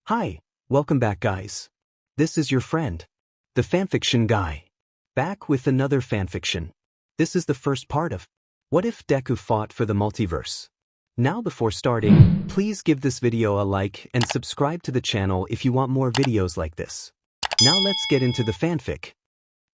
Hi, welcome back guys. This is your friend, the fanfiction guy. Back with another fanfiction. This is the first part of What If Deku Fought for the Multiverse. Now before starting, please give this video a like and subscribe to the channel if you want more videos like this. Now let's get into the fanfic.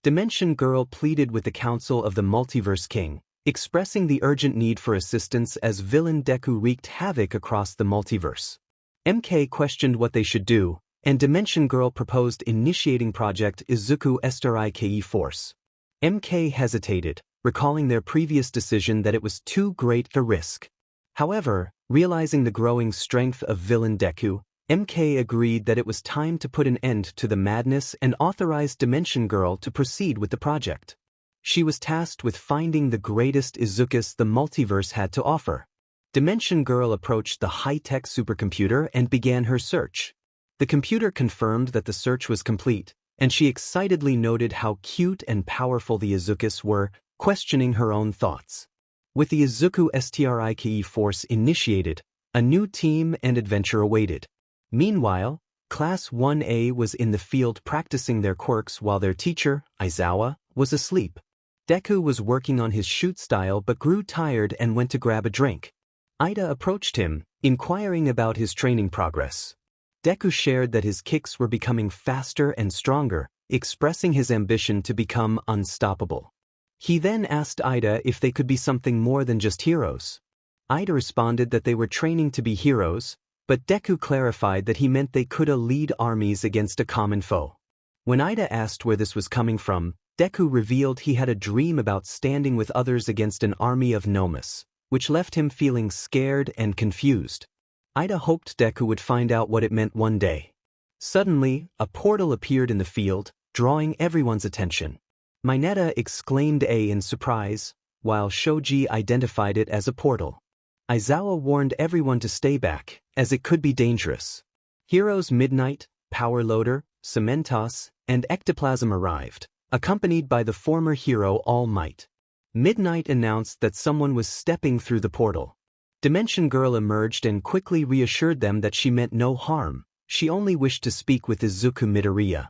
Dimension Girl pleaded with the Council of the Multiverse King, expressing the urgent need for assistance as villain Deku wreaked havoc across the multiverse. MK questioned what they should do, and Dimension Girl proposed initiating Project Izuku S.T.R.I.K.E force. MK hesitated, recalling their previous decision that it was too great a risk. However, realizing the growing strength of villain Deku, MK agreed that it was time to put an end to the madness and authorized Dimension Girl to proceed with the project. She was tasked with finding the greatest Izukus the multiverse had to offer. Dimension Girl approached the high-tech supercomputer and began her search. The computer confirmed that the search was complete, and she excitedly noted how cute and powerful the Izukus were, questioning her own thoughts. With the Izuku S.T.R.I.K.E force initiated, a new team and adventure awaited. Meanwhile, Class 1A was in the field practicing their quirks while their teacher, Aizawa, was asleep. Deku was working on his shoot style but grew tired and went to grab a drink. Ida approached him, inquiring about his training progress. Deku shared that his kicks were becoming faster and stronger, expressing his ambition to become unstoppable. He then asked Ida if they could be something more than just heroes. Ida responded that they were training to be heroes, but Deku clarified that he meant they could lead armies against a common foe. When Ida asked where this was coming from, Deku revealed he had a dream about standing with others against an army of Nomus, which left him feeling scared and confused. Ida hoped Deku would find out what it meant one day. Suddenly, a portal appeared in the field, drawing everyone's attention. Mineta exclaimed in surprise, while Shoji identified it as a portal. Aizawa warned everyone to stay back, as it could be dangerous. Heroes Midnight, Power Loader, Cementos, and Ectoplasm arrived, accompanied by the former hero All Might. Midnight announced that someone was stepping through the portal. Dimension Girl emerged and quickly reassured them that she meant no harm, she only wished to speak with Izuku Midoriya.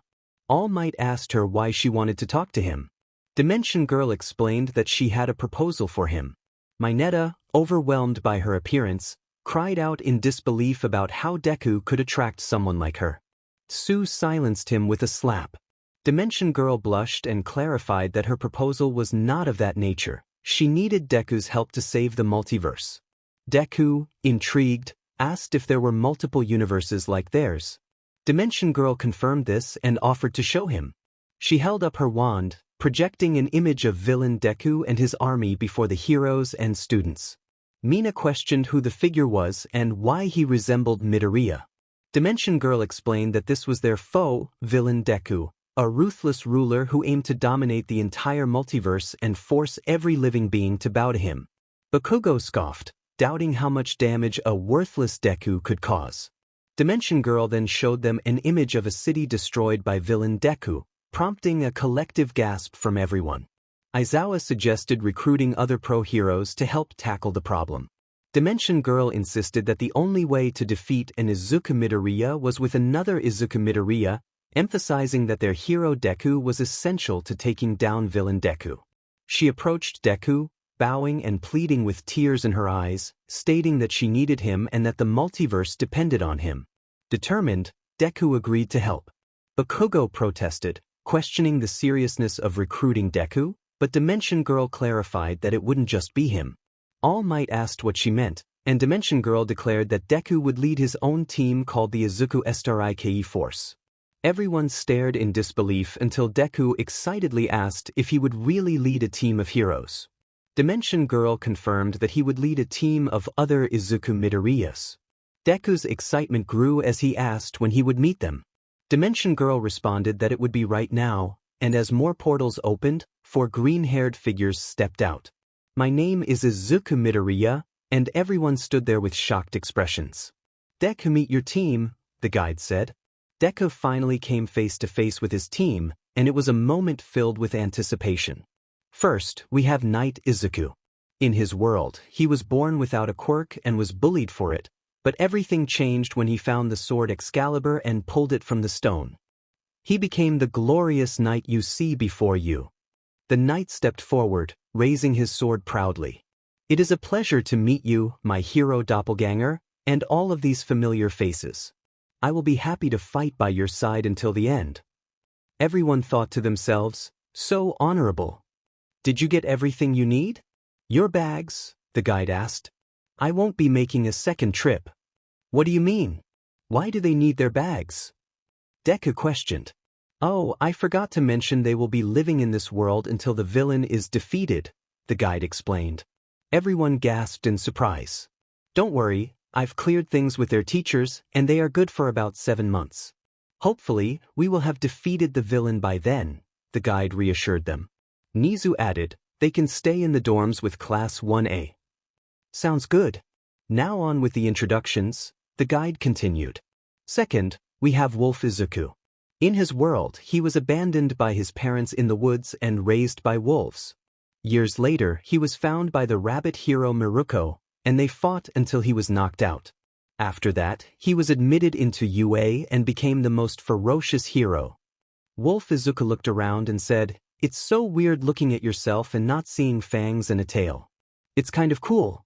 All Might asked her why she wanted to talk to him. Dimension Girl explained that she had a proposal for him. Mineta, overwhelmed by her appearance, cried out in disbelief about how Deku could attract someone like her. Sue silenced him with a slap. Dimension Girl blushed and clarified that her proposal was not of that nature. She needed Deku's help to save the multiverse. Deku, intrigued, asked if there were multiple universes like theirs. Dimension Girl confirmed this and offered to show him. She held up her wand, projecting an image of villain Deku and his army before the heroes and students. Mina questioned who the figure was and why he resembled Midoriya. Dimension Girl explained that this was their foe, villain Deku, a ruthless ruler who aimed to dominate the entire multiverse and force every living being to bow to him. Bakugo scoffed, doubting how much damage a worthless Deku could cause. Dimension Girl then showed them an image of a city destroyed by villain Deku, prompting a collective gasp from everyone. Aizawa suggested recruiting other pro-heroes to help tackle the problem. Dimension Girl insisted that the only way to defeat an Izuku Midoriya was with another Izuku Midoriya, emphasizing that their hero Deku was essential to taking down villain Deku. She approached Deku, bowing and pleading with tears in her eyes, stating that she needed him and that the multiverse depended on him. Determined, Deku agreed to help. Bakugo protested, questioning the seriousness of recruiting Deku, but Dimension Girl clarified that it wouldn't just be him. All Might asked what she meant, and Dimension Girl declared that Deku would lead his own team called the Izuku S.T.R.I.K.E force. Everyone stared in disbelief until Deku excitedly asked if he would really lead a team of heroes. Dimension Girl confirmed that he would lead a team of other Izuku Midoriyas. Deku's excitement grew as he asked when he would meet them. Dimension Girl responded that it would be right now, and as more portals opened, 4 green-haired figures stepped out. "My name is Izuku Midoriya," and everyone stood there with shocked expressions. "Deku, meet your team," the guide said. Deku finally came face to face with his team, and it was a moment filled with anticipation. First, we have Knight Izuku. In his world, he was born without a quirk and was bullied for it, But everything changed when he found the sword Excalibur and pulled it from the stone. He became the glorious knight you see before you. The knight stepped forward, raising his sword proudly. It is a pleasure to meet you, my hero doppelganger, and all of these familiar faces. I will be happy to fight by your side until the end. Everyone thought to themselves, so honorable. Did you get everything you need? Your bags, the guide asked. I won't be making a second trip. What do you mean? Why do they need their bags? Deku questioned. Oh, I forgot to mention they will be living in this world until the villain is defeated, the guide explained. Everyone gasped in surprise. Don't worry, I've cleared things with their teachers, and they are good for about 7 months. Hopefully, we will have defeated the villain by then, the guide reassured them. Nizu added, they can stay in the dorms with Class 1A. Sounds good. Now on with the introductions, the guide continued. Second, we have Wolf Izuku. In his world, he was abandoned by his parents in the woods and raised by wolves. Years later, he was found by the rabbit hero Miruko, and they fought until he was knocked out. After that, he was admitted into UA and became the most ferocious hero. Wolf Izuku looked around and said, it's so weird looking at yourself and not seeing fangs and a tail. It's kind of cool.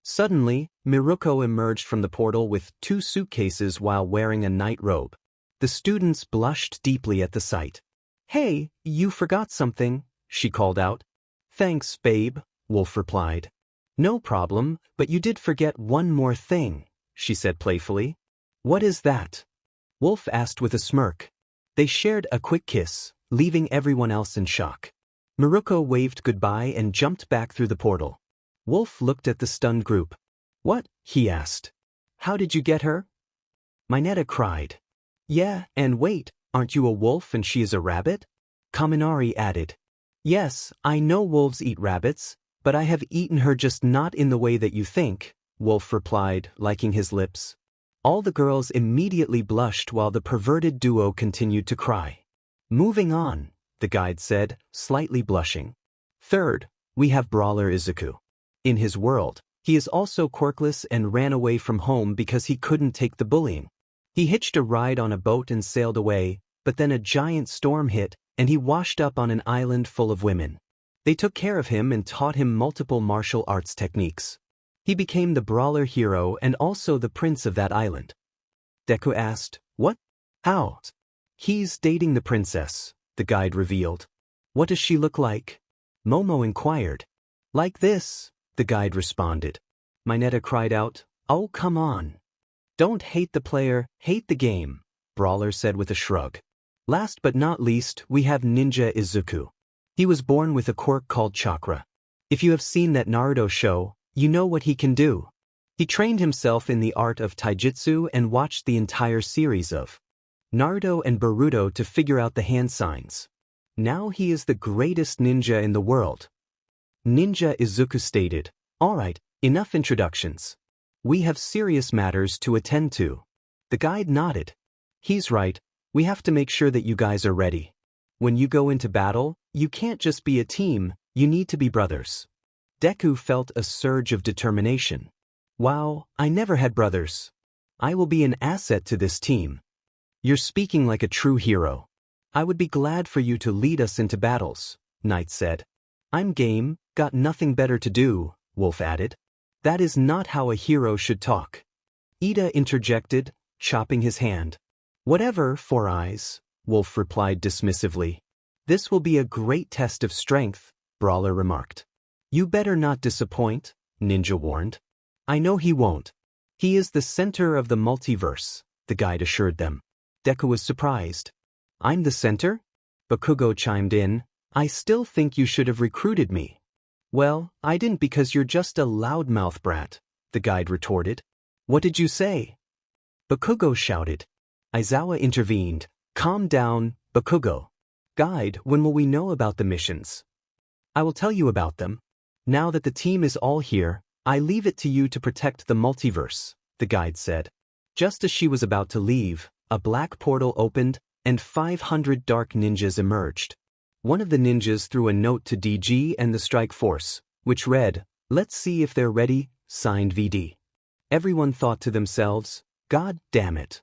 Suddenly, Miruko emerged from the portal with 2 suitcases while wearing a night robe. The students blushed deeply at the sight. Hey, you forgot something, she called out. Thanks, babe, Wolf replied. No problem, but you did forget one more thing, she said playfully. What is that? Wolf asked with a smirk. They shared a quick kiss, leaving everyone else in shock. Miruko waved goodbye and jumped back through the portal. Wolf looked at the stunned group. What? He asked. How did you get her? Mineta cried. Yeah, and wait, aren't you a wolf and she is a rabbit? Kaminari added. Yes, I know wolves eat rabbits, but I have eaten her just not in the way that you think, Wolf replied, licking his lips. All the girls immediately blushed while the perverted duo continued to cry. Moving on, the guide said, slightly blushing. Third, we have Brawler Izuku. In his world, he is also quirkless and ran away from home because he couldn't take the bullying. He hitched a ride on a boat and sailed away, but then a giant storm hit, and he washed up on an island full of women. They took care of him and taught him multiple martial arts techniques. He became the brawler hero and also the prince of that island. Deku asked, what? How? He's dating the princess, the guide revealed. What does she look like? Momo inquired. Like this, the guide responded. Mineta cried out, oh come on. Don't hate the player, hate the game, Brawler said with a shrug. Last but not least, we have Ninja Izuku. He was born with a quirk called chakra. If you have seen that Naruto show, you know what he can do. He trained himself in the art of taijutsu and watched the entire series of Naruto and Boruto to figure out the hand signs. Now he is the greatest ninja in the world. Ninja Izuku stated, alright, enough introductions. We have serious matters to attend to. The guide nodded. He's right, we have to make sure that you guys are ready. When you go into battle, you can't just be a team, you need to be brothers. Deku felt a surge of determination. Wow, I never had brothers. I will be an asset to this team. You're speaking like a true hero. I would be glad for you to lead us into battles, Knight said. I'm game, got nothing better to do, Wolf added. That is not how a hero should talk. Ida interjected, chopping his hand. Whatever, Four Eyes, Wolf replied dismissively. This will be a great test of strength, Brawler remarked. You better not disappoint, Ninja warned. I know he won't. He is the center of the multiverse, the guide assured them. Deku was surprised. I'm the center? Bakugo chimed in. I still think you should have recruited me. Well, I didn't because you're just a loudmouth brat, the guide retorted. What did you say? Bakugo shouted. Aizawa intervened. Calm down, Bakugo. Guide, when will we know about the missions? I will tell you about them. Now that the team is all here, I leave it to you to protect the multiverse, the guide said. Just as she was about to leave, a black portal opened, and 500 dark ninjas emerged. One of the ninjas threw a note to DG and the strike force, which read, let's see if they're ready, signed VD. Everyone thought to themselves, God damn it.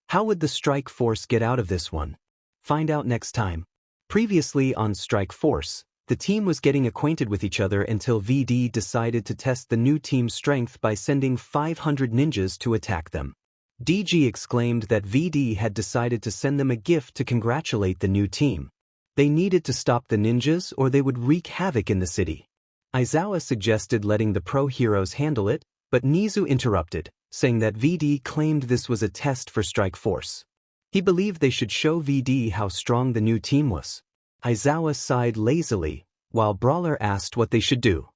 How would the strike force get out of this one? Find out next time. Previously on Strike Force, the team was getting acquainted with each other until VD decided to test the new team's strength by sending 500 ninjas to attack them. DG exclaimed that VD had decided to send them a gift to congratulate the new team. They needed to stop the ninjas or they would wreak havoc in the city. Aizawa suggested letting the pro heroes handle it, but Nizu interrupted, saying that VD claimed this was a test for Strike Force. He believed they should show VD how strong the new team was. Aizawa sighed lazily, while Brawler asked what they should do.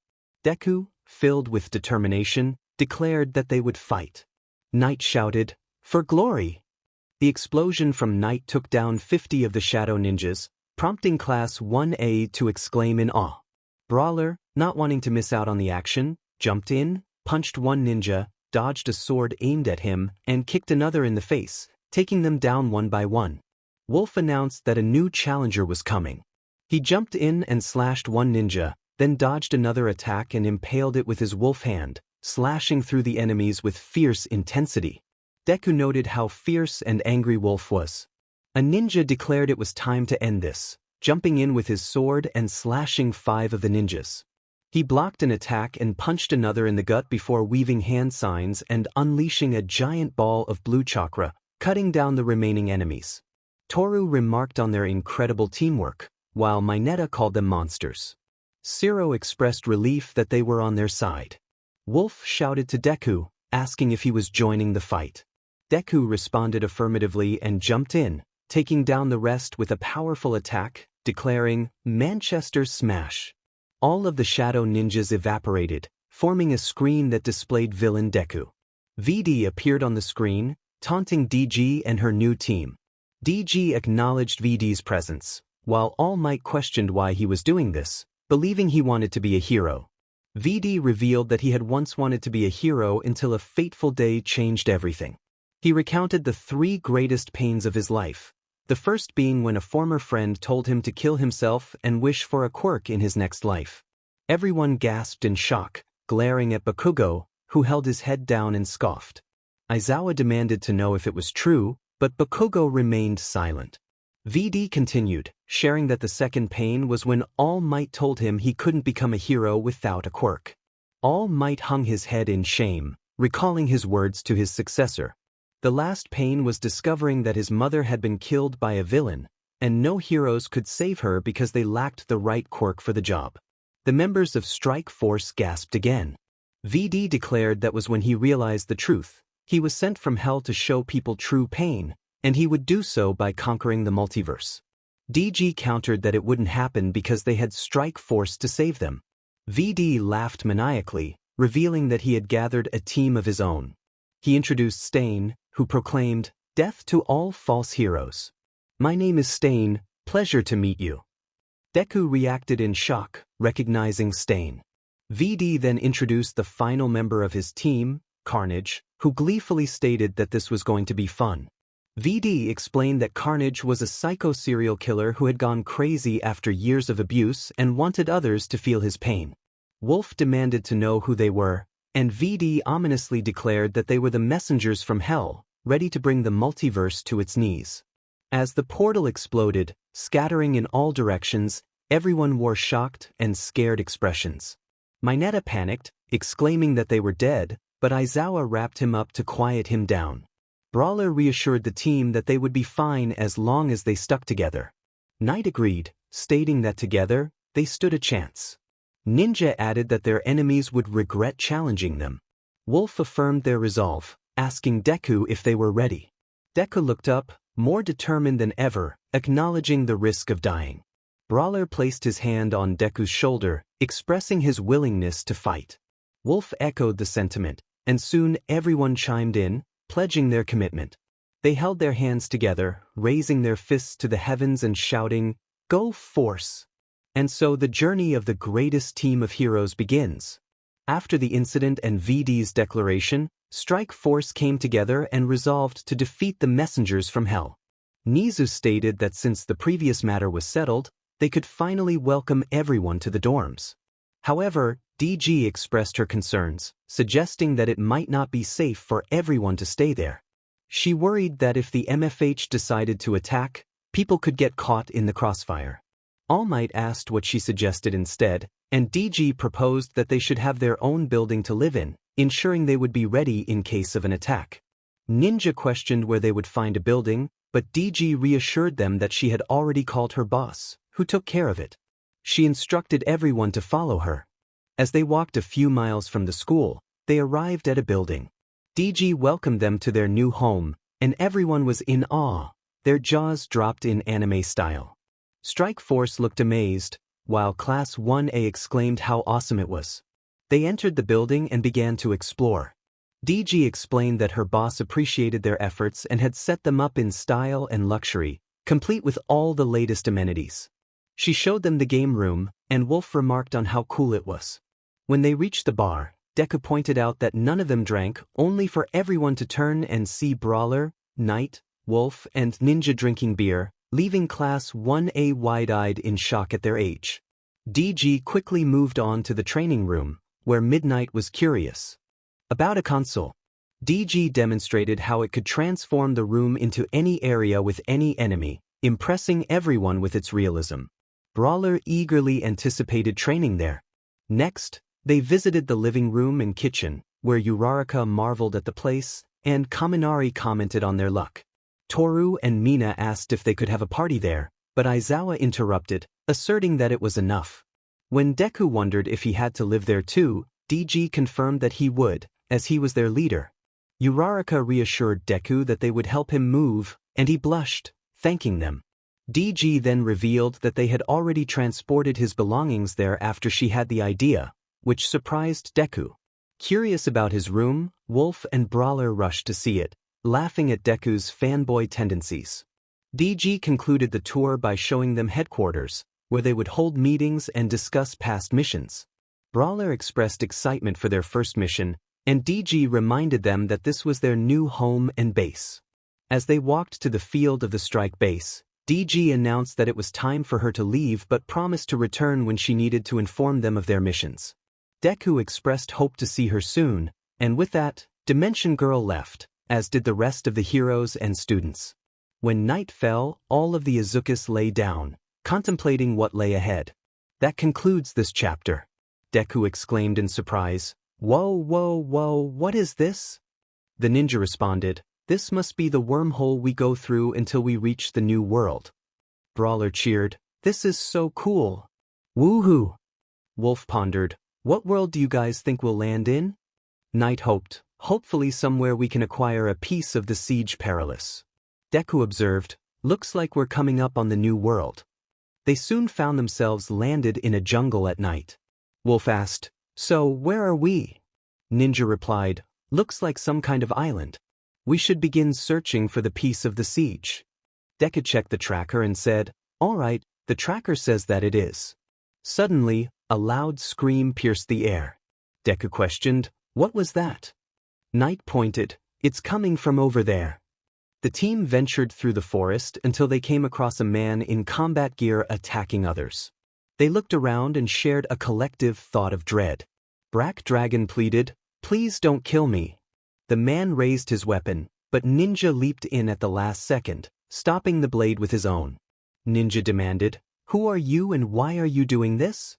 Deku, filled with determination, declared that they would fight. Knight shouted, "For glory!" The explosion from Knight took down 50 of the Shadow Ninjas, prompting Class 1A to exclaim in awe. Brawler, not wanting to miss out on the action, jumped in, punched one ninja, dodged a sword aimed at him, and kicked another in the face, taking them down one by one. Wolf announced that a new challenger was coming. He jumped in and slashed one ninja, then dodged another attack and impaled it with his wolf hand, slashing through the enemies with fierce intensity. Deku noted how fierce and angry Wolf was. A ninja declared it was time to end this, jumping in with his sword and slashing 5 of the ninjas. He blocked an attack and punched another in the gut before weaving hand signs and unleashing a giant ball of blue chakra, cutting down the remaining enemies. Toru remarked on their incredible teamwork, while Mineta called them monsters. Zero expressed relief that they were on their side. Wolf shouted to Deku, asking if he was joining the fight. Deku responded affirmatively and jumped in, taking down the rest with a powerful attack, declaring, "Manchester Smash." All of the Shadow Ninjas evaporated, forming a screen that displayed villain Deku. VD appeared on the screen, taunting DG and her new team. DG acknowledged VD's presence, while All Might questioned why he was doing this, believing he wanted to be a hero. VD revealed that he had once wanted to be a hero until a fateful day changed everything. He recounted the 3 greatest pains of his life, the first being when a former friend told him to kill himself and wish for a quirk in his next life. Everyone gasped in shock, glaring at Bakugo, who held his head down and scoffed. Aizawa demanded to know if it was true, but Bakugo remained silent. VD continued, sharing that the second pain was when All Might told him he couldn't become a hero without a quirk. All Might hung his head in shame, recalling his words to his successor. The last pain was discovering that his mother had been killed by a villain, and no heroes could save her because they lacked the right quirk for the job. The members of Strike Force gasped again. VD declared that was when he realized the truth. He was sent from hell to show people true pain, and he would do so by conquering the multiverse. DG countered that it wouldn't happen because they had Strike Force to save them. VD laughed maniacally, revealing that he had gathered a team of his own. He introduced S.T.R.I.K.E, who proclaimed, "Death to all false heroes. My name is S.T.R.I.K.E, pleasure to meet you." Deku reacted in shock, recognizing S.T.R.I.K.E. VD then introduced the final member of his team, Carnage, who gleefully stated that this was going to be fun. VD explained that Carnage was a psycho serial killer who had gone crazy after years of abuse and wanted others to feel his pain. Wolf demanded to know who they were, and VD ominously declared that they were the messengers from hell, ready to bring the multiverse to its knees. As the portal exploded, scattering in all directions, everyone wore shocked and scared expressions. Mineta panicked, exclaiming that they were dead, but Aizawa wrapped him up to quiet him down. Brawler reassured the team that they would be fine as long as they stuck together. Knight agreed, stating that together, they stood a chance. Ninja added that their enemies would regret challenging them. Wolf affirmed their resolve, asking Deku if they were ready. Deku looked up, more determined than ever, acknowledging the risk of dying. Brawler placed his hand on Deku's shoulder, expressing his willingness to fight. Wolf echoed the sentiment, and soon everyone chimed in, pledging their commitment. They held their hands together, raising their fists to the heavens and shouting, "Go Force!" And so the journey of the greatest team of heroes begins. After the incident and VD's declaration, Strike Force came together and resolved to defeat the messengers from hell. Nizu stated that since the previous matter was settled, they could finally welcome everyone to the dorms. However, DG expressed her concerns, suggesting that it might not be safe for everyone to stay there. She worried that if the MFH decided to attack, people could get caught in the crossfire. All Might asked what she suggested instead, and DG proposed that they should have their own building to live in, ensuring they would be ready in case of an attack. Ninja questioned where they would find a building, but DG reassured them that she had already called her boss, who took care of it. She instructed everyone to follow her. As they walked a few miles from the school, they arrived at a building. DG welcomed them to their new home, and everyone was in awe. Their jaws dropped in anime style. Strike Force looked amazed, while Class 1A exclaimed how awesome it was. They entered the building and began to explore. DG explained that her boss appreciated their efforts and had set them up in style and luxury, complete with all the latest amenities. She showed them the game room, and Wolf remarked on how cool it was. When they reached the bar, Deku pointed out that none of them drank, only for everyone to turn and see Brawler, Knight, Wolf, and Ninja drinking beer, leaving Class 1A wide-eyed in shock at their age. DG quickly moved on to the training room, where Midnight was curious about a console. DG demonstrated how it could transform the room into any area with any enemy, impressing everyone with its realism. Brawler eagerly anticipated training there. Next, they visited the living room and kitchen, where Uraraka marveled at the place, and Kaminari commented on their luck. Toru and Mina asked if they could have a party there, but Aizawa interrupted, asserting that it was enough. When Deku wondered if he had to live there too, DG confirmed that he would, as he was their leader. Uraraka reassured Deku that they would help him move, and he blushed, thanking them. DG then revealed that they had already transported his belongings there after she had the idea, which surprised Deku. Curious about his room, Wolf and Brawler rushed to see it, laughing at Deku's fanboy tendencies. DG concluded the tour by showing them headquarters, where they would hold meetings and discuss past missions. Brawler expressed excitement for their first mission, and DG reminded them that this was their new home and base. As they walked to the field of the strike base, DG announced that it was time for her to leave but promised to return when she needed to inform them of their missions. Deku expressed hope to see her soon, and with that, Dimension Girl left, as did the rest of the heroes and students. When night fell, all of the Izukus lay down, contemplating what lay ahead. That concludes this chapter. Deku exclaimed in surprise, "Whoa, whoa, whoa, what is this?" The ninja responded, "This must be the wormhole we go through until we reach the new world." Brawler cheered, "This is so cool." Woohoo! Wolf pondered, "What world do you guys think we'll land in?" Knight hoped, "Hopefully somewhere we can acquire a piece of the Siege Perilous." Deku observed, "Looks like we're coming up on the new world." They soon found themselves landed in a jungle at night. Wolf asked, "So, where are we?" Ninja replied, "Looks like some kind of island. We should begin searching for the piece of the siege." Deku checked the tracker and said, "All right, the tracker says that it is." Suddenly, a loud scream pierced the air. Deku questioned, "What was that?" Knight pointed, "It's coming from over there." The team ventured through the forest until they came across a man in combat gear attacking others. They looked around and shared a collective thought of dread. Black Dragon pleaded, "Please don't kill me." The man raised his weapon, but Ninja leaped in at the last second, stopping the blade with his own. Ninja demanded, "Who are you and why are you doing this?"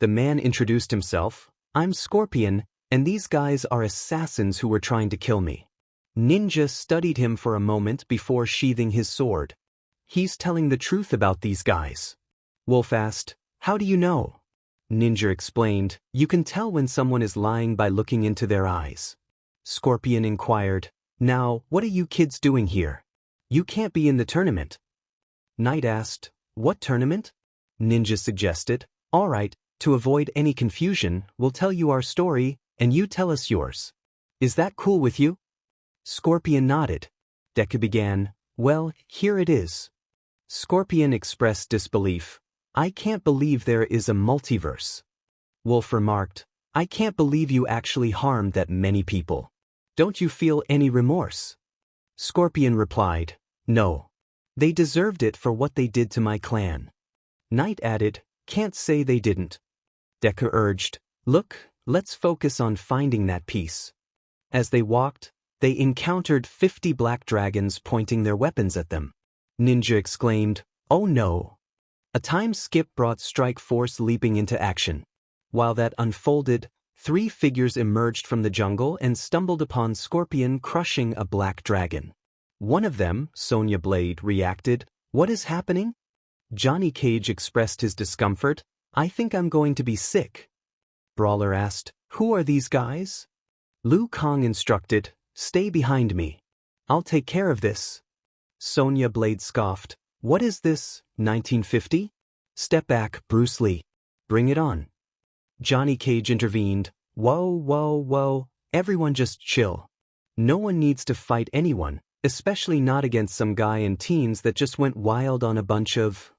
The man introduced himself, "I'm Scorpion, and these guys are assassins who were trying to kill me." Ninja studied him for a moment before sheathing his sword. "He's telling the truth about these guys." Wolf asked, "How do you know?" Ninja explained, "You can tell when someone is lying by looking into their eyes." Scorpion inquired, "Now, what are you kids doing here? You can't be in the tournament." Knight asked, "What tournament?" Ninja suggested, "All right, to avoid any confusion, we'll tell you our story, and you tell us yours. Is that cool with you?" Scorpion nodded. Deku began, "Well, here it is." Scorpion expressed disbelief, "I can't believe there is a multiverse." Wolf remarked, "I can't believe you actually harmed that many people. Don't you feel any remorse?" Scorpion replied, "No. They deserved it for what they did to my clan." Knight added, "Can't say they didn't." Deku urged. Look, let's focus on finding that piece. As they walked, they encountered 50 black dragons pointing their weapons at them. Ninja exclaimed, "Oh no!" A time skip brought Strike Force leaping into action. While that unfolded, 3 figures emerged from the jungle and stumbled upon Scorpion crushing a black dragon. One of them, Sonya Blade, reacted, "What is happening?" Johnny Cage expressed his discomfort. "I think I'm going to be sick." Brawler asked, "Who are these guys?" Liu Kang instructed, "Stay behind me. I'll take care of this." Sonya Blade scoffed, "What is this, 1950? Step back, Bruce Lee. Bring it on." Johnny Cage intervened, "Whoa, whoa, whoa, everyone just chill. No one needs to fight anyone, especially not against some guy in teens that just went wild on a bunch of,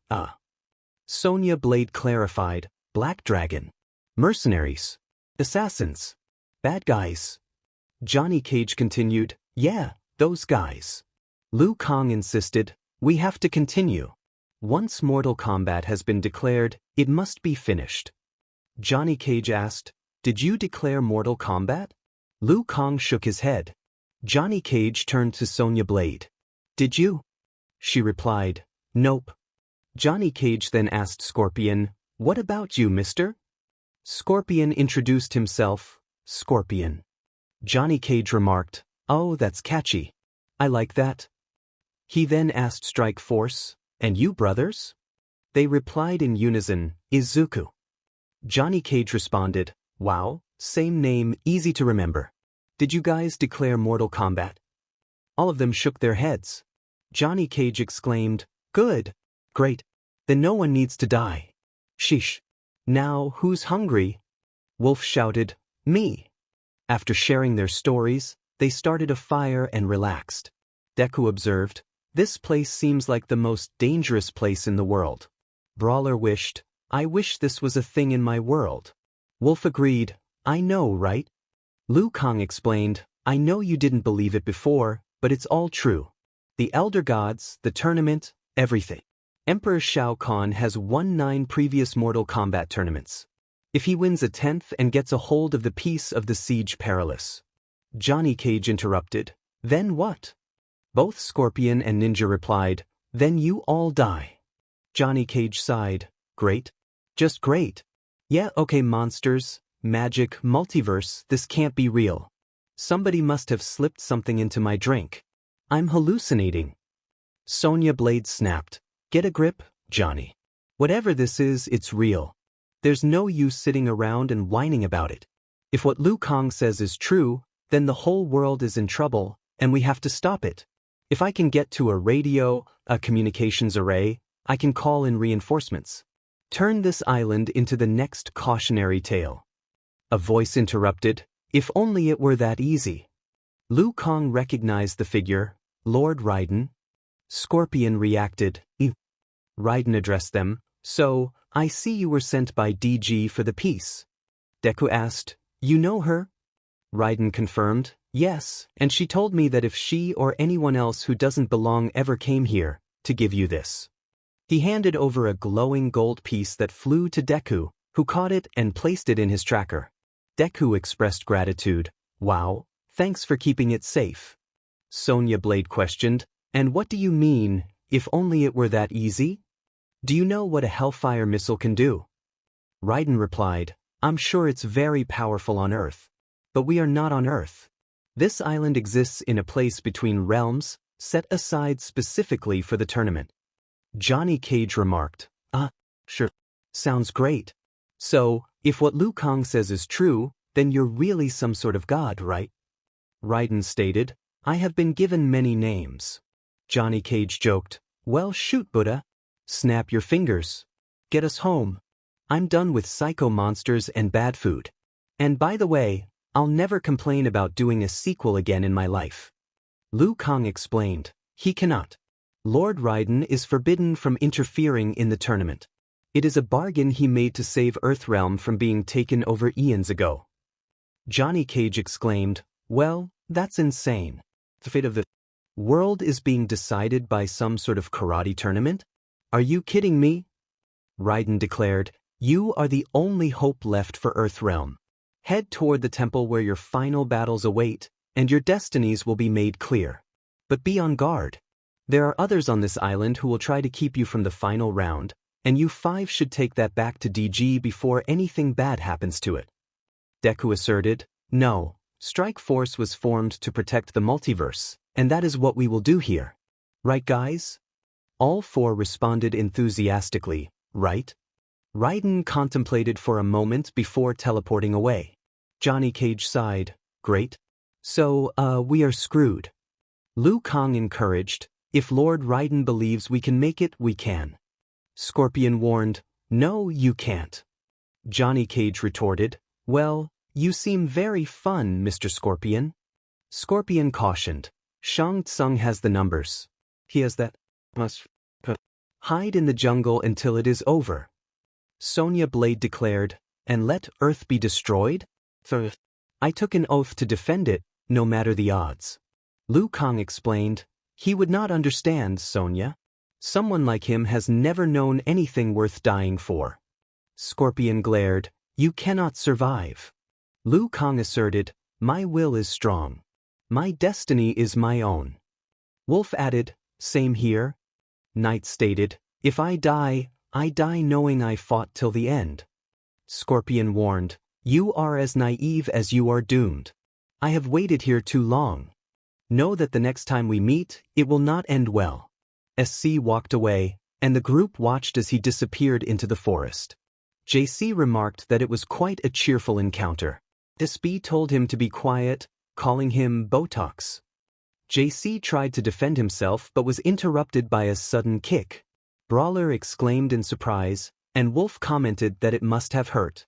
Sonya Blade clarified, "Black Dragon. Mercenaries. Assassins. Bad guys." Johnny Cage continued, "Yeah, those guys." Liu Kang insisted, "We have to continue. Once Mortal Kombat has been declared, it must be finished." Johnny Cage asked, "Did you declare Mortal Kombat?" Liu Kang shook his head. Johnny Cage turned to Sonya Blade. "Did you?" She replied, "Nope." Johnny Cage then asked Scorpion, "What about you, mister?" Scorpion introduced himself, Scorpion. Johnny Cage remarked, "Oh, that's catchy. I like that." He then asked Strike Force, "And you brothers?" They replied in unison, "Izuku." Johnny Cage responded, "Wow, same name, easy to remember. Did you guys declare Mortal Kombat?" All of them shook their heads. Johnny Cage exclaimed, "Good. Great. Then no one needs to die. Sheesh. Now, who's hungry?" Wolf shouted, "Me." After sharing their stories, they started a fire and relaxed. Deku observed, "This place seems like the most dangerous place in the world." Brawler wished, "I wish this was a thing in my world." Wolf agreed, "I know, right?" Liu Kang explained, "I know you didn't believe it before, but it's all true. The Elder Gods, the tournament, everything. Emperor Shao Kahn has won 9 previous Mortal Kombat tournaments. If he wins a 10th and gets a hold of the piece of the Siege Perilous." Johnny Cage interrupted, "Then what?" Both Scorpion and Ninja replied, "Then you all die." Johnny Cage sighed, "Great. Just great. Yeah, okay, monsters, magic, multiverse, this can't be real. Somebody must have slipped something into my drink. I'm hallucinating." Sonya Blade snapped, "Get a grip, Johnny. Whatever this is, it's real. There's no use sitting around and whining about it. If what Liu Kang says is true, then the whole world is in trouble, and we have to stop it. If I can get to a radio, a communications array, I can call in reinforcements. Turn this island into the next cautionary tale." A voice interrupted, "If only it were that easy." Liu Kang recognized the figure, Lord Raiden. Scorpion reacted, Raiden addressed them, "So, I see you were sent by DG for the piece." Deku asked, "You know her?" Raiden confirmed, "Yes, and she told me that if she or anyone else who doesn't belong ever came here, to give you this." He handed over a glowing gold piece that flew to Deku, who caught it and placed it in his tracker. Deku expressed gratitude, "Wow, thanks for keeping it safe." Sonya Blade questioned, "And what do you mean, if only it were that easy? Do you know what a Hellfire missile can do?" Raiden replied, "I'm sure it's very powerful on Earth. But we are not on Earth. This island exists in a place between realms, set aside specifically for the tournament." Johnny Cage remarked, Sure. Sounds great. So, if what Liu Kang says is true, then you're really some sort of god, right?" Raiden stated, "I have been given many names." Johnny Cage joked, "Well, shoot, Buddha. Snap your fingers. Get us home. I'm done with psycho monsters and bad food. And by the way, I'll never complain about doing a sequel again in my life." Liu Kang explained, "He cannot. Lord Raiden is forbidden from interfering in the tournament. It is a bargain he made to save Earthrealm from being taken over eons ago." Johnny Cage exclaimed, "Well, that's insane. The fate of the world is being decided by some sort of karate tournament? Are you kidding me?" Raiden declared, You are the only hope left for Earthrealm. Head toward the temple where your final battles await, and your destinies will be made clear. But be on guard. There are others on this island who will try to keep you from the final round, and you 5 should take that back to DG before anything bad happens to it. Deku asserted, no, Strike Force was formed to protect the multiverse, and that is what we will do here. Right, guys? All 4 responded enthusiastically, right? Raiden contemplated for a moment before teleporting away. Johnny Cage sighed, great. So, we are screwed. Liu Kang encouraged, if Lord Raiden believes we can make it, we can. Scorpion warned, no, you can't. Johnny Cage retorted, well, you seem very fun, Mr. Scorpion. Scorpion cautioned, Shang Tsung has the numbers. He has that. Must hide in the jungle until it is over. Sonya Blade declared, and let Earth be destroyed? I took an oath to defend it, no matter the odds. Liu Kang explained, he would not understand, Sonya. Someone like him has never known anything worth dying for. Scorpion glared, you cannot survive. Liu Kang asserted, my will is strong. My destiny is my own. Wolf added, same here. Knight stated, if I die knowing I fought till the end. Scorpion warned, you are as naive as you are doomed. I have waited here too long. Know that the next time we meet, it will not end well. SC walked away, and the group watched as he disappeared into the forest. JC remarked that it was quite a cheerful encounter. SB told him to be quiet, calling him Botox. JC tried to defend himself but was interrupted by a sudden kick. Brawler exclaimed in surprise, and Wolf commented that it must have hurt.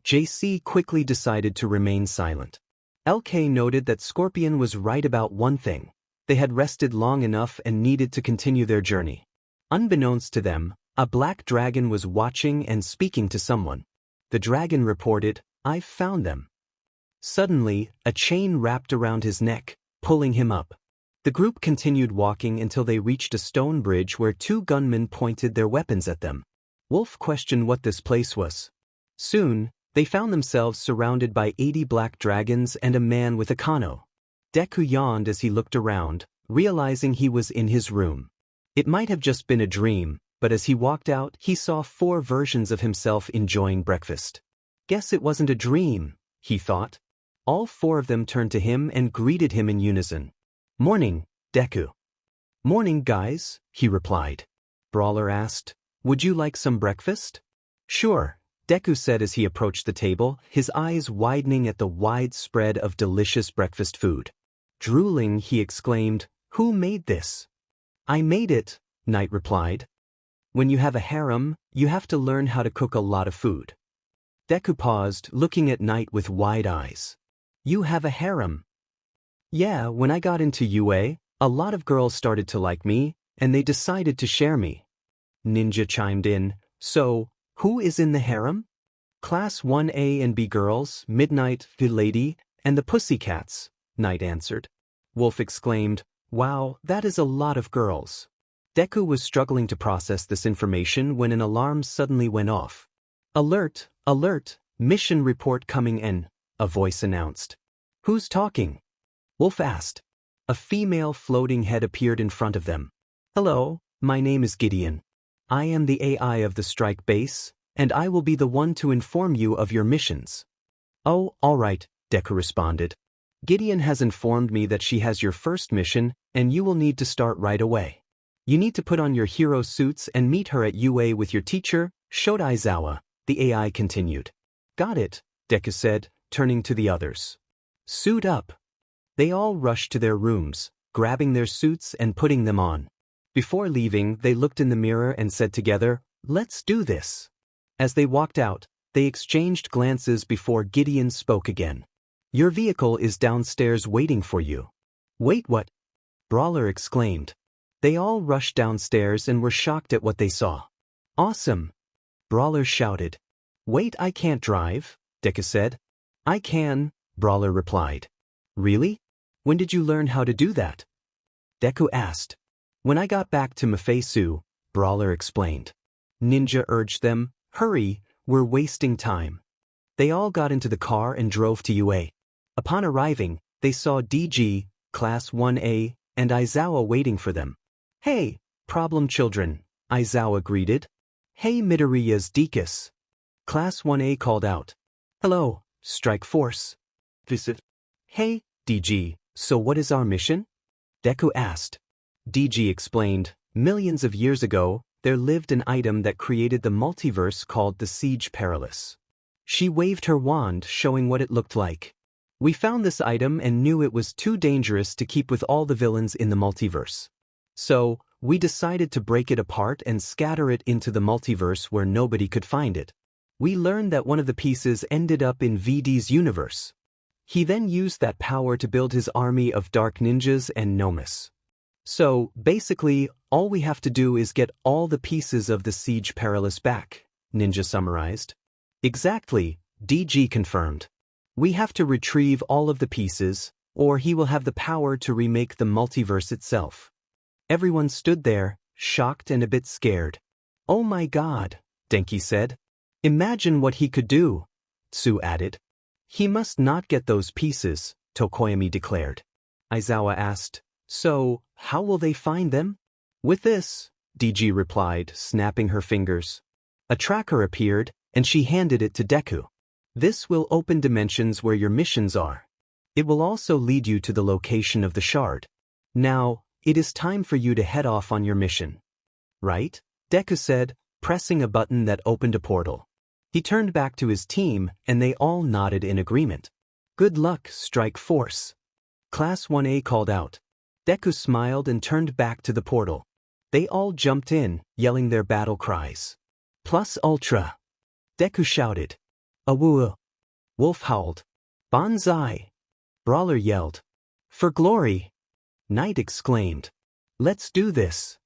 JC quickly decided to remain silent. LK noted that Scorpion was right about one thing. They had rested long enough and needed to continue their journey. Unbeknownst to them, a black dragon was watching and speaking to someone. The dragon reported, I've found them. Suddenly, a chain wrapped around his neck, pulling him up. The group continued walking until they reached a stone bridge where 2 gunmen pointed their weapons at them. Wolf questioned what this place was. Soon, they found themselves surrounded by 80 black dragons and a man with a kano. Deku yawned as he looked around, realizing he was in his room. It might have just been a dream, but as he walked out, he saw 4 versions of himself enjoying breakfast. Guess it wasn't a dream, he thought. All 4 of them turned to him and greeted him in unison. Morning, Deku. Morning, guys, he replied. Brawler asked, would you like some breakfast? Sure, Deku said as he approached the table, his eyes widening at the wide spread of delicious breakfast food. Drooling, he exclaimed, who made this? I made it, Knight replied. When you have a harem, you have to learn how to cook a lot of food. Deku paused, looking at Knight with wide eyes. You have a harem? Yeah, when I got into UA, a lot of girls started to like me, and they decided to share me. Ninja chimed in, so, who is in the harem? Class 1A and B girls, Midnight, the Lady, and the Pussycats, Knight answered. Wolf exclaimed, wow, that is a lot of girls. Deku was struggling to process this information when an alarm suddenly went off. Alert, alert, mission report coming in, a voice announced. Who's talking? Wolf asked. A female floating head appeared in front of them. Hello, my name is Gideon. I am the AI of the strike base, and I will be the one to inform you of your missions. Oh, all right, Deku responded. Gideon has informed me that she has your first mission, and you will need to start right away. You need to put on your hero suits and meet her at UA with your teacher, Shodaizawa, the AI continued. Got it, Deku said, turning to the others. Suit up. They all rushed to their rooms, grabbing their suits and putting them on. Before leaving, they looked in the mirror and said together, let's do this. As they walked out, they exchanged glances before Gideon spoke again. Your vehicle is downstairs waiting for you. Wait, what? Brawler exclaimed. They all rushed downstairs and were shocked at what they saw. Awesome! Brawler shouted. Wait, I can't drive, Deku said. I can, Brawler replied. Really? When did you learn how to do that? Deku asked. When I got back to Mafeisu, Brawler explained. Ninja urged them, hurry, we're wasting time. They all got into the car and drove to UA. Upon arriving, they saw DG, Class 1A, and Aizawa waiting for them. Hey, problem children, Aizawa greeted. Hey midoriya's Dekus. Class 1A called out. Hello, Strike Force. Visit. Hey, DG, so what is our mission? Deku asked. DG explained, millions of years ago, there lived an item that created the multiverse called the Siege Perilous. She waved her wand showing what it looked like. We found this item and knew it was too dangerous to keep with all the villains in the multiverse. So, we decided to break it apart and scatter it into the multiverse where nobody could find it. We learned that one of the pieces ended up in VD's universe. He then used that power to build his army of dark ninjas and gnomes. So, basically, all we have to do is get all the pieces of the Siege Perilous back, Ninja summarized. Exactly, DG confirmed. We have to retrieve all of the pieces, or he will have the power to remake the multiverse itself. Everyone stood there, shocked and a bit scared. Oh my god, Denki said. Imagine what he could do, Tsu added. He must not get those pieces, Tokoyami declared. Aizawa asked, so, how will they find them? With this, DG replied, snapping her fingers. A tracker appeared, and she handed it to Deku. This will open dimensions where your missions are. It will also lead you to the location of the shard. Now, it is time for you to head off on your mission. Right? Deku said, pressing a button that opened a portal. He turned back to his team, and they all nodded in agreement. Good luck, Strike Force. Class 1A called out. Deku smiled and turned back to the portal. They all jumped in, yelling their battle cries. Plus Ultra. Deku shouted. Awoo. Wolf howled. Banzai. Brawler yelled. For glory. Knight exclaimed. Let's do this.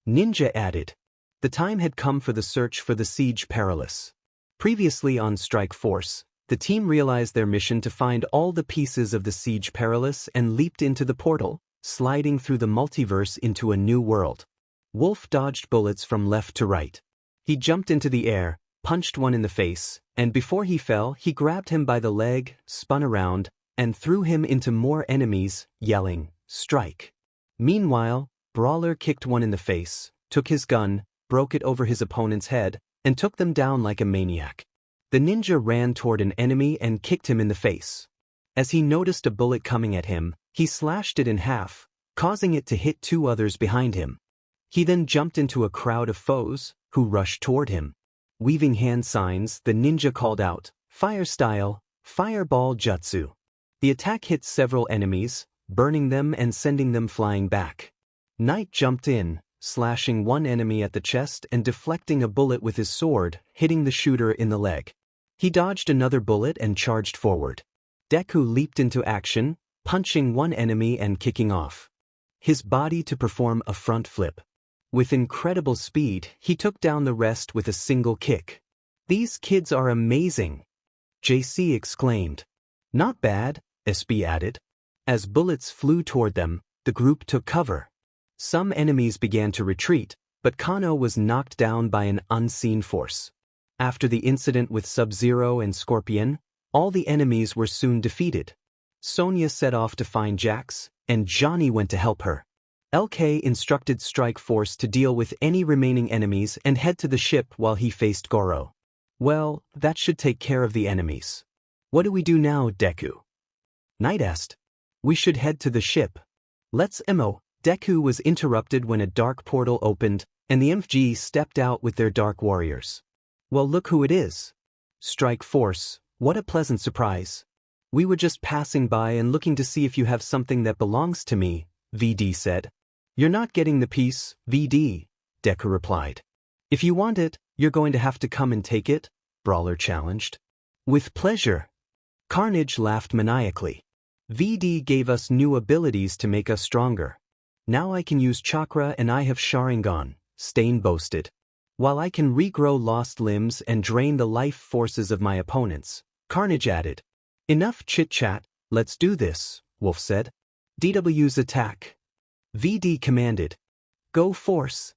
Ninja added. The time had come for the search for the Siege Perilous. Previously on Strike Force, the team realized their mission to find all the pieces of the Siege Perilous and leaped into the portal, sliding through the multiverse into a new world. Wolf dodged bullets from left to right. He jumped into the air, punched one in the face, and before he fell, he grabbed him by the leg, spun around, and threw him into more enemies, yelling, Strike. Meanwhile, Brawler kicked one in the face, took his gun, broke it over his opponent's head, and took them down like a maniac. The ninja ran toward an enemy and kicked him in the face. As he noticed a bullet coming at him, he slashed it in half, causing it to hit two others behind him. He then jumped into a crowd of foes, who rushed toward him. Weaving hand signs, the ninja called out, Fire Style, Fireball Jutsu. The attack hit several enemies, burning them and sending them flying back. Knight jumped in, slashing one enemy at the chest and deflecting a bullet with his sword, hitting the shooter in the leg. He dodged another bullet and charged forward. Deku leaped into action, punching one enemy and kicking off his body to perform a front flip. With incredible speed, he took down the rest with a single kick. These kids are amazing, JC exclaimed. Not bad, SB added. As bullets flew toward them, the group took cover. Some enemies began to retreat, but Kano was knocked down by an unseen force. After the incident with Sub-Zero and Scorpion, all the enemies were soon defeated. Sonya set off to find Jax, and Johnny went to help her. LK instructed Strike Force to deal with any remaining enemies and head to the ship while he faced Goro. Well, that should take care of the enemies. What do we do now, Deku? Knight asked. We should head to the ship. Let's MO. Deku was interrupted when a dark portal opened, and the MFG stepped out with their dark warriors. Well, look who it is. Strike Force, what a pleasant surprise. We were just passing by and looking to see if you have something that belongs to me, VD said. You're not getting the piece, VD, Deku replied. If you want it, you're going to have to come and take it, Brawler challenged. With pleasure. Carnage laughed maniacally. VD gave us new abilities to make us stronger. Now I can use chakra and I have Sharingan, Stain boasted. While I can regrow lost limbs and drain the life forces of my opponents, Carnage added. Enough chit-chat, let's do this, Wolf said. DW's attack. VD commanded. Go Force.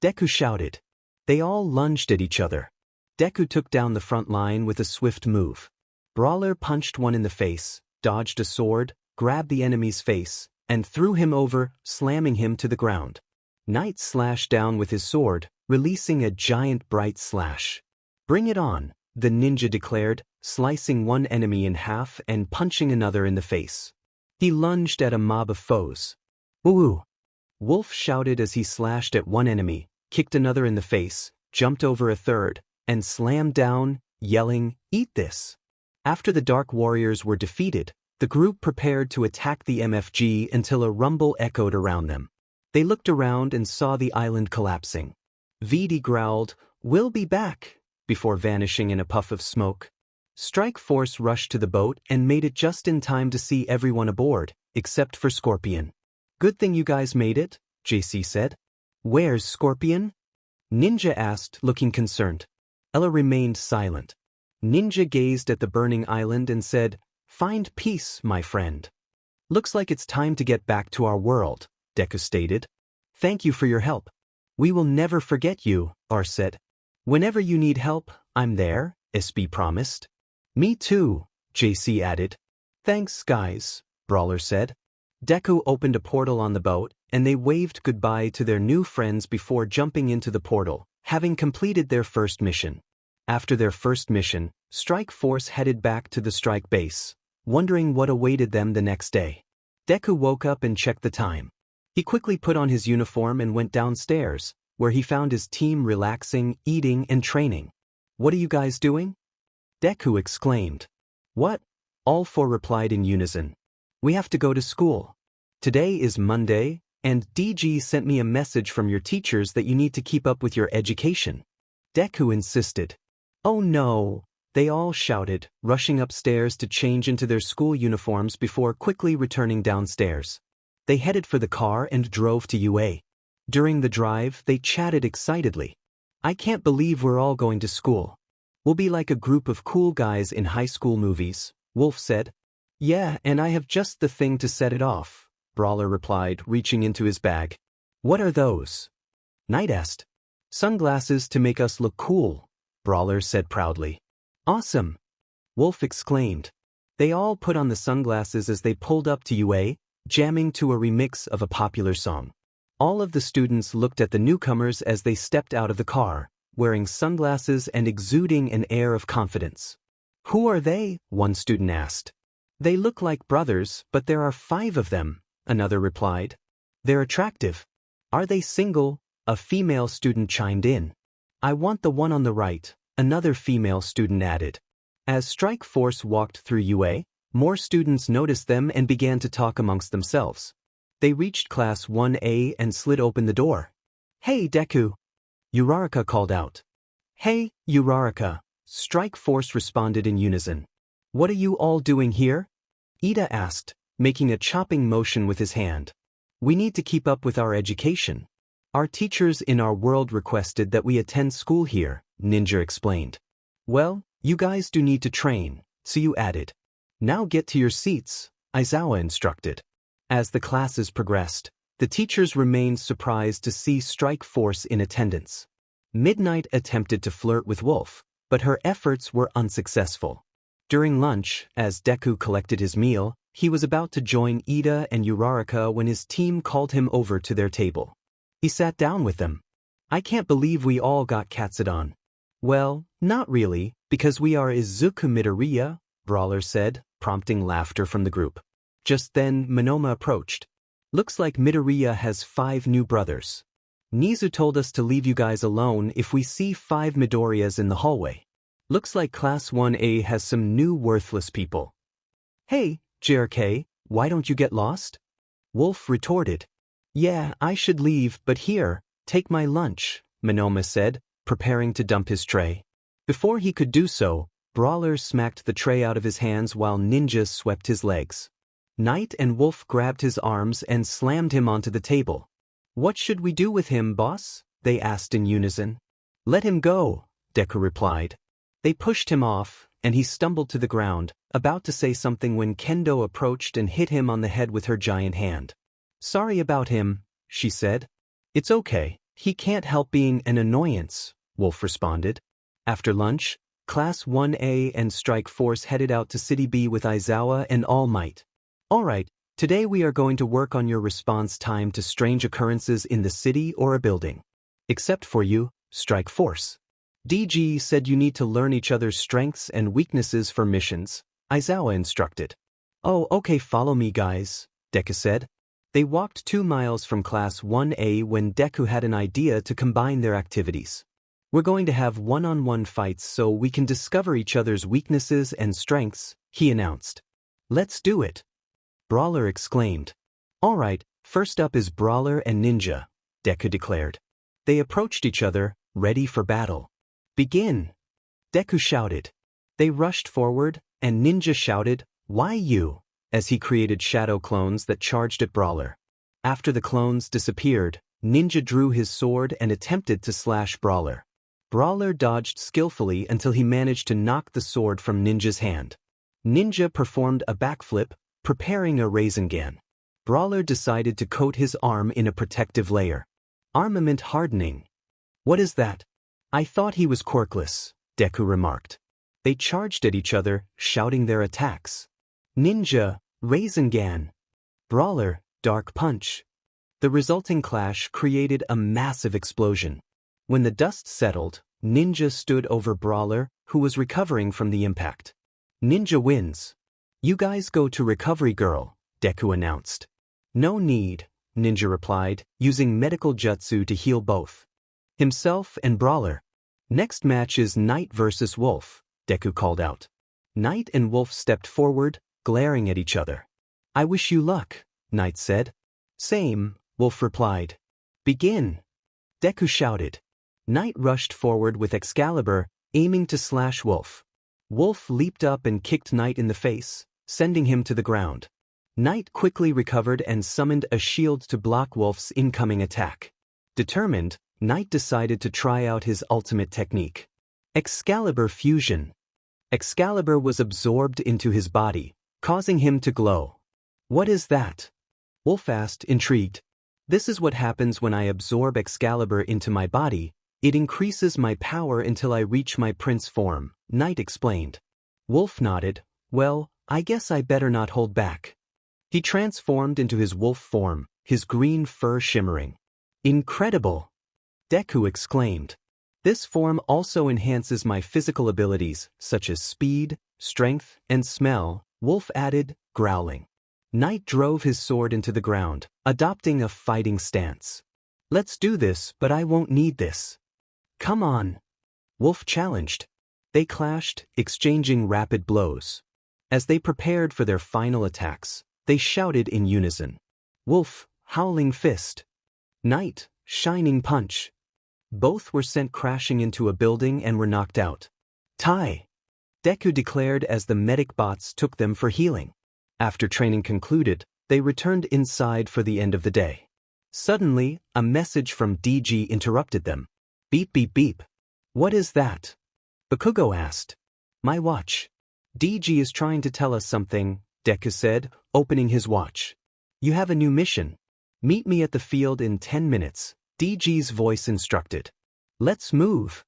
Deku shouted. They all lunged at each other. Deku took down the front line with a swift move. Brawler punched one in the face, dodged a sword, grabbed the enemy's face, and threw him over, slamming him to the ground. Knight slashed down with his sword, releasing a giant bright slash. "Bring it on," the ninja declared, slicing one enemy in half and punching another in the face. He lunged at a mob of foes. "Woo!" Wolf shouted as he slashed at one enemy, kicked another in the face, jumped over a third, and slammed down, yelling, "Eat this!" After the Dark Warriors were defeated, the group prepared to attack the MFG until a rumble echoed around them. They looked around and saw the island collapsing. VD growled, "We'll be back," before vanishing in a puff of smoke. Strike Force rushed to the boat and made it just in time to see everyone aboard, except for Scorpion. "Good thing you guys made it," JC said. "Where's Scorpion?" Ninja asked, looking concerned. Ella remained silent. Ninja gazed at the burning island and said, "Find peace, my friend." "Looks like it's time to get back to our world," Deku stated. "Thank you for your help." "We will never forget you," R said. "Whenever you need help, I'm there," SB promised. "Me too," JC added. "Thanks, guys," Brawler said. Deku opened a portal on the boat, and they waved goodbye to their new friends before jumping into the portal, having completed their first mission. After their first mission, Strike Force headed back to the S.T.R.I.K.E base, wondering what awaited them the next day. Deku woke up and checked the time. He quickly put on his uniform and went downstairs, where he found his team relaxing, eating, and training. "What are you guys doing?" Deku exclaimed. "What?" All four replied in unison. "We have to go to school. Today is Monday, and DG sent me a message from your teachers that you need to keep up with your education." Deku insisted. "Oh no!" They all shouted, rushing upstairs to change into their school uniforms before quickly returning downstairs. They headed for the car and drove to UA. During the drive, they chatted excitedly. "I can't believe we're all going to school. We'll be like a group of cool guys in high school movies," Wolf said. "Yeah, and I have just the thing to set it off," Brawler replied, reaching into his bag. "What are those?" Knight asked. "Sunglasses to make us look cool," Brawler said proudly. "Awesome!" Wolf exclaimed. They all put on the sunglasses as they pulled up to UA, jamming to a remix of a popular song. All of the students looked at the newcomers as they stepped out of the car, wearing sunglasses and exuding an air of confidence. "Who are they?" one student asked. "They look like brothers, but there are 5 of them," another replied. "They're attractive." "Are they single?" a female student chimed in. "I want the one on the right," another female student added. As Strike Force walked through UA, more students noticed them and began to talk amongst themselves. They reached Class 1A and slid open the door. "Hey, Deku!" Uraraka called out. "Hey, Uraraka!" Strike Force responded in unison. "What are you all doing here?" Ida asked, making a chopping motion with his hand. "We need to keep up with our education. Our teachers in our world requested that we attend school here," Ninja explained. "Well, you guys do need to train," Tsuyu added. "Now get to your seats," Aizawa instructed. As the classes progressed, the teachers remained surprised to see Strike Force in attendance. Midnight attempted to flirt with Wolf, but her efforts were unsuccessful. During lunch, as Deku collected his meal, he was about to join Ida and Uraraka when his team called him over to their table. He sat down with them. "I can't believe we all got Katsudan." "Well, not really, because we are Izuku Midoriya," Brawler said, prompting laughter from the group. Just then, Monoma approached. "Looks like Midoriya has 5 new brothers. Nizu told us to leave you guys alone if we see 5 Midoriyas in the hallway. Looks like Class 1A has some new worthless people." "Hey, JRK, why don't you get lost?" Wolf retorted. "Yeah, I should leave, but here, take my lunch," Monoma said, preparing to dump his tray. Before he could do so, Brawler smacked the tray out of his hands while Ninja swept his legs. Knight and Wolf grabbed his arms and slammed him onto the table. "What should we do with him, boss?" they asked in unison. "Let him go," Deku replied. They pushed him off, and he stumbled to the ground, about to say something when Kendo approached and hit him on the head with her giant hand. "Sorry about him," she said. "It's okay, he can't help being an annoyance," Wolf responded. After lunch, Class 1A and Strike Force headed out to City B with Aizawa and All Might. Alright, today we are going to work on your response time to strange occurrences in the city or a building. Except for you, Strike Force. DG said you need to learn each other's strengths and weaknesses for missions, Aizawa instructed. Oh, okay, follow me guys, Deku said. They walked 2 miles from Class 1A when Deku had an idea to combine their activities. We're going to have one-on-one fights so we can discover each other's weaknesses and strengths, he announced. Let's do it. Brawler exclaimed. Alright, first up is Brawler and Ninja, Deku declared. They approached each other, ready for battle. Begin! Deku shouted. They rushed forward, and Ninja shouted, Why you? As he created shadow clones that charged at Brawler. After the clones disappeared, Ninja drew his sword and attempted to slash Brawler. Brawler dodged skillfully until he managed to knock the sword from Ninja's hand. Ninja performed a backflip, preparing a Rasengan. Brawler decided to coat his arm in a protective layer. Armament hardening. What is that? I thought he was quirkless, Deku remarked. They charged at each other, shouting their attacks. Ninja, Rasengan. Brawler, Dark Punch. The resulting clash created a massive explosion. When the dust settled, Ninja stood over Brawler, who was recovering from the impact. Ninja wins. You guys go to Recovery Girl, Deku announced. No need, Ninja replied, using medical jutsu to heal both himself and Brawler. Next match is Knight versus Wolf, Deku called out. Knight and Wolf stepped forward, glaring at each other. I wish you luck, Knight said. Same, Wolf replied. Begin. Deku shouted. Knight rushed forward with Excalibur, aiming to slash Wolf. Wolf leaped up and kicked Knight in the face, sending him to the ground. Knight quickly recovered and summoned a shield to block Wolf's incoming attack. Determined, Knight decided to try out his ultimate technique. Excalibur Fusion. Excalibur was absorbed into his body, causing him to glow. What is that? Wolf asked, intrigued. This is what happens when I absorb Excalibur into my body. It increases my power until I reach my prince form, Knight explained. Wolf nodded. Well, I guess I better not hold back. He transformed into his wolf form, his green fur shimmering. Incredible! Deku exclaimed. This form also enhances my physical abilities, such as speed, strength, and smell, Wolf added, growling. Knight drove his sword into the ground, adopting a fighting stance. Let's do this, but I won't need this. Come on. Wolf challenged. They clashed, exchanging rapid blows. As they prepared for their final attacks, they shouted in unison. Wolf, Howling Fist. Knight, Shining Punch. Both were sent crashing into a building and were knocked out. Tai. Deku declared as the medic bots took them for healing. After training concluded, they returned inside for the end of the day. Suddenly, a message from DG interrupted them. Beep beep beep. What is that? Bakugo asked. My watch. DG is trying to tell us something, Deku said, opening his watch. You have a new mission. Meet me at the field in 10 minutes, DG's voice instructed. Let's move,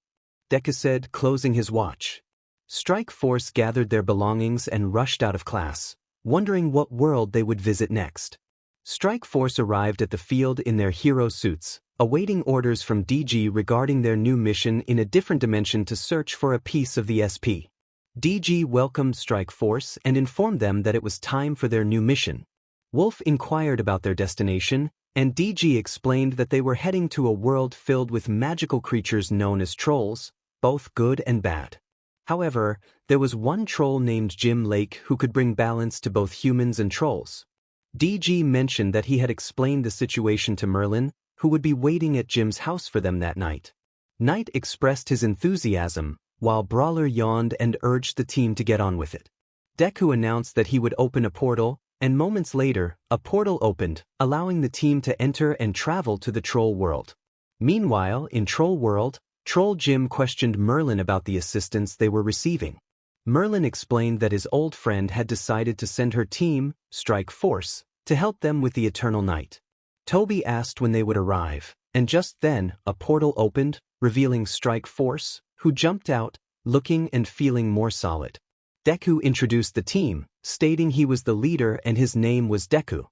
Deku said, closing his watch. Strike Force gathered their belongings and rushed out of class, wondering what world they would visit next. Strike Force arrived at the field in their hero suits, awaiting orders from DG regarding their new mission in a different dimension to search for a piece of the SP. DG welcomed Strike Force and informed them that it was time for their new mission. Wolf inquired about their destination, and DG explained that they were heading to a world filled with magical creatures known as trolls, both good and bad. However, there was one troll named Jim Lake who could bring balance to both humans and trolls. DG mentioned that he had explained the situation to Merlin, who would be waiting at Jim's house for them that night. Knight expressed his enthusiasm, while Brawler yawned and urged the team to get on with it. Deku announced that he would open a portal, and moments later, a portal opened, allowing the team to enter and travel to the troll world. Meanwhile, in Troll World, Troll Jim questioned Merlin about the assistance they were receiving. Merlin explained that his old friend had decided to send her team, Strike Force, to help them with the Eternal Night. Toby asked when they would arrive, and just then, a portal opened, revealing Strike Force, who jumped out, looking and feeling more solid. Deku introduced the team, stating he was the leader and his name was Deku.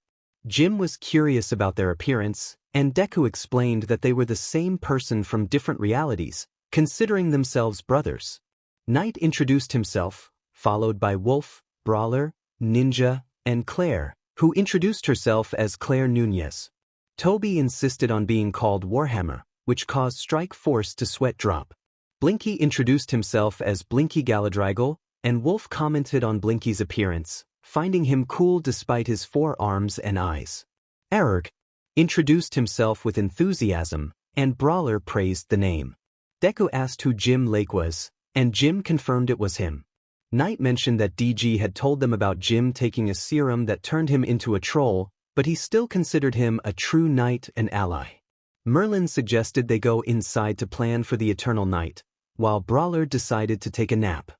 Jim was curious about their appearance, and Deku explained that they were the same person from different realities, considering themselves brothers. Knight introduced himself, followed by Wolf, Brawler, Ninja, and Claire, who introduced herself as Claire Nunez. Toby insisted on being called Warhammer, which caused Strike Force to sweat drop. Blinky introduced himself as Blinky Galadrigal, and Wolf commented on Blinky's appearance, finding him cool despite his 4 arms and eyes. S.T.R.I.K.E introduced himself with enthusiasm, and Brawler praised the name. Deku asked who Jim Lake was, and Jim confirmed it was him. Knight mentioned that DG had told them about Jim taking a serum that turned him into a troll, but he still considered him a true knight and ally. Merlin suggested they go inside to plan for the Eternal Night, while Brawler decided to take a nap.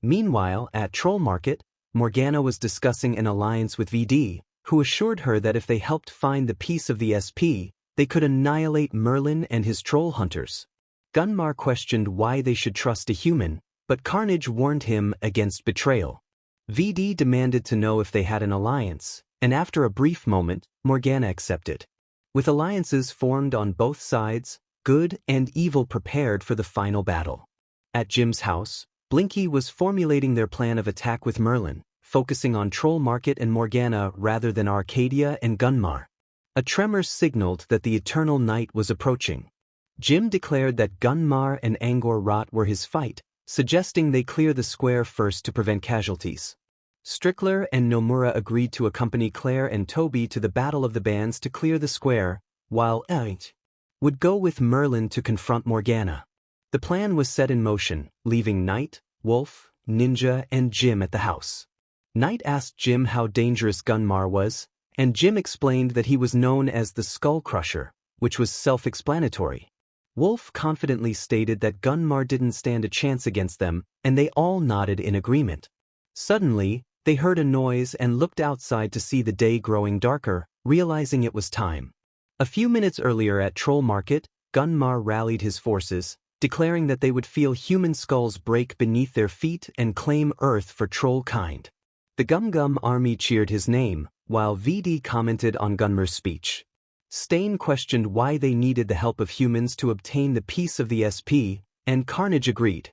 Meanwhile, at Troll Market, Morgana was discussing an alliance with VD, who assured her that if they helped find the piece of the SP, they could annihilate Merlin and his troll hunters. Gunmar questioned why they should trust a human, but Carnage warned him against betrayal. VD demanded to know if they had an alliance, and after a brief moment, Morgana accepted. With alliances formed on both sides, good and evil prepared for the final battle. At Jim's house, Blinky was formulating their plan of attack with Merlin, focusing on Troll Market and Morgana rather than Arcadia and Gunmar. A tremor signaled that the Eternal Night was approaching. Jim declared that Gunmar and Angor Rot were his fight, suggesting they clear the square first to prevent casualties. Strickler and Nomura agreed to accompany Claire and Toby to the Battle of the Bands to clear the square, while S.T.R.I.K.E would go with Merlin to confront Morgana. The plan was set in motion, leaving Knight, Wolf, Ninja, and Jim at the house. Knight asked Jim how dangerous Gunmar was, and Jim explained that he was known as the Skull Crusher, which was self-explanatory. Wolf confidently stated that Gunmar didn't stand a chance against them, and they all nodded in agreement. Suddenly, they heard a noise and looked outside to see the day growing darker, realizing it was time. A few minutes earlier at Troll Market, Gunmar rallied his forces, declaring that they would feel human skulls break beneath their feet and claim Earth for troll kind. The Gum Gum army cheered his name, while VD commented on Gunmar's speech. Stain questioned why they needed the help of humans to obtain the piece of the SP, and Carnage agreed.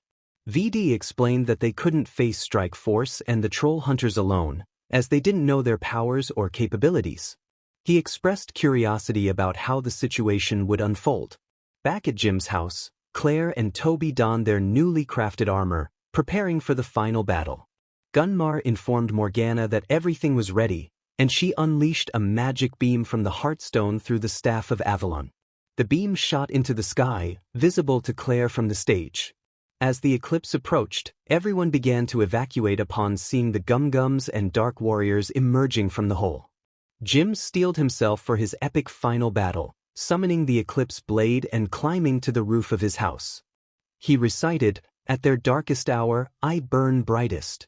VD explained that they couldn't face Strike Force and the Troll Hunters alone, as they didn't know their powers or capabilities. He expressed curiosity about how the situation would unfold. Back at Jim's house, Claire and Toby donned their newly crafted armor, preparing for the final battle. Gunmar informed Morgana that everything was ready, and she unleashed a magic beam from the Heartstone through the Staff of Avalon. The beam shot into the sky, visible to Claire from the stage. As the eclipse approached, everyone began to evacuate upon seeing the Gum-Gums and Dark Warriors emerging from the hole. Jim steeled himself for his epic final battle, summoning the Eclipse Blade and climbing to the roof of his house. He recited, "At their darkest hour, I burn brightest."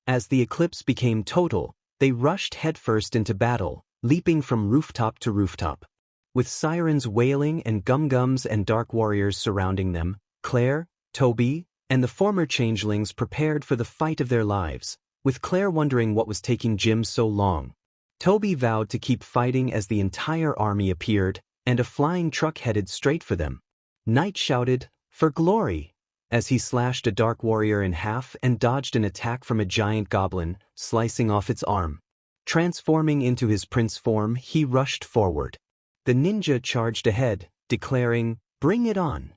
As the eclipse became total, they rushed headfirst into battle, leaping from rooftop to rooftop. With sirens wailing and Gum-Gums and Dark Warriors surrounding them, Claire, Toby, and the former changelings prepared for the fight of their lives, with Claire wondering what was taking Jim so long. Toby vowed to keep fighting as the entire army appeared, and a flying truck headed straight for them. Knight shouted, "For glory!" as he slashed a Dark Warrior in half and dodged an attack from a giant goblin, slicing off its arm. Transforming into his prince form, he rushed forward. The ninja charged ahead, declaring, "Bring it on!"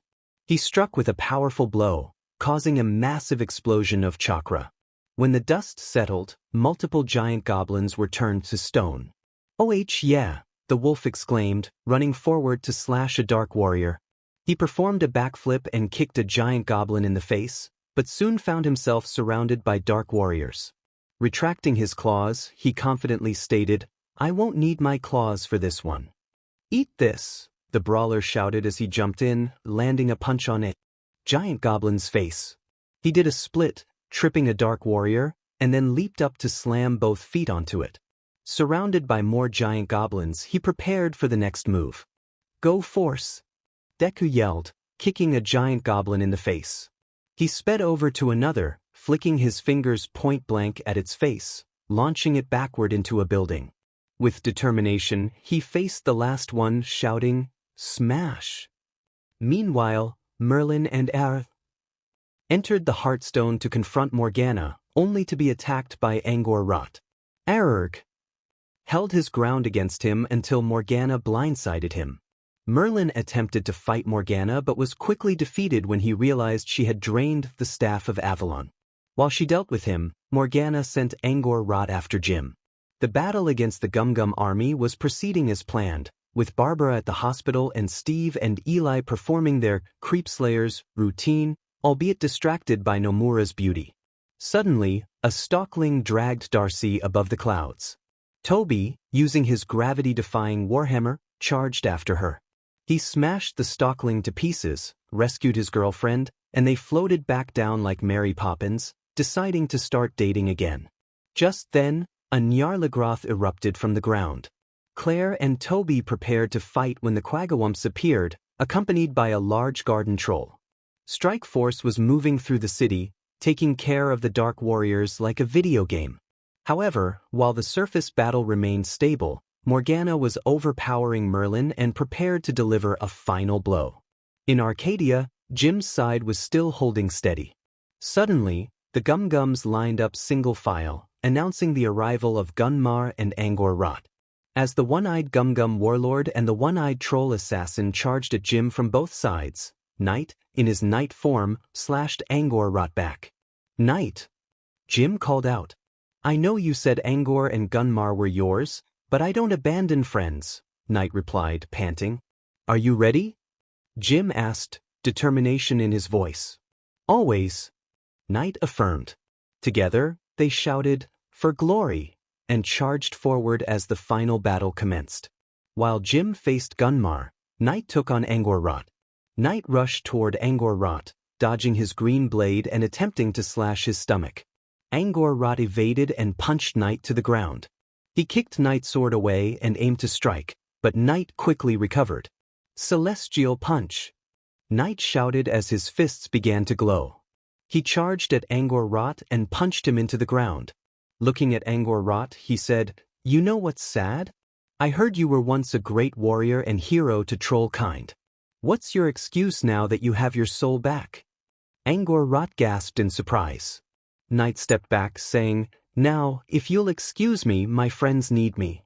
He struck with a powerful blow, causing a massive explosion of chakra. When the dust settled, multiple giant goblins were turned to stone. "Oh yeah," the wolf exclaimed, running forward to slash a Dark Warrior. He performed a backflip and kicked a giant goblin in the face, but soon found himself surrounded by Dark Warriors. Retracting his claws, he confidently stated, "I won't need my claws for this one." "Eat this," the brawler shouted as he jumped in, landing a punch on it. Giant Goblin's face. He did a split, tripping a Dark Warrior, and then leaped up to slam both feet onto it. Surrounded by more giant goblins, he prepared for the next move. "Go force!" Deku yelled, kicking a giant goblin in the face. He sped over to another, flicking his fingers point-blank at its face, launching it backward into a building. With determination, he faced the last one, shouting, "Smash!" Meanwhile, Merlin and R entered the Heartstone to confront Morgana, only to be attacked by Angor-Rot. Arg held his ground against him until Morgana blindsided him. Merlin attempted to fight Morgana but was quickly defeated when he realized she had drained the Staff of Avalon. While she dealt with him, Morgana sent Angor-Rot after Jim. The battle against the Gum-Gum army was proceeding as planned, with Barbara at the hospital and Steve and Eli performing their Creepslayers routine, albeit distracted by Nomura's beauty. Suddenly, a stalkling dragged Darcy above the clouds. Toby, using his gravity-defying warhammer, charged after her. He smashed the stalkling to pieces, rescued his girlfriend, and they floated back down like Mary Poppins, deciding to start dating again. Just then, a Nyarlathotep erupted from the ground. Claire and Toby prepared to fight when the Quagawumps appeared, accompanied by a large garden troll. Strike Force was moving through the city, taking care of the Dark Warriors like a video game. However, while the surface battle remained stable, Morgana was overpowering Merlin and prepared to deliver a final blow. In Arcadia, Jim's side was still holding steady. Suddenly, the Gum-Gums lined up single file, announcing the arrival of Gunmar and Angor-Rot. As the one-eyed Gum-Gum warlord and the one-eyed troll assassin charged at Jim from both sides, Knight, in his knight form, slashed Angor-Rot back. "Knight!" Jim called out. "I know you said Angor and Gunmar were yours, but I don't abandon friends," Knight replied, panting. "Are you ready?" Jim asked, determination in his voice. "Always," Knight affirmed. Together, they shouted, "For glory!" and charged forward as the final battle commenced. While Jim faced Gunmar, Knight took on Angor-Rot. Knight rushed toward Angor-Rot, dodging his green blade and attempting to slash his stomach. Angor-Rot evaded and punched Knight to the ground. He kicked Knight's sword away and aimed to strike, but Knight quickly recovered. "Celestial punch!" Knight shouted as his fists began to glow. He charged at Angor-Rot and punched him into the ground. Looking at Angor-Rot, he said, "You know what's sad? I heard you were once a great warrior and hero to troll-kind. What's your excuse now that you have your soul back?" Angor-Rot gasped in surprise. Knight stepped back, saying, "Now, if you'll excuse me, my friends need me."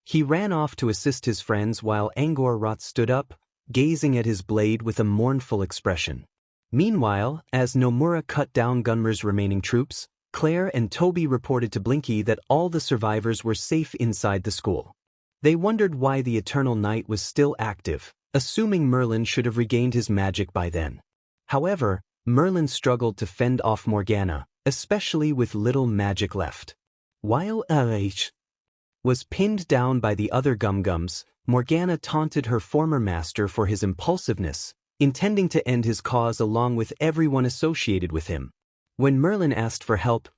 He ran off to assist his friends while Angor-Rot stood up, gazing at his blade with a mournful expression. Meanwhile, as Nomura cut down Gunmar's remaining troops, Claire and Toby reported to Blinky that all the survivors were safe inside the school. They wondered why the Eternal Knight was still active, assuming Merlin should have regained his magic by then. However, Merlin struggled to fend off Morgana, especially with little magic left. While R.H. was pinned down by the other Gum-Gums, Morgana taunted her former master for his impulsiveness, intending to end his cause along with everyone associated with him. When Merlin asked for help,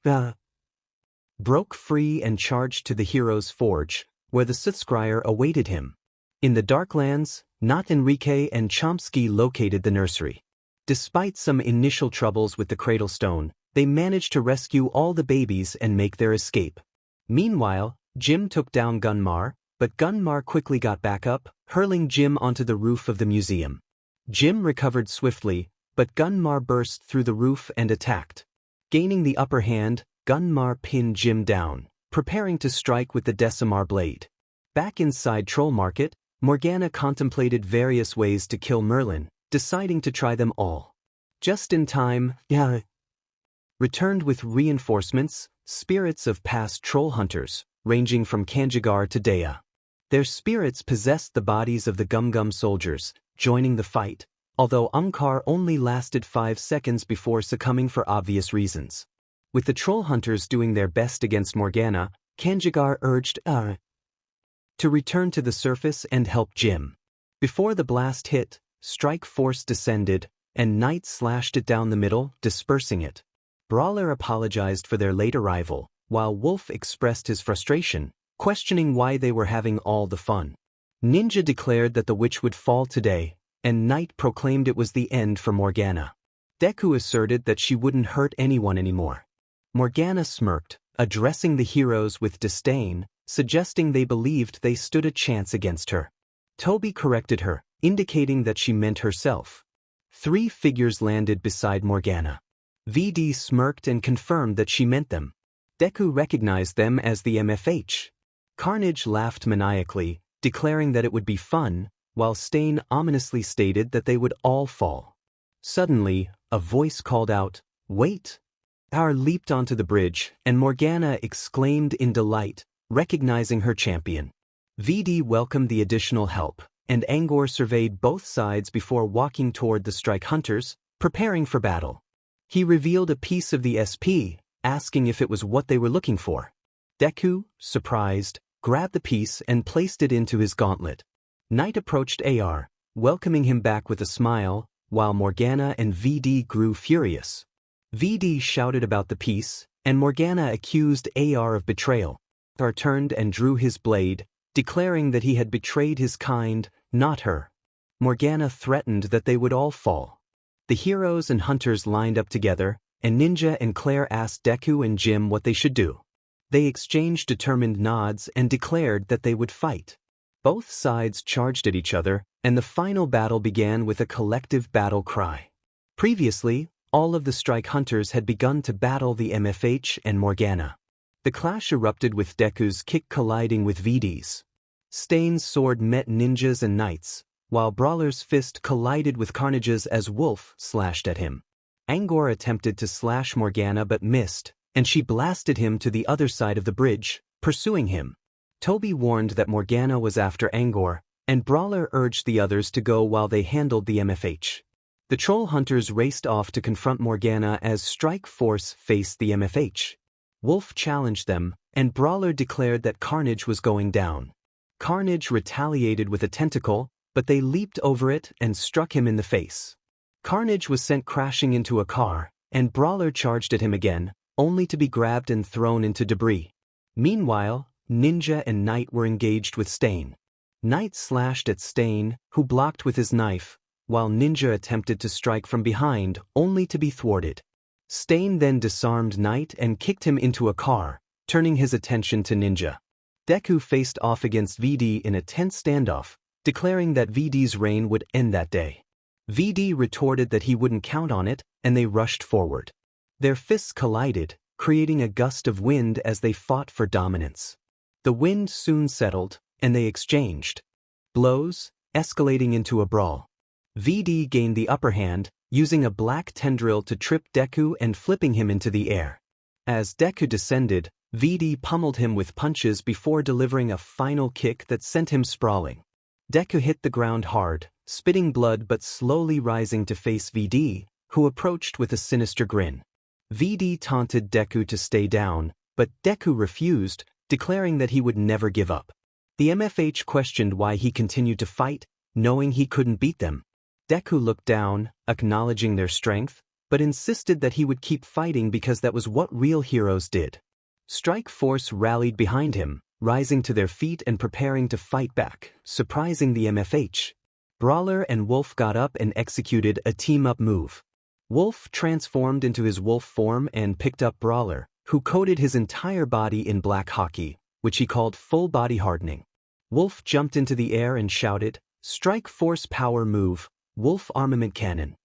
broke free and charged to the hero's forge, where the Sith-Scryer awaited him. In the Darklands, Not Enrique and Chomsky located the nursery. Despite some initial troubles with the Cradle Stone, they managed to rescue all the babies and make their escape. Meanwhile, Jim took down Gunmar, but Gunmar quickly got back up, hurling Jim onto the roof of the museum. Jim recovered swiftly, but Gunmar burst through the roof and attacked. Gaining the upper hand, Gunmar pinned Jim down, preparing to strike with the Decimar blade. Back inside Troll Market, Morgana contemplated various ways to kill Merlin, deciding to try them all. Just in time, returned with reinforcements, spirits of past troll hunters, ranging from Kanjigar to Dea. Their spirits possessed the bodies of the Gum-Gum soldiers, joining the fight, although Umkar only lasted 5 seconds before succumbing for obvious reasons. With the troll hunters doing their best against Morgana, Kanjigar urged to return to the surface and help Jim. Before the blast hit, Strike Force descended, and Knight slashed it down the middle, dispersing it. Brawler apologized for their late arrival, while Wolf expressed his frustration, questioning why they were having all the fun. Ninja declared that the witch would fall today, and Knight proclaimed it was the end for Morgana. Deku asserted that she wouldn't hurt anyone anymore. Morgana smirked, addressing the heroes with disdain, suggesting they believed they stood a chance against her. Toby corrected her, indicating that she meant herself. 3 figures landed beside Morgana. VD smirked and confirmed that she meant them. Deku recognized them as the MFH. Carnage laughed maniacally, declaring that it would be fun, while S.T.R.I.K.E ominously stated that they would all fall. Suddenly, a voice called out, "Wait!" S.T.R.I.K.E leaped onto the bridge, and Morgana exclaimed in delight, recognizing her champion. VD welcomed the additional help, and Angor surveyed both sides before walking toward the S.T.R.I.K.E hunters, preparing for battle. He revealed a piece of the SP, asking if it was what they were looking for. Deku, surprised, grabbed the piece and placed it into his gauntlet. Knight approached AR, welcoming him back with a smile, while Morgana and VD grew furious. VD shouted about the piece, and Morgana accused AR of betrayal. S.T.R.I.K.E turned and drew his blade, declaring that he had betrayed his kind, not her. Morgana threatened that they would all fall. The heroes and hunters lined up together, and Ninja and Claire asked Deku and Jim what they should do. They exchanged determined nods and declared that they would fight. Both sides charged at each other, and the final battle began with a collective battle cry. Previously, all of the S.T.R.I.K.E hunters had begun to battle the MFH and Morgana. The clash erupted with Deku's kick colliding with VD's. S.T.R.I.K.'s sword met Ninja's and Knight's, while Brawler's fist collided with Carnage's as Wolf slashed at him. Angor attempted to slash Morgana but missed, and she blasted him to the other side of the bridge, pursuing him. Toby warned that Morgana was after Angor, and Brawler urged the others to go while they handled the MFH. The troll hunters raced off to confront Morgana as S.T.R.I.K.E force faced the MFH. Wolf challenged them, and Brawler declared that Carnage was going down. Carnage retaliated with a tentacle, but they leaped over it and struck him in the face. Carnage was sent crashing into a car, and Brawler charged at him again, only to be grabbed and thrown into debris. Meanwhile, Ninja and Knight were engaged with S.T.R.I.K.E. Knight slashed at S.T.R.I.K.E, who blocked with his knife, while Ninja attempted to strike from behind, only to be thwarted. S.T.R.I.K.E then disarmed Knight and kicked him into a car, turning his attention to Ninja. Deku faced off against VD in a tense standoff, declaring that VD's reign would end that day. VD retorted that he wouldn't count on it, and they rushed forward. Their fists collided, creating a gust of wind as they fought for dominance. The wind soon settled, and they exchanged blows, escalating into a brawl. VD gained the upper hand, using a black tendril to trip Deku and flipping him into the air. As Deku descended, VD pummeled him with punches before delivering a final kick that sent him sprawling. Deku hit the ground hard, spitting blood but slowly rising to face VD, who approached with a sinister grin. VD taunted Deku to stay down, but Deku refused, declaring that he would never give up. The MFH questioned why he continued to fight, knowing he couldn't beat them. Deku looked down, acknowledging their strength, but insisted that he would keep fighting because that was what real heroes did. S.T.R.I.K.E force rallied behind him, rising to their feet and preparing to fight back, surprising the MFH. Brawler and Wolf got up and executed a team-up move. Wolf transformed into his wolf form and picked up Brawler, who coated his entire body in black hockey, which he called full body hardening. Wolf jumped into the air and shouted, "S.T.R.I.K.E force power move, Wolf armament cannon."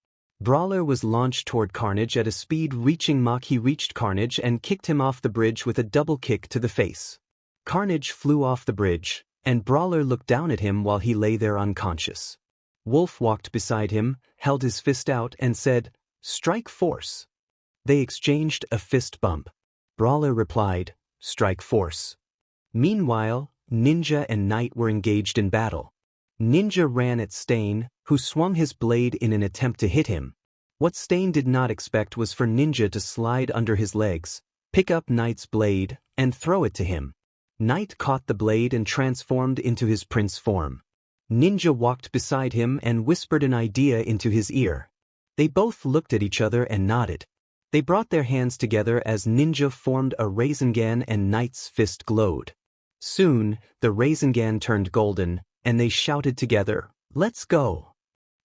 Brawler was launched toward Carnage at a speed reaching Mach. He reached Carnage and kicked him off the bridge with a double kick to the face. Carnage flew off the bridge, and Brawler looked down at him while he lay there unconscious. Wolf walked beside him, held his fist out and said, "S.T.R.I.K.E force." They exchanged a fist bump. Brawler replied, "S.T.R.I.K.E force." Meanwhile, Ninja and Knight were engaged in battle. Ninja ran at S.T.R.I.K.E, who swung his blade in an attempt to hit him. What S.T.R.I.K.E did not expect was for Ninja to slide under his legs, pick up Knight's blade, and throw it to him. Knight caught the blade and transformed into his prince form. Ninja walked beside him and whispered an idea into his ear. They both looked at each other and nodded. They brought their hands together as Ninja formed a Rasengan and Knight's fist glowed. Soon, the Rasengan turned golden, and they shouted together, "Let's go!"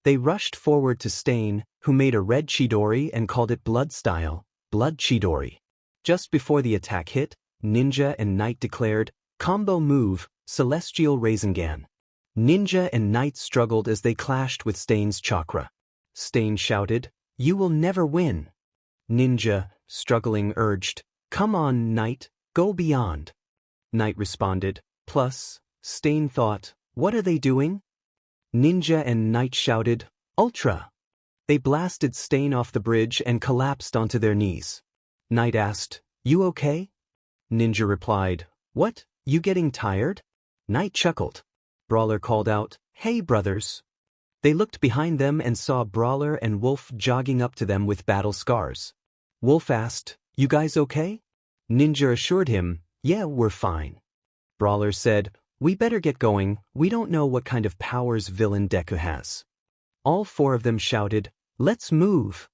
They rushed forward to Stain, who made a red Chidori and called it Blood Style, Blood Chidori. Just before the attack hit, Ninja and Knight declared, "Combo move, Celestial Rasengan." Ninja and Knight struggled as they clashed with Stain's chakra. Stain shouted, "You will never win." Ninja, struggling, urged, "Come on, Knight, go beyond." Knight responded, plus, Stain thought, "What are they doing?" Ninja and Knight shouted, "Ultra!" They blasted Stain off the bridge and collapsed onto their knees. Knight asked, "You okay?" Ninja replied, "What, you getting tired?" Knight chuckled. Brawler called out, "Hey brothers." They looked behind them and saw Brawler and Wolf jogging up to them with battle scars. Wolf asked, "You guys okay?" Ninja assured him, "Yeah, we're fine." Brawler said, "We better get going, we don't know what kind of powers villain Deku has." All four of them shouted, "Let's move!"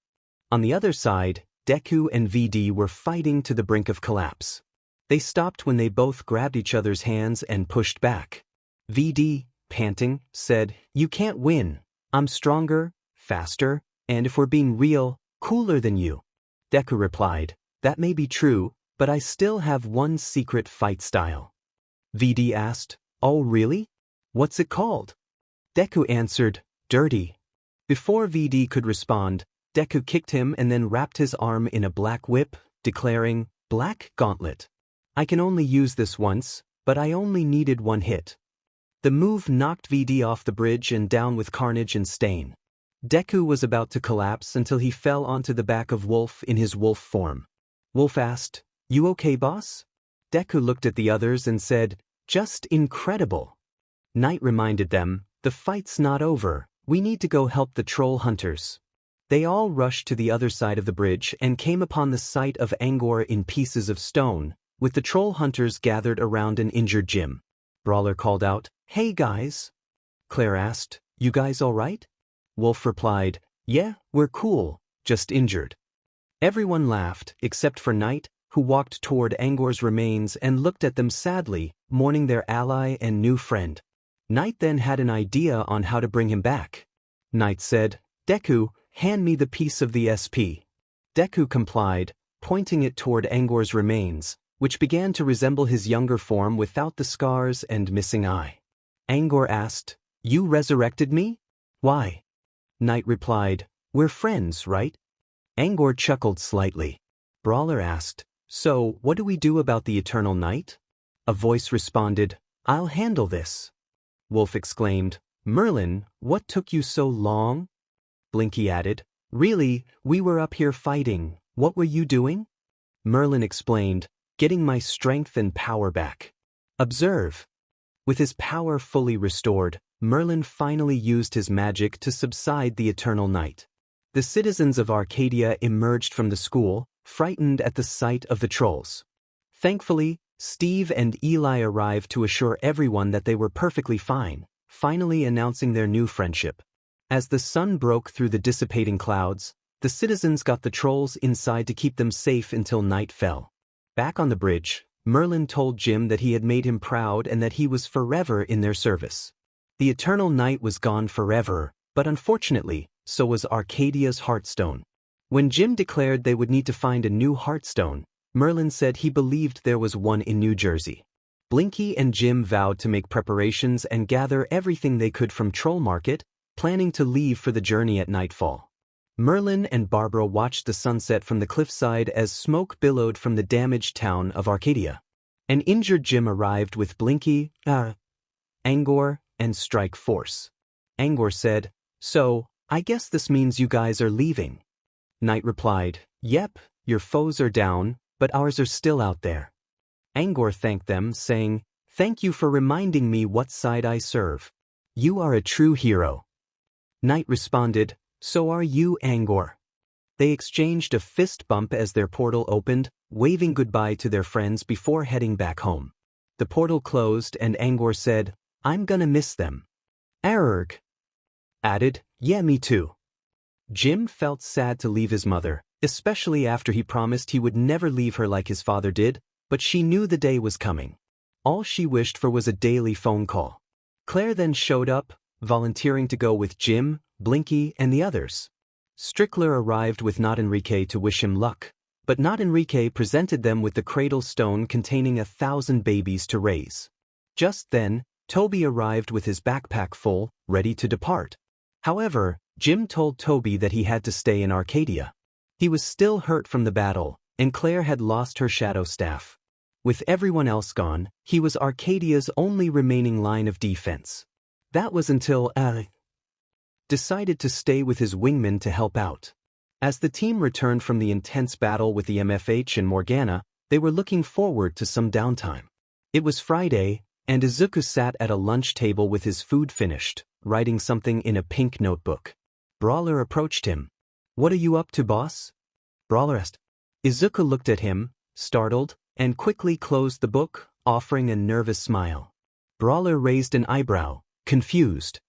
On the other side, Deku and VD were fighting to the brink of collapse. They stopped when they both grabbed each other's hands and pushed back. VD, panting, said, "You can't win. I'm stronger, faster, and if we're being real, cooler than you." Deku replied, "That may be true, but I still have one secret fight style." VD asked, "Oh really? What's it called?" Deku answered, "Dirty." Before VD could respond, Deku kicked him and then wrapped his arm in a black whip, declaring, "Black Gauntlet. I can only use this once, but I only needed one hit." The move knocked VD off the bridge and down with Carnage and Stain. Deku was about to collapse until he fell onto the back of Wolf in his wolf form. Wolf asked, "You okay, boss?" Deku looked at the others and said, "Just incredible." Knight reminded them, "The fight's not over, we need to go help the troll hunters." They all rushed to the other side of the bridge and came upon the sight of Angor in pieces of stone, with the troll hunters gathered around an injured Jim. Brawler called out, "Hey guys." Claire asked, "You guys all right?" Wolf replied, "Yeah, we're cool, just injured." Everyone laughed, except for Knight, who walked toward Angor's remains and looked at them sadly, mourning their ally and new friend. Knight then had an idea on how to bring him back. Knight said, "Deku, hand me the piece of the SP." Deku complied, pointing it toward Angor's remains, which began to resemble his younger form without the scars and missing eye. Angor asked, "You resurrected me? Why?" Knight replied, "We're friends, right?" Angor chuckled slightly. Brawler asked, "So, what do we do about the Eternal Night?" A voice responded, "I'll handle this." Wolf exclaimed, "Merlin, what took you so long?" Blinky added, "Really, we were up here fighting, what were you doing?" Merlin explained, "Getting my strength and power back." Observe. With his power fully restored, Merlin finally used his magic to subside the Eternal Night. The citizens of Arcadia emerged from the school, frightened at the sight of the trolls. Thankfully, Steve and Eli arrived to assure everyone that they were perfectly fine, finally announcing their new friendship. As the sun broke through the dissipating clouds, the citizens got the trolls inside to keep them safe until night fell. Back on the bridge, Merlin told Jim that he had made him proud and that he was forever in their service. The Eternal Night was gone forever, but unfortunately, so was Arcadia's Heartstone. When Jim declared they would need to find a new Heartstone, Merlin said he believed there was one in New Jersey. Blinky and Jim vowed to make preparations and gather everything they could from Troll Market, planning to leave for the journey at nightfall. Merlin and Barbara watched the sunset from the cliffside as smoke billowed from the damaged town of Arcadia. An injured Jim arrived with Blinky, Angor, and Strike Force. Angor said, "So, I guess this means you guys are leaving." Knight replied, "Yep, your foes are down, but ours are still out there." Angor thanked them, saying, "Thank you for reminding me what side I serve. You are a true hero." Knight responded, "So are you, Angor." They exchanged a fist bump as their portal opened, waving goodbye to their friends before heading back home. The portal closed and Angor said, "I'm gonna miss them." Arg added, "Yeah, me too." Jim felt sad to leave his mother, especially after he promised he would never leave her like his father did, but she knew the day was coming. All she wished for was a daily phone call. Claire then showed up, volunteering to go with Jim, Blinky, and the others. Strickler arrived with Not Enrique to wish him luck, but Not Enrique presented them with the cradle stone containing 1,000 babies to raise. Just then, Toby arrived with his backpack full, ready to depart. However, Jim told Toby that he had to stay in Arcadia. He was still hurt from the battle, and Claire had lost her shadow staff. With everyone else gone, he was Arcadia's only remaining line of defense. That was until decided to stay with his wingman to help out. As the team returned from the intense battle with the MFH and Morgana, they were looking forward to some downtime. It was Friday, and Izuku sat at a lunch table with his food finished, writing something in a pink notebook. Brawler approached him. "What are you up to, boss?" Brawler asked. Izuku looked at him, startled, and quickly closed the book, offering a nervous smile. Brawler raised an eyebrow, confused.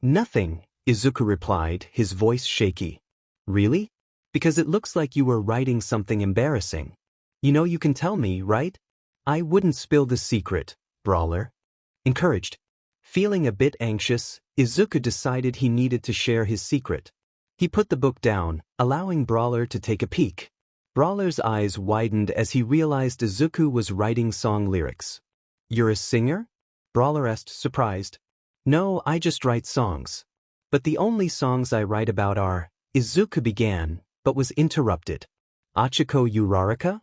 Nothing," Izuku replied, his voice shaky. "Really? Because it looks like you were writing something embarrassing. You know you can tell me, right?" "I wouldn't spill the secret," Brawler encouraged. Feeling a bit anxious, Izuku decided he needed to share his secret. He put the book down, allowing Brawler to take a peek. Brawler's eyes widened as he realized Izuku was writing song lyrics. "You're a singer?" Brawler asked, surprised. "No, I just write songs. But the only songs I write about are," Izuku began, but was interrupted. "Achiko Uraraka?"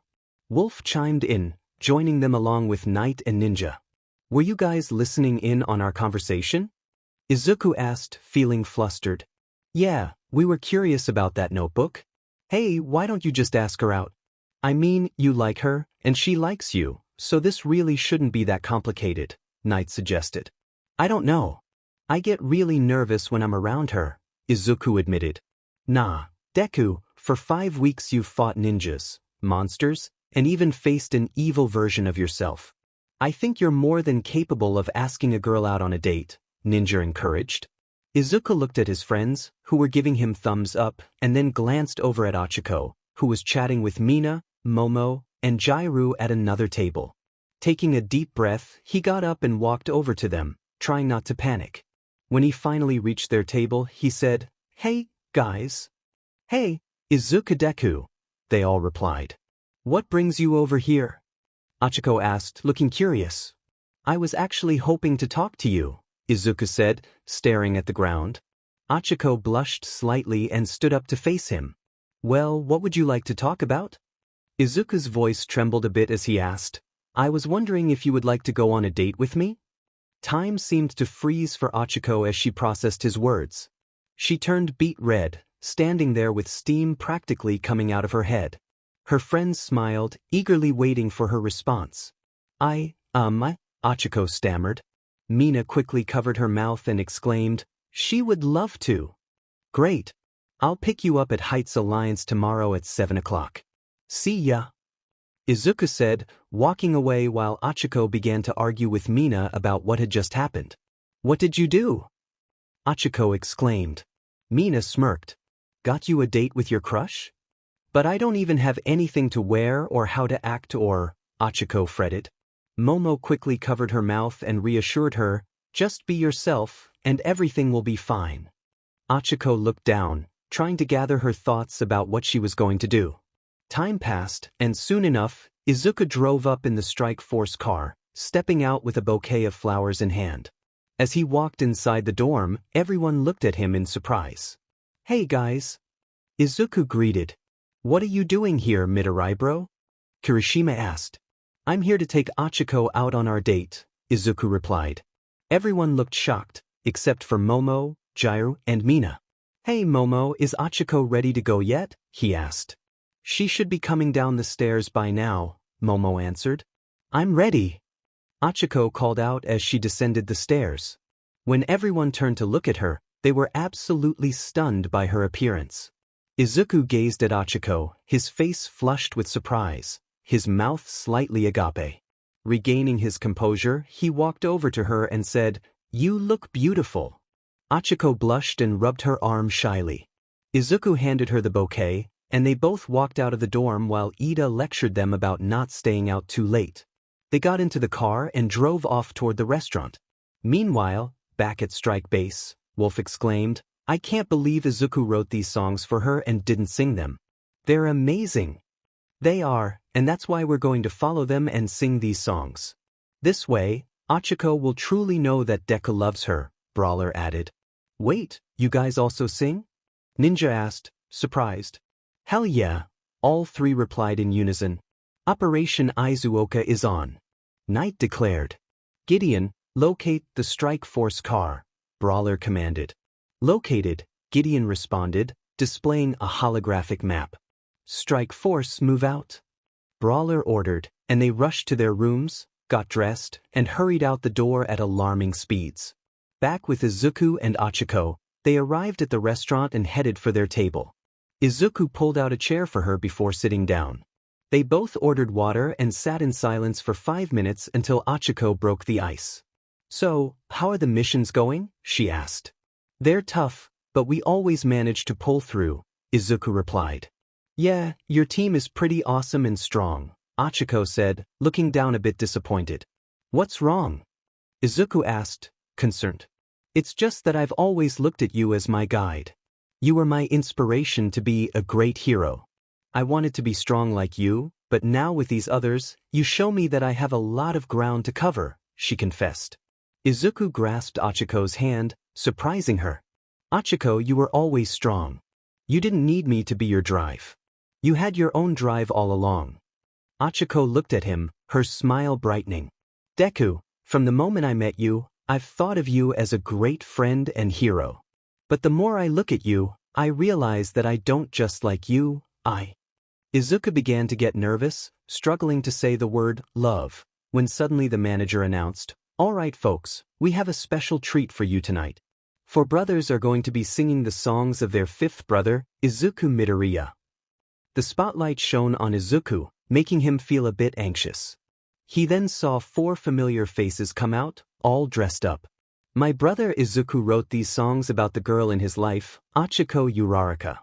Wolf chimed in, joining them along with Knight and Ninja. "Were you guys listening in on our conversation?" Izuku asked, feeling flustered. "Yeah, we were curious about that notebook. Hey, why don't you just ask her out? I mean, you like her, and she likes you, so this really shouldn't be that complicated," Knight suggested. "I don't know. I get really nervous when I'm around her," Izuku admitted. "Nah, Deku, for 5 weeks you've fought ninjas, monsters, and even faced an evil version of yourself. I think you're more than capable of asking a girl out on a date," Ninja encouraged. Izuku looked at his friends, who were giving him thumbs up, and then glanced over at Achiko, who was chatting with Mina, Momo, and Jairu at another table. Taking a deep breath, he got up and walked over to them, trying not to panic. When he finally reached their table, he said, "Hey, guys." "Hey, Izuku Deku," they all replied. "What brings you over here?" Achiko asked, looking curious. "I was actually hoping to talk to you," Izuku said, staring at the ground. Achiko blushed slightly and stood up to face him. "Well, what would you like to talk about?" Izuku's voice trembled a bit as he asked, "I was wondering if you would like to go on a date with me?" Time seemed to freeze for Achiko as she processed his words. She turned beet red, standing there with steam practically coming out of her head. Her friends smiled, eagerly waiting for her response. Achiko stammered. Mina quickly covered her mouth and exclaimed, "She would love to." "Great. I'll pick you up at Heights Alliance tomorrow at 7 o'clock. See ya," Izuku said, walking away while Achiko began to argue with Mina about what had just happened. "What did you do?" Achiko exclaimed. Mina smirked. "Got you a date with your crush?" "But I don't even have anything to wear or how to act or," Achiko fretted. Momo quickly covered her mouth and reassured her, "Just be yourself, and everything will be fine." Achiko looked down, trying to gather her thoughts about what she was going to do. Time passed, and soon enough, Izuku drove up in the Strike Force car, stepping out with a bouquet of flowers in hand. As he walked inside the dorm, everyone looked at him in surprise. "Hey guys," Izuku greeted. "What are you doing here, midoriya bro?" Kirishima asked. "I'm here to take Achiko out on our date," Izuku replied. Everyone looked shocked, except for Momo, Jairu, and Mina. "Hey Momo, is Achiko ready to go yet?" he asked. "She should be coming down the stairs by now," Momo answered. "I'm ready," Achiko called out as she descended the stairs. When everyone turned to look at her, they were absolutely stunned by her appearance. Izuku gazed at Achiko, his face flushed with surprise, his mouth slightly agape. Regaining his composure, he walked over to her and said, "You look beautiful." Achiko blushed and rubbed her arm shyly. Izuku handed her the bouquet, and they both walked out of the dorm while Ida lectured them about not staying out too late. They got into the car and drove off toward the restaurant. Meanwhile, back at S.T.R.I.K.E base, Wolf exclaimed, "I can't believe Izuku wrote these songs for her and didn't sing them. They're amazing." "They are, and that's why we're going to follow them and sing these songs. This way, Achiko will truly know that Deku loves her," Brawler added. "Wait, you guys also sing?" Ninja asked, surprised. "Hell yeah," all three replied in unison. "Operation Izuku is on," Knight declared. "Gideon, locate the strike force car," Brawler commanded. "Located," Gideon responded, displaying a holographic map. "Strike force, move out," Brawler ordered, and they rushed to their rooms, got dressed, and hurried out the door at alarming speeds. Back with Izuku and Achiko, they arrived at the restaurant and headed for their table. Izuku pulled out a chair for her before sitting down. They both ordered water and sat in silence for 5 minutes until Achiko broke the ice. "So, how are the missions going?" she asked. "They're tough, but we always manage to pull through," Izuku replied. "Yeah, your team is pretty awesome and strong," Achiko said, looking down a bit disappointed. "What's wrong?" Izuku asked, concerned. "It's just that I've always looked at you as my guide. You were my inspiration to be a great hero. I wanted to be strong like you, but now with these others, you show me that I have a lot of ground to cover," she confessed. Izuku grasped Achiko's hand, surprising her. "Achiko, you were always strong. You didn't need me to be your drive. You had your own drive all along." Achiko looked at him, her smile brightening. "Deku, from the moment I met you, I've thought of you as a great friend and hero. But the more I look at you, I realize that I don't just like you, Izuku began to get nervous, struggling to say the word love, when suddenly the manager announced, "All right folks, we have a special treat for you tonight. 4 brothers are going to be singing the songs of their 5th brother, Izuku Midoriya." The spotlight shone on Izuku, making him feel a bit anxious. He then saw 4 familiar faces come out, all dressed up. "My brother Izuku wrote these songs about the girl in his life, Deku and Uraraka,"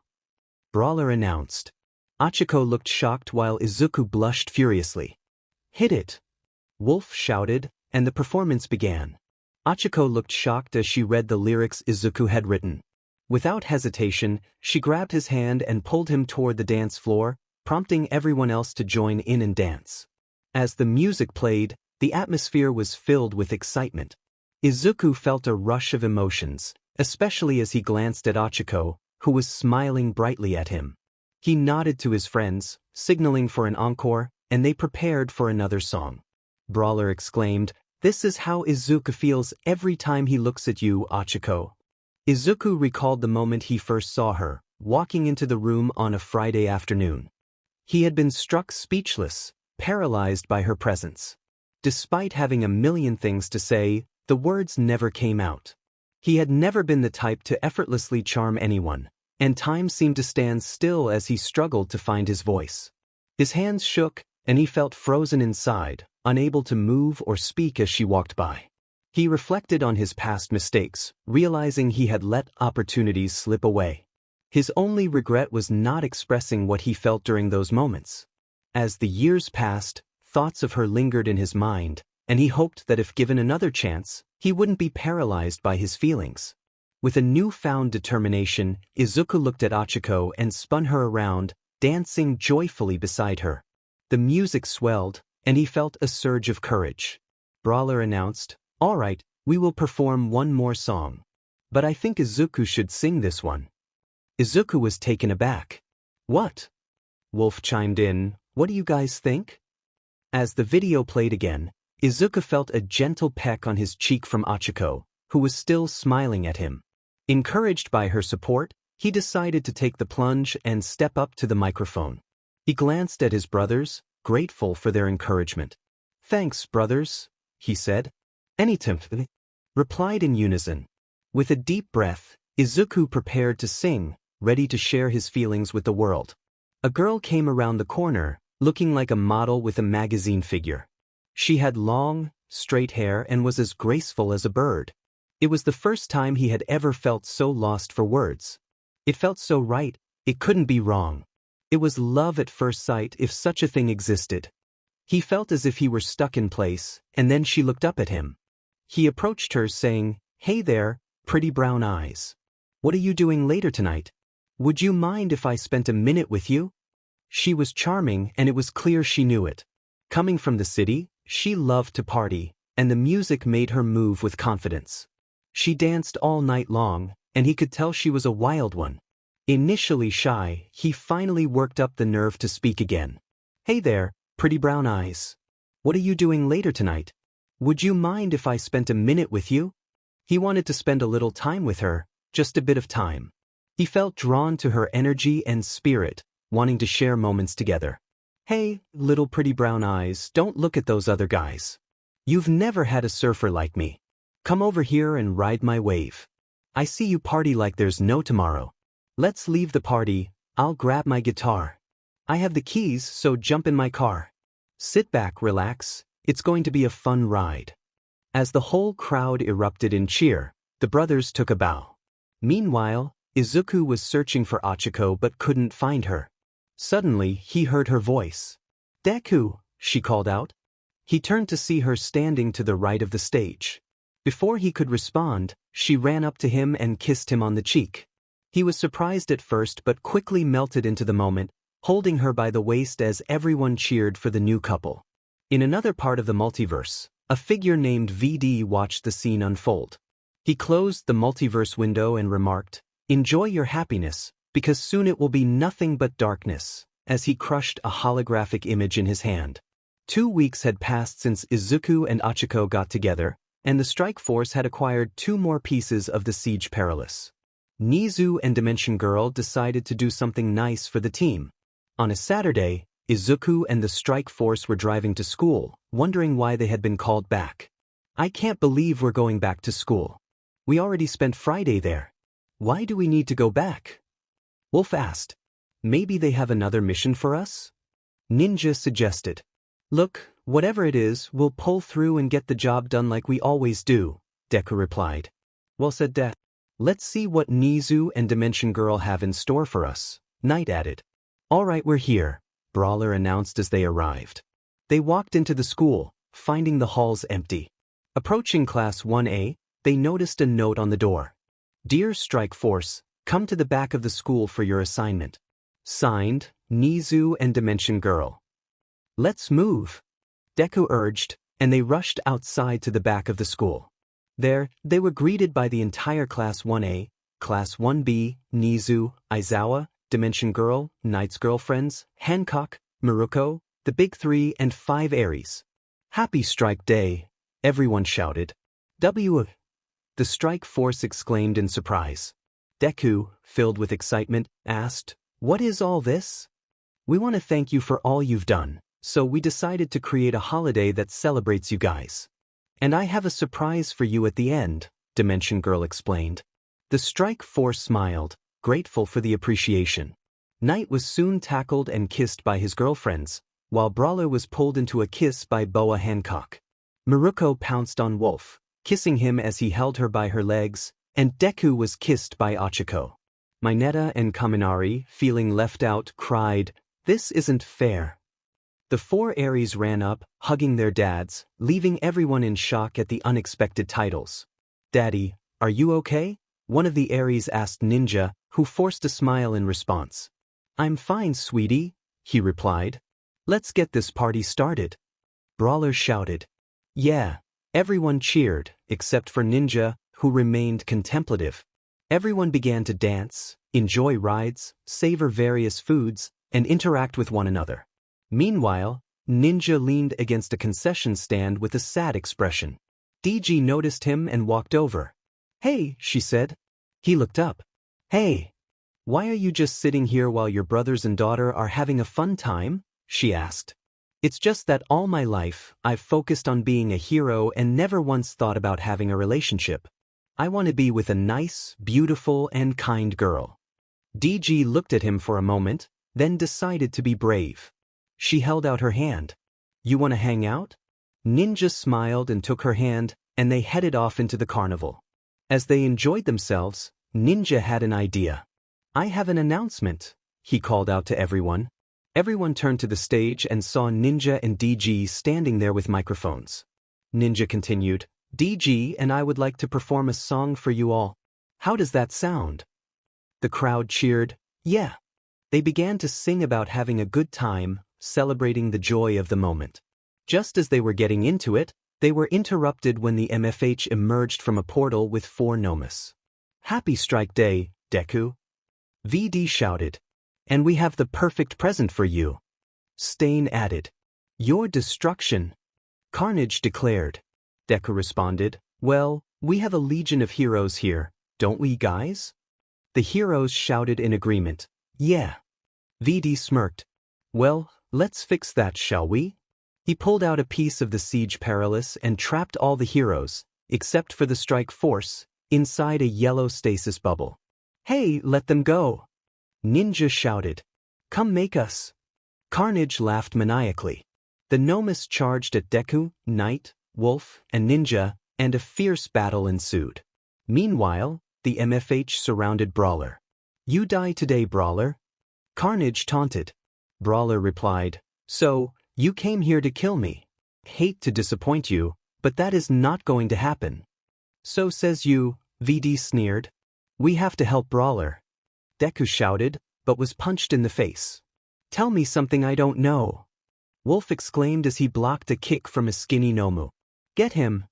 Brawler announced. Achiko looked shocked while Izuku blushed furiously. "Hit it!" Wolf shouted, and the performance began. Achiko looked shocked as she read the lyrics Izuku had written. Without hesitation, she grabbed his hand and pulled him toward the dance floor, prompting everyone else to join in and dance. As the music played, the atmosphere was filled with excitement. Izuku felt a rush of emotions, especially as he glanced at Achiko, who was smiling brightly at him. He nodded to his friends, signaling for an encore, and they prepared for another song. Brawler exclaimed, "This is how Izuku feels every time he looks at you, Achiko." Izuku recalled the moment he first saw her, walking into the room on a Friday afternoon. He had been struck speechless, paralyzed by her presence. Despite having a million things to say, the words never came out. He had never been the type to effortlessly charm anyone, and time seemed to stand still as he struggled to find his voice. His hands shook, and he felt frozen inside, unable to move or speak as she walked by. He reflected on his past mistakes, realizing he had let opportunities slip away. His only regret was not expressing what he felt during those moments. As the years passed, thoughts of her lingered in his mind, and he hoped that if given another chance, he wouldn't be paralyzed by his feelings. With a newfound determination, Izuku looked at Achiko and spun her around, dancing joyfully beside her. The music swelled, and he felt a surge of courage. Brawler announced, "All right, we will perform one more song. But I think Izuku should sing this one." Izuku was taken aback. "What?" Wolf chimed in, "What do you guys think?" As the video played again, Izuku felt a gentle peck on his cheek from Achiko, who was still smiling at him. Encouraged by her support, he decided to take the plunge and step up to the microphone. He glanced at his brothers, grateful for their encouragement. "Thanks, brothers," he said. "Anytime," replied in unison. With a deep breath, Izuku prepared to sing, ready to share his feelings with the world. A girl came around the corner, looking like a model with a magazine figure. She had long, straight hair and was as graceful as a bird. It was the first time he had ever felt so lost for words. It felt so right, it couldn't be wrong. It was love at first sight if such a thing existed. He felt as if he were stuck in place, and then she looked up at him. He approached her saying, Hey there, pretty brown eyes. What are you doing later tonight? Would you mind if I spent a minute with you? She was charming and it was clear she knew it. Coming from the city, she loved to party, and the music made her move with confidence. She danced all night long, and he could tell she was a wild one. Initially shy, he finally worked up the nerve to speak again. Hey there, pretty brown eyes. What are you doing later tonight? Would you mind if I spent a minute with you? He wanted to spend a little time with her, just a bit of time. He felt drawn to her energy and spirit, wanting to share moments together. Hey, little pretty brown eyes, don't look at those other guys. You've never had a surfer like me. Come over here and ride my wave. I see you party like there's no tomorrow. Let's leave the party, I'll grab my guitar. I have the keys, so jump in my car. Sit back, relax, it's going to be a fun ride. As the whole crowd erupted in cheer, the brothers took a bow. Meanwhile, Izuku was searching for Achiko but couldn't find her. Suddenly, he heard her voice. Deku, she called out. He turned to see her standing to the right of the stage. Before he could respond, she ran up to him and kissed him on the cheek. He was surprised at first but quickly melted into the moment, holding her by the waist as everyone cheered for the new couple. In another part of the multiverse, a figure named VD watched the scene unfold. He closed the multiverse window and remarked, "Enjoy your happiness, because soon it will be nothing but darkness," as he crushed a holographic image in his hand. 2 weeks had passed since Izuku and Achiko got together, and the strike force had acquired 2 more pieces of the Siege Perilous. Nizu and Dimension Girl decided to do something nice for the team. On a Saturday, Izuku and the strike force were driving to school, wondering why they had been called back. I can't believe we're going back to school. We already spent Friday there. Why do we need to go back? Wolf asked. Maybe they have another mission for us? Ninja suggested. Look, whatever it is, we'll pull through and get the job done like we always do, Deku replied. Well said, Deku. Let's see what Nizu and Dimension Girl have in store for us, Knight added. All right, we're here, Brawler announced as they arrived. They walked into the school, finding the halls empty. Approaching Class 1A, they noticed a note on the door. Dear Strike Force, come to the back of the school for your assignment. Signed, Nizu and Dimension Girl. Let's move, Deku urged, and they rushed outside to the back of the school. There, they were greeted by the entire Class 1A, Class 1B, Nizu, Aizawa, Dimension Girl, Knight's girlfriends, Hancock, Miruko, the Big Three and 5 Aries. Happy Strike Day, everyone shouted. W. The strike force exclaimed in surprise. Deku, filled with excitement, asked, What is all this? We want to thank you for all you've done, so we decided to create a holiday that celebrates you guys. And I have a surprise for you at the end, Dimension Girl explained. The strike force smiled, grateful for the appreciation. Knight was soon tackled and kissed by his girlfriends, while Brawler was pulled into a kiss by Boa Hancock. Miruko pounced on Wolf, kissing him as he held her by her legs, and Deku was kissed by Achiko. Mineta and Kaminari, feeling left out, cried, This isn't fair. The 4 Aries ran up, hugging their dads, leaving everyone in shock at the unexpected titles. Daddy, are you okay? One of the Aries asked Ninja, who forced a smile in response. I'm fine, sweetie, he replied. Let's get this party started. Brawler shouted. Yeah. Everyone cheered, except for Ninja, who remained contemplative. Everyone began to dance, enjoy rides, savor various foods, and interact with one another. Meanwhile, Ninja leaned against a concession stand with a sad expression. DG noticed him and walked over. Hey, she said. He looked up. Hey, why are you just sitting here while your brothers and daughter are having a fun time? She asked. It's just that all my life, I've focused on being a hero and never once thought about having a relationship. I want to be with a nice, beautiful, and kind girl. DG looked at him for a moment, then decided to be brave. She held out her hand. You want to hang out? Ninja smiled and took her hand, and they headed off into the carnival. As they enjoyed themselves, Ninja had an idea. I have an announcement, he called out to everyone. Everyone turned to the stage and saw Ninja and DG standing there with microphones. Ninja continued, DG and I would like to perform a song for you all. How does that sound? The crowd cheered, yeah. They began to sing about having a good time, celebrating the joy of the moment. Just as they were getting into it, they were interrupted when the MFH emerged from a portal with 4 Nomus. Happy Strike Day, Deku! VD shouted. And we have the perfect present for you. Stain added. Your destruction. Carnage declared. Deku responded, well, we have a legion of heroes here, don't we guys? The heroes shouted in agreement, yeah. VD smirked. Well, let's fix that, shall we? He pulled out a piece of the Siege Perilous and trapped all the heroes, except for the Strike Force, inside a yellow stasis bubble. Hey, let them go! Ninja shouted. Come make us! Carnage laughed maniacally. The Nomus charged at Deku, Knight, Wolf, and Ninja, and a fierce battle ensued. Meanwhile, the MFH surrounded Brawler. You die today, Brawler. Carnage taunted. Brawler replied, so, you came here to kill me. Hate to disappoint you, but that is not going to happen. So says you, VD sneered. We have to help Brawler. Deku shouted, but was punched in the face. Tell me something I don't know. Wolf exclaimed as he blocked a kick from a skinny Nomu. Get him.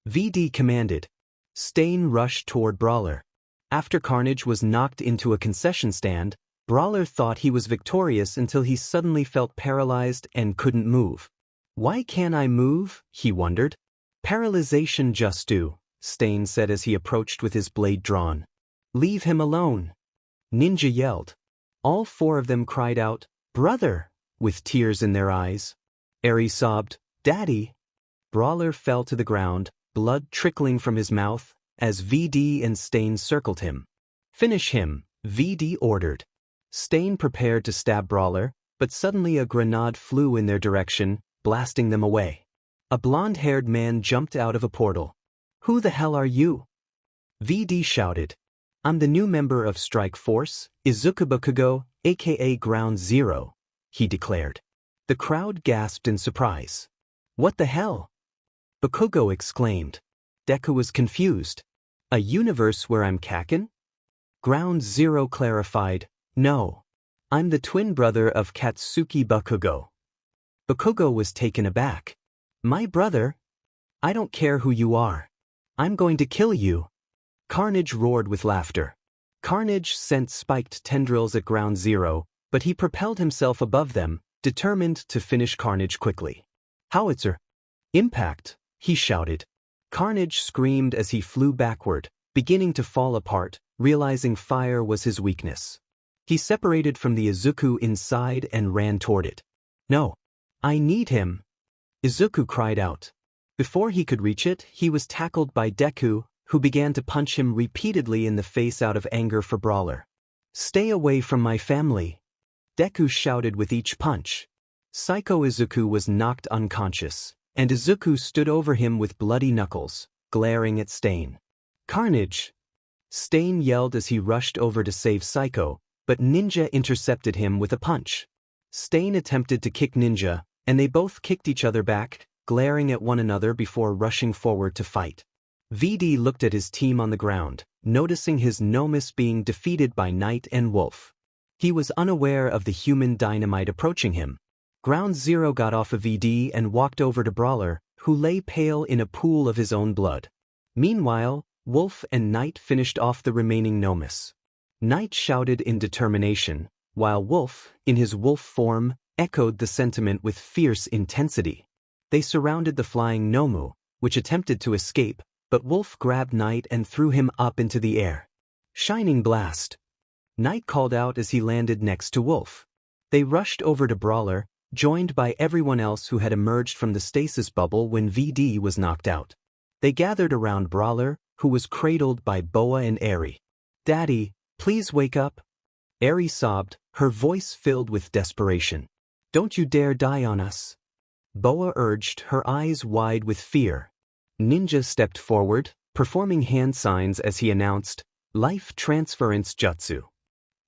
VD commanded. Stain rushed toward Brawler. After Carnage was knocked into a concession stand, Brawler thought he was victorious until he suddenly felt paralyzed and couldn't move. Why can't I move? He wondered. Paralyzation just do, Stain said as he approached with his blade drawn. Leave him alone. Ninja yelled. All 4 of them cried out, Brother, with tears in their eyes. S.T.R.I.K.E sobbed, Daddy. Brawler fell to the ground, blood trickling from his mouth, as VD and Stain circled him. Finish him, VD ordered. Stain prepared to stab Brawler, but suddenly a grenade flew in their direction, blasting them away. A blonde-haired man jumped out of a portal. Who the hell are you? VD shouted. I'm the new member of Strike Force, Izuku Bakugo, aka Ground Zero, he declared. The crowd gasped in surprise. What the hell? Bakugo exclaimed. Deku was confused. A universe where I'm Kaken? Ground Zero clarified. No. I'm the twin brother of Katsuki Bakugo. Bakugo was taken aback. My brother? I don't care who you are. I'm going to kill you. Carnage roared with laughter. Carnage sent spiked tendrils at Ground Zero, but he propelled himself above them, determined to finish Carnage quickly. Howitzer! Impact! He shouted. Carnage screamed as he flew backward, beginning to fall apart, realizing fire was his weakness. He separated from the Izuku inside and ran toward it. No. I need him. Izuku cried out. Before he could reach it, he was tackled by Deku, who began to punch him repeatedly in the face out of anger for Brawler. Stay away from my family. Deku shouted with each punch. Psycho Izuku was knocked unconscious, and Izuku stood over him with bloody knuckles, glaring at Stain. Carnage! Stain yelled as he rushed over to save Psycho, but Ninja intercepted him with a punch. Stain attempted to kick Ninja, and they both kicked each other back, glaring at one another before rushing forward to fight. VD looked at his team on the ground, noticing his Nomus being defeated by Knight and Wolf. He was unaware of the human dynamite approaching him. Ground Zero got off of VD and walked over to Brawler, who lay pale in a pool of his own blood. Meanwhile, Wolf and Knight finished off the remaining Nomus. Knight shouted in determination, while Wolf, in his wolf form, echoed the sentiment with fierce intensity. They surrounded the flying Nomu, which attempted to escape, but Wolf grabbed Knight and threw him up into the air. Shining Blast! Knight called out as he landed next to Wolf. They rushed over to Brawler, joined by everyone else who had emerged from the stasis bubble when VD was knocked out. They gathered around Brawler, who was cradled by Boa and S.T.R.I.K.E. Daddy, please wake up. S.T.R.I.K.E sobbed, her voice filled with desperation. Don't you dare die on us. Boa urged, her eyes wide with fear. Ninja stepped forward, performing hand signs as he announced, Life Transference Jutsu.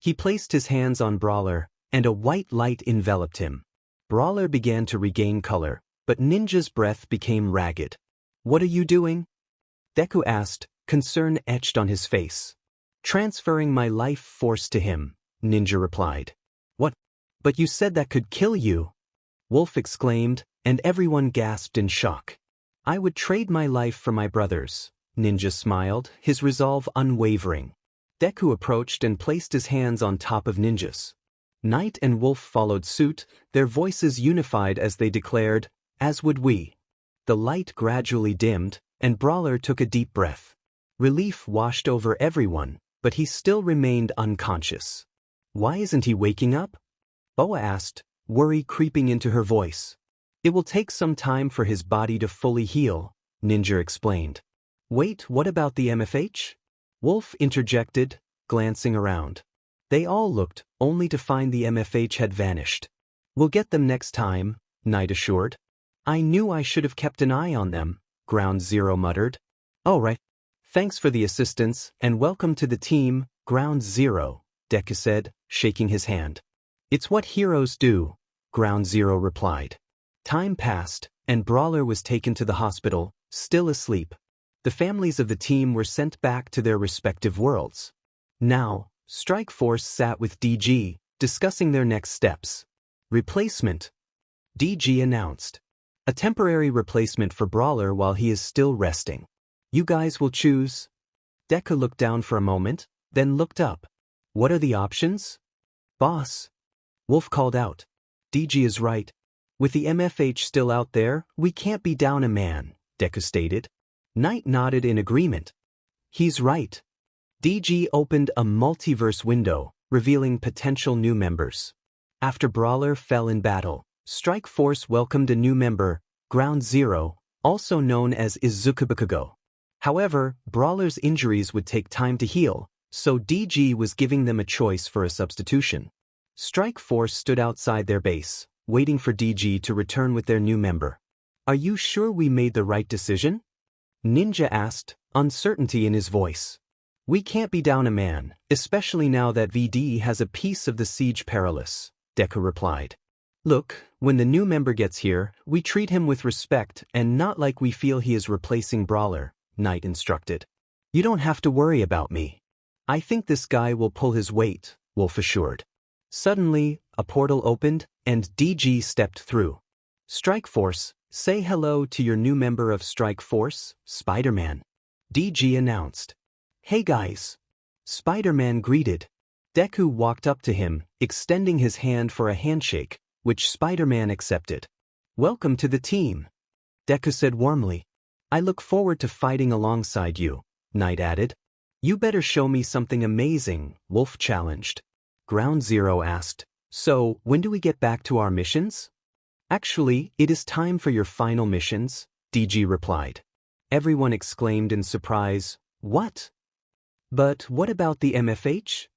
He placed his hands on Brawler, and a white light enveloped him. Brawler began to regain color, but Ninja's breath became ragged. What are you doing? Deku asked, concern etched on his face. Transferring my life force to him, Ninja replied. What? But you said that could kill you, Wolf exclaimed, and everyone gasped in shock. I would trade my life for my brother's, Ninja smiled, his resolve unwavering. Deku approached and placed his hands on top of Ninja's. Knight and Wolf followed suit, their voices unified as they declared, as would we. The light gradually dimmed, and Brawler took a deep breath. Relief washed over everyone, but he still remained unconscious. Why isn't he waking up? Boa asked, worry creeping into her voice. It will take some time for his body to fully heal, Ninja explained. Wait, what about the MFH? Wolf interjected, glancing around. They all looked, only to find the MFH had vanished. We'll get them next time, Knight assured. I knew I should have kept an eye on them, Ground Zero muttered. All right. Thanks for the assistance, and welcome to the team, Ground Zero, Deku said, shaking his hand. It's what heroes do, Ground Zero replied. Time passed, and Brawler was taken to the hospital, still asleep. The families of the team were sent back to their respective worlds. Now, Strike Force sat with DG, discussing their next steps. Replacement, DG announced. A temporary replacement for Brawler while he is still resting. You guys will choose. Deku looked down for a moment, then looked up. What are the options? Boss, Wolf called out. DG is right. With the MFH still out there, we can't be down a man, Deku stated. Knight nodded in agreement. He's right. DG opened a multiverse window, revealing potential new members. After Brawler fell in battle, Strike Force welcomed a new member, Ground Zero, also known as Izuku. However, Brawler's injuries would take time to heal, so DG was giving them a choice for a substitution. Strike Force stood outside their base, waiting for DG to return with their new member. Are you sure we made the right decision? Ninja asked, uncertainty in his voice. We can't be down a man, especially now that VD has a piece of the Siege Perilous, Deku replied. Look, when the new member gets here, we treat him with respect and not like we feel he is replacing Brawler, Knight instructed. You don't have to worry about me. I think this guy will pull his weight, Wolf assured. Suddenly, a portal opened, and DG stepped through. Strike Force, say hello to your new member of Strike Force, Spider-Man, DG announced. Hey guys. Spider-Man greeted. Deku walked up to him, extending his hand for a handshake, which Spider-Man accepted. Welcome to the team, Deku said warmly. I look forward to fighting alongside you, Knight added. You better show me something amazing, Wolf challenged. Ground Zero asked, so when do we get back to our missions? Actually, it is time for your final missions, DG replied. Everyone exclaimed in surprise, what? But what about the MFH?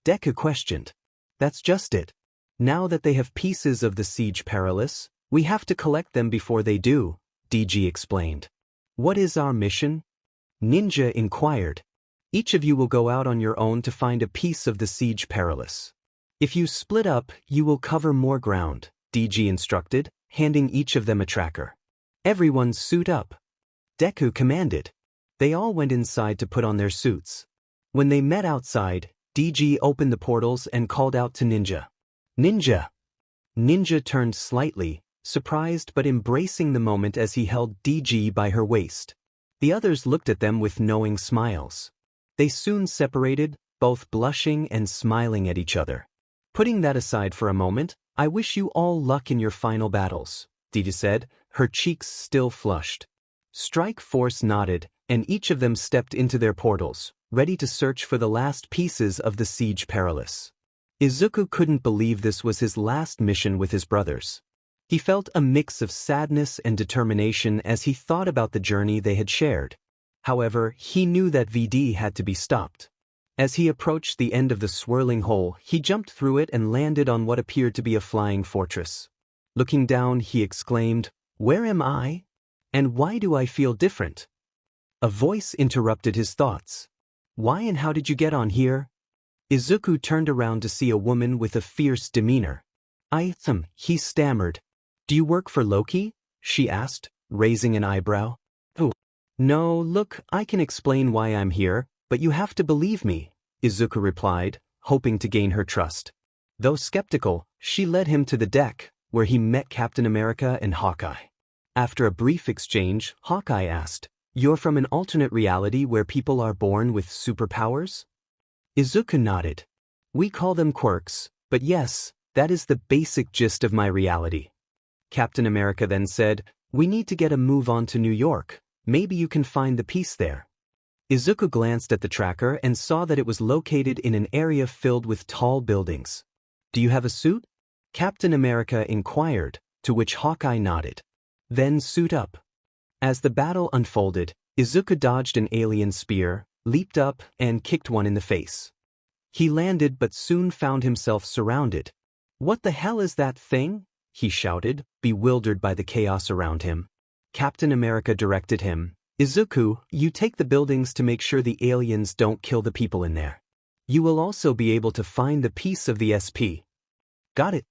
Deku questioned. That's just it. Now that they have pieces of the Siege Perilous, we have to collect them before they do, DG explained. What is our mission? Ninja inquired. Each of you will go out on your own to find a piece of the Siege Perilous. If you split up, you will cover more ground, DG instructed, handing each of them a tracker. Everyone suit up, Deku commanded. They all went inside to put on their suits. When they met outside, DG opened the portals and called out to Ninja. Ninja! Ninja turned slightly, surprised but embracing the moment as he held DG by her waist. The others looked at them with knowing smiles. They soon separated, both blushing and smiling at each other. Putting that aside for a moment, I wish you all luck in your final battles, DG said, her cheeks still flushed. Strike Force nodded, and each of them stepped into their portals, ready to search for the last pieces of the Siege Perilous. Izuku couldn't believe this was his last mission with his brothers. He felt a mix of sadness and determination as he thought about the journey they had shared. However, he knew that VD had to be stopped. As he approached the end of the swirling hole, he jumped through it and landed on what appeared to be a flying fortress. Looking down, he exclaimed, "Where am I? And why do I feel different?" A voice interrupted his thoughts. "Why and how did you get on here?" Izuku turned around to see a woman with a fierce demeanor. He stammered. "Do you work for Loki?" she asked, raising an eyebrow. "Oh, No, look, I can explain why I'm here, but you have to believe me, Izuku replied, hoping to gain her trust. Though skeptical, she led him to the deck, where he met Captain America and Hawkeye. After a brief exchange, Hawkeye asked, "You're from an alternate reality where people are born with superpowers?" Izuku nodded. "We call them quirks, but yes, that is the basic gist of my reality." Captain America then said, "We need to get a move on to New York. Maybe you can find the piece there." Izuku glanced at the tracker and saw that it was located in an area filled with tall buildings. "Do you have a suit?" Captain America inquired, to which Hawkeye nodded. "Then suit up." As the battle unfolded, Izuku dodged an alien spear, leaped up, and kicked one in the face. He landed but soon found himself surrounded. "What the hell is that thing?" he shouted, bewildered by the chaos around him. Captain America directed him, "Izuku, you take the buildings to make sure the aliens don't kill the people in there. You will also be able to find the piece of the SP." "Got it."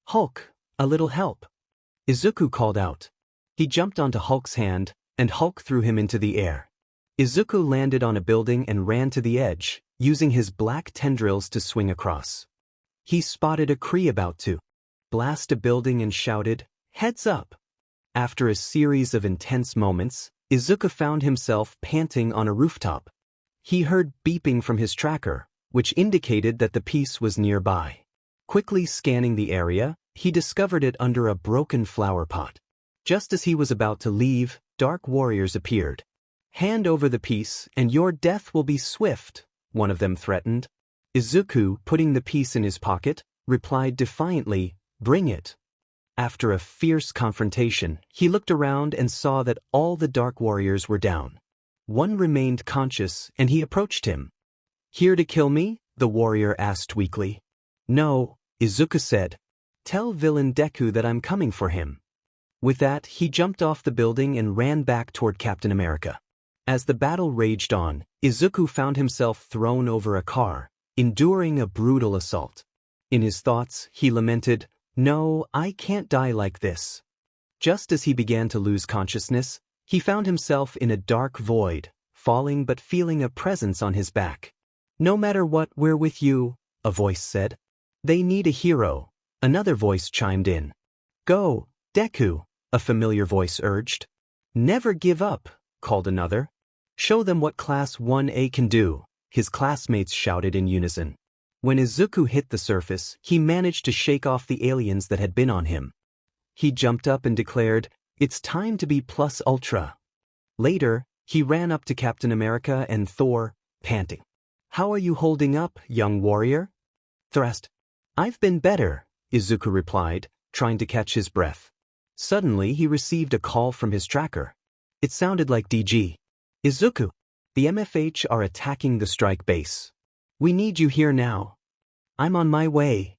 "Hulk, a little help," Izuku called out. He jumped onto Hulk's hand, and Hulk threw him into the air. Izuku landed on a building and ran to the edge, using his black tendrils to swing across. He spotted a Kree about to blast a building and shouted, "Heads up!" After a series of intense moments, Izuku found himself panting on a rooftop. He heard beeping from his tracker, which indicated that the piece was nearby. Quickly scanning the area, he discovered it under a broken flower pot. Just as he was about to leave, dark warriors appeared. "Hand over the piece, and your death will be swift," one of them threatened. Izuku, putting the piece in his pocket, replied defiantly, "Bring it." After a fierce confrontation, he looked around and saw that all the dark warriors were down. One remained conscious, and he approached him. "Here to kill me?" the warrior asked weakly. "No," Izuku said. "Tell villain Deku that I'm coming for him." With that, he jumped off the building and ran back toward Captain America. As the battle raged on, Izuku found himself thrown over a car, enduring a brutal assault. In his thoughts, he lamented, "No, I can't die like this." Just as he began to lose consciousness, he found himself in a dark void, falling but feeling a presence on his back. "No matter what, we're with you," a voice said. "They need a hero," another voice chimed in. "Go, Deku," a familiar voice urged. "Never give up," called another. "Show them what Class 1A can do," his classmates shouted in unison. When Izuku hit the surface, he managed to shake off the aliens that had been on him. He jumped up and declared, "It's time to be plus ultra." Later, he ran up to Captain America and Thor, panting. "How are you holding up, young warrior?" Thrust. "I've been better," Izuku replied, trying to catch his breath. Suddenly, he received a call from his tracker. It sounded like DG. "Izuku, the MFH are attacking the S.T.R.I.K.E base. We need you here now." "I'm on my way."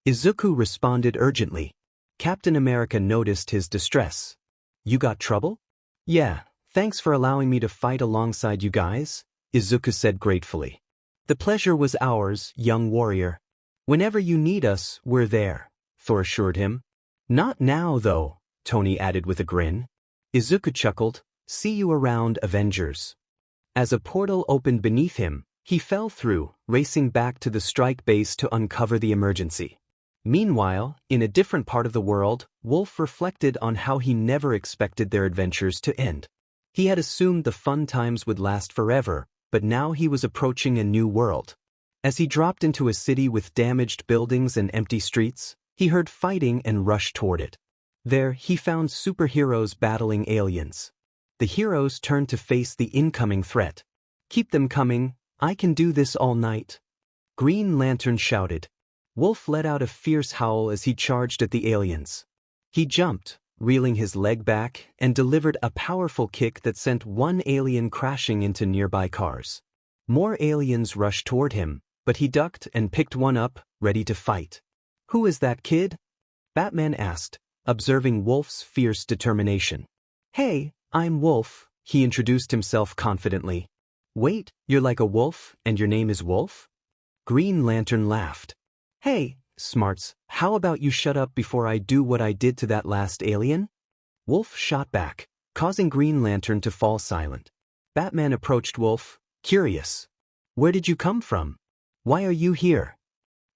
Izuku responded urgently. Captain America noticed his distress. "You got trouble?" "Yeah, thanks for allowing me to fight alongside you guys," Izuku said gratefully. "The pleasure was ours, young warrior. Whenever you need us, we're there," Thor assured him. "Not now, though," Tony added with a grin. Izuku chuckled, "See you around, Avengers." As a portal opened beneath him, he fell through, racing back to the S.T.R.I.K.E base to uncover the emergency. Meanwhile, in a different part of the world, Wolf reflected on how he never expected their adventures to end. He had assumed the fun times would last forever, but now he was approaching a new world. As he dropped into a city with damaged buildings and empty streets, he heard fighting and rushed toward it. There, he found superheroes battling aliens. The heroes turned to face the incoming threat. "Keep them coming, I can do this all night," Green Lantern shouted. Wolf let out a fierce howl as he charged at the aliens. He jumped, reeling his leg back, and delivered a powerful kick that sent one alien crashing into nearby cars. More aliens rushed toward him, but he ducked and picked one up, ready to fight. "Who is that kid?" Batman asked, observing Wolf's fierce determination. "Hey, I'm Wolf," he introduced himself confidently. "Wait, you're like a wolf, and your name is Wolf?" Green Lantern laughed. "Hey, smarts, how about you shut up before I do what I did to that last alien?" Wolf shot back, causing Green Lantern to fall silent. Batman approached Wolf, curious. Where did you come from? Why are you here?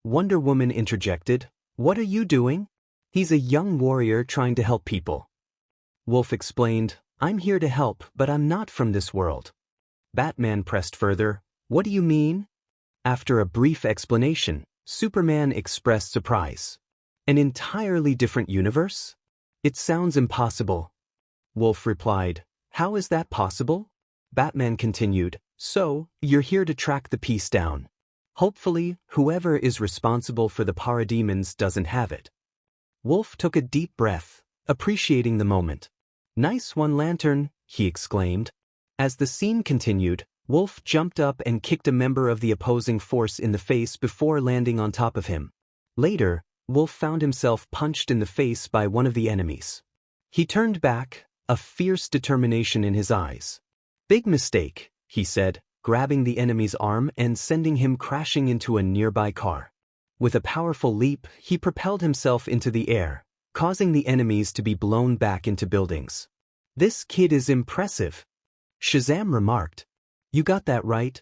Wonder Woman interjected, what are you doing? He's a young warrior trying to help people. Wolf explained, I'm here to help, but I'm not from this world. Batman pressed further, what do you mean? After a brief explanation, Superman expressed surprise. An entirely different universe? It sounds impossible. Wolf replied, how is that possible? Batman continued, so, you're here to track the piece down. Hopefully, whoever is responsible for the parademons doesn't have it. Wolf took a deep breath, appreciating the moment. Nice one, Lantern, he exclaimed. As the scene continued, Wolf jumped up and kicked a member of the opposing force in the face before landing on top of him. Later, Wolf found himself punched in the face by one of the enemies. He turned back, a fierce determination in his eyes. Big mistake, he said, grabbing the enemy's arm and sending him crashing into a nearby car. With a powerful leap, he propelled himself into the air, causing the enemies to be blown back into buildings. This kid is impressive, Shazam remarked. You got that right?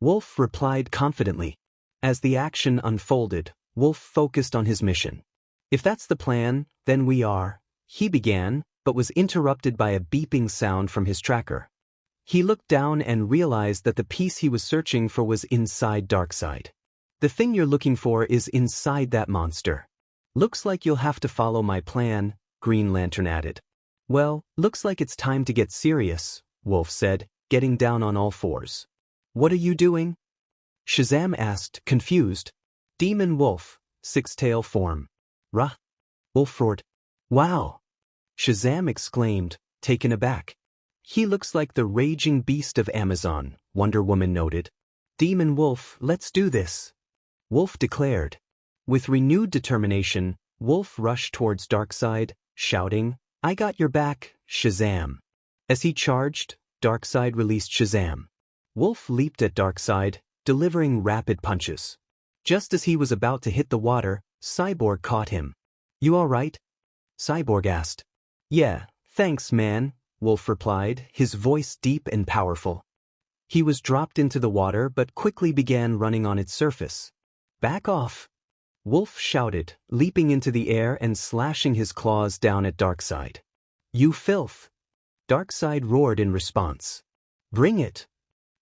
Wolf replied confidently. As the action unfolded, Wolf focused on his mission. If that's the plan, then we are, he began, but was interrupted by a beeping sound from his tracker. He looked down and realized that the piece he was searching for was inside Darkseid. The thing you're looking for is inside that monster. Looks like you'll have to follow my plan, Green Lantern added. Well, looks like it's time to get serious, Wolf said, getting down on all fours. What are you doing? Shazam asked, confused. Demon Wolf, six-tail form. Rah. Wolf roared. Wow. Shazam exclaimed, taken aback. He looks like the raging beast of Amazon, Wonder Woman noted. Demon Wolf, let's do this, Wolf declared. With renewed determination, Wolf rushed towards Darkseid, shouting, I got your back, Shazam. As he charged, Darkseid released Shazam. Wolf leaped at Darkseid, delivering rapid punches. Just as he was about to hit the water, Cyborg caught him. You all right? Cyborg asked. Yeah, thanks man, Wolf replied, his voice deep and powerful. He was dropped into the water but quickly began running on its surface. Back off! Wolf shouted, leaping into the air and slashing his claws down at Darkseid. You filth! Darkseid roared in response. Bring it!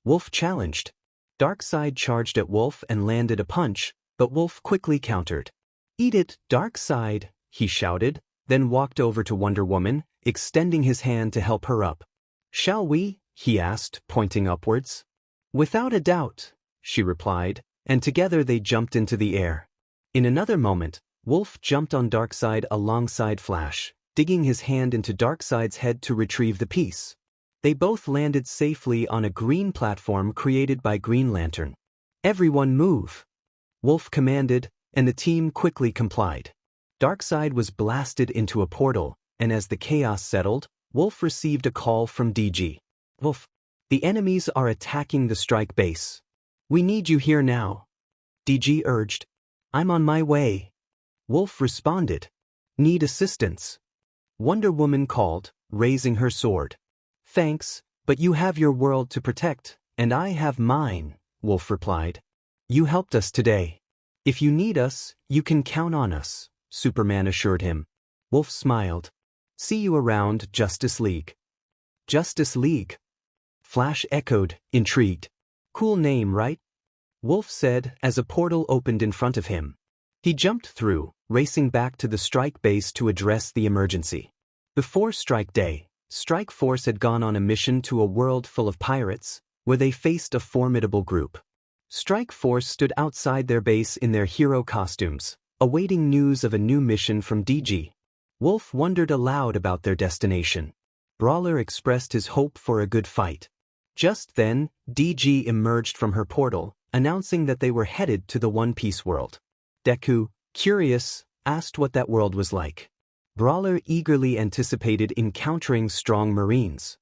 Wolf challenged. Darkseid charged at Wolf and landed a punch, but Wolf quickly countered. Eat it, Darkseid, he shouted, then walked over to Wonder Woman, extending his hand to help her up. Shall we? He asked, pointing upwards. Without a doubt, she replied, and together they jumped into the air. In another moment, Wolf jumped on Darkseid alongside Flash, digging his hand into Darkseid's head to retrieve the piece. They both landed safely on a green platform created by Green Lantern. Everyone move! Wolf commanded, and the team quickly complied. Darkseid was blasted into a portal, and as the chaos settled, Wolf received a call from DG. Wolf, the enemies are attacking the S.T.R.I.K.E base. We need you here now. DG urged. I'm on my way. Wolf responded. Need assistance? Wonder Woman called, raising her sword. Thanks, but you have your world to protect, and I have mine, Wolf replied. You helped us today. If you need us, you can count on us, Superman assured him. Wolf smiled. See you around, Justice League. Justice League? Flash echoed, intrigued. Cool name, right? Wolf said as a portal opened in front of him. He jumped through, racing back to the S.T.R.I.K.E base to address the emergency. Before S.T.R.I.K.E Day, S.T.R.I.K.E Force had gone on a mission to a world full of pirates, where they faced a formidable group. S.T.R.I.K.E Force stood outside their base in their hero costumes, awaiting news of a new mission from DG. Wolf wondered aloud about their destination. Brawler expressed his hope for a good fight. Just then, DG emerged from her portal, announcing that they were headed to the One Piece world. Deku, curious, asked what that world was like. Brawler eagerly anticipated encountering strong Marines.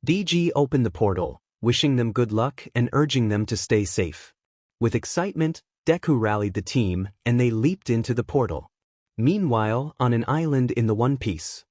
DG opened the portal, wishing them good luck and urging them to stay safe. With excitement, Deku rallied the team, and they leaped into the portal. Meanwhile, on an island in the One Piece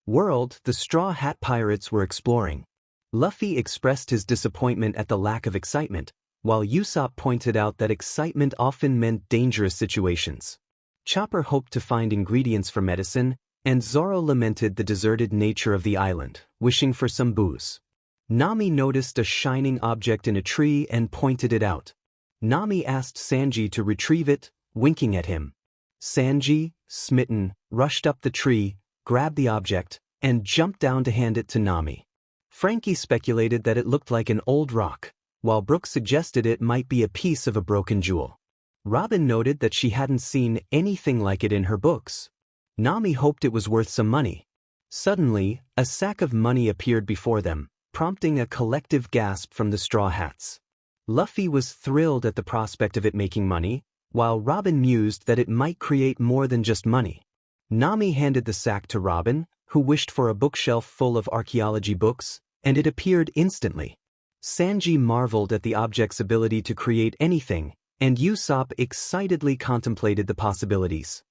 world, the Straw Hat Pirates were exploring. Luffy expressed his disappointment at the lack of excitement, while Usopp pointed out that excitement often meant dangerous situations. Chopper hoped to find ingredients for medicine, and Zoro lamented the deserted nature of the island, wishing for some booze. Nami noticed a shining object in a tree and pointed it out. Nami asked Sanji to retrieve it, winking at him. Sanji, smitten, rushed up the tree, grabbed the object, and jumped down to hand it to Nami. Frankie speculated that it looked like an old rock, while Brooke suggested it might be a piece of a broken jewel. Robin noted that she hadn't seen anything like it in her books. Nami hoped it was worth some money. Suddenly, a sack of money appeared before them, prompting a collective gasp from the Straw Hats. Luffy was thrilled at the prospect of it making money, while Robin mused that it might create more than just money. Nami handed the sack to Robin, who wished for a bookshelf full of archaeology books, and it appeared instantly. Sanji marveled at the object's ability to create anything, and Usopp excitedly contemplated the possibilities.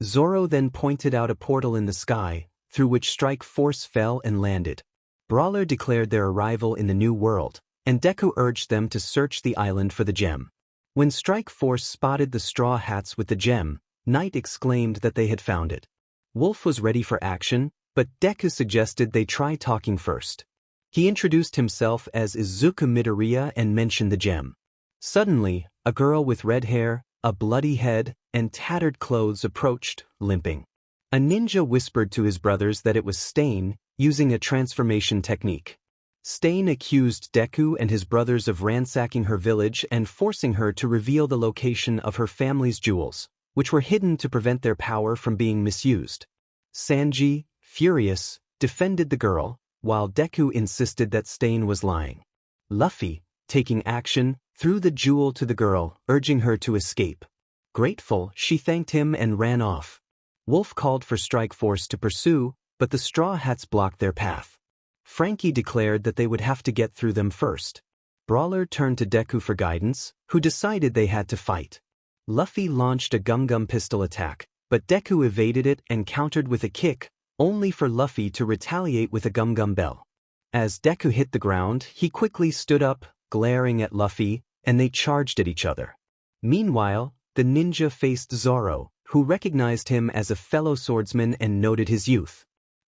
Zoro then pointed out a portal in the sky, through which Strike Force fell and landed. Brawler declared their arrival in the new world, and Deku urged them to search the island for the gem. When Strike Force spotted the Straw Hats with the gem, Knight exclaimed that they had found it. Wolf was ready for action, but Deku suggested they try talking first. He introduced himself as Izuku Midoriya and mentioned the gem. Suddenly, a girl with red hair, a bloody head, and tattered clothes approached, limping. A ninja whispered to his brothers that it was S.T.R.I.K.E, using a transformation technique. S.T.R.I.K.E accused Deku and his brothers of ransacking her village and forcing her to reveal the location of her family's jewels, which were hidden to prevent their power from being misused. Sanji, furious, defended the girl, while Deku insisted that S.T.R.I.K.E was lying. Luffy, taking action, threw the jewel to the girl, urging her to escape. Grateful, she thanked him and ran off. Wolf called for Strike Force to pursue, but the Straw Hats blocked their path. Frankie declared that they would have to get through them first. Brawler turned to Deku for guidance, who decided they had to fight. Luffy launched a Gum pistol attack, but Deku evaded it and countered with a kick, only for Luffy to retaliate with a Gum bell. As Deku hit the ground, he quickly stood up, glaring at Luffy, and they charged at each other. Meanwhile, the ninja faced Zoro, who recognized him as a fellow swordsman and noted his youth.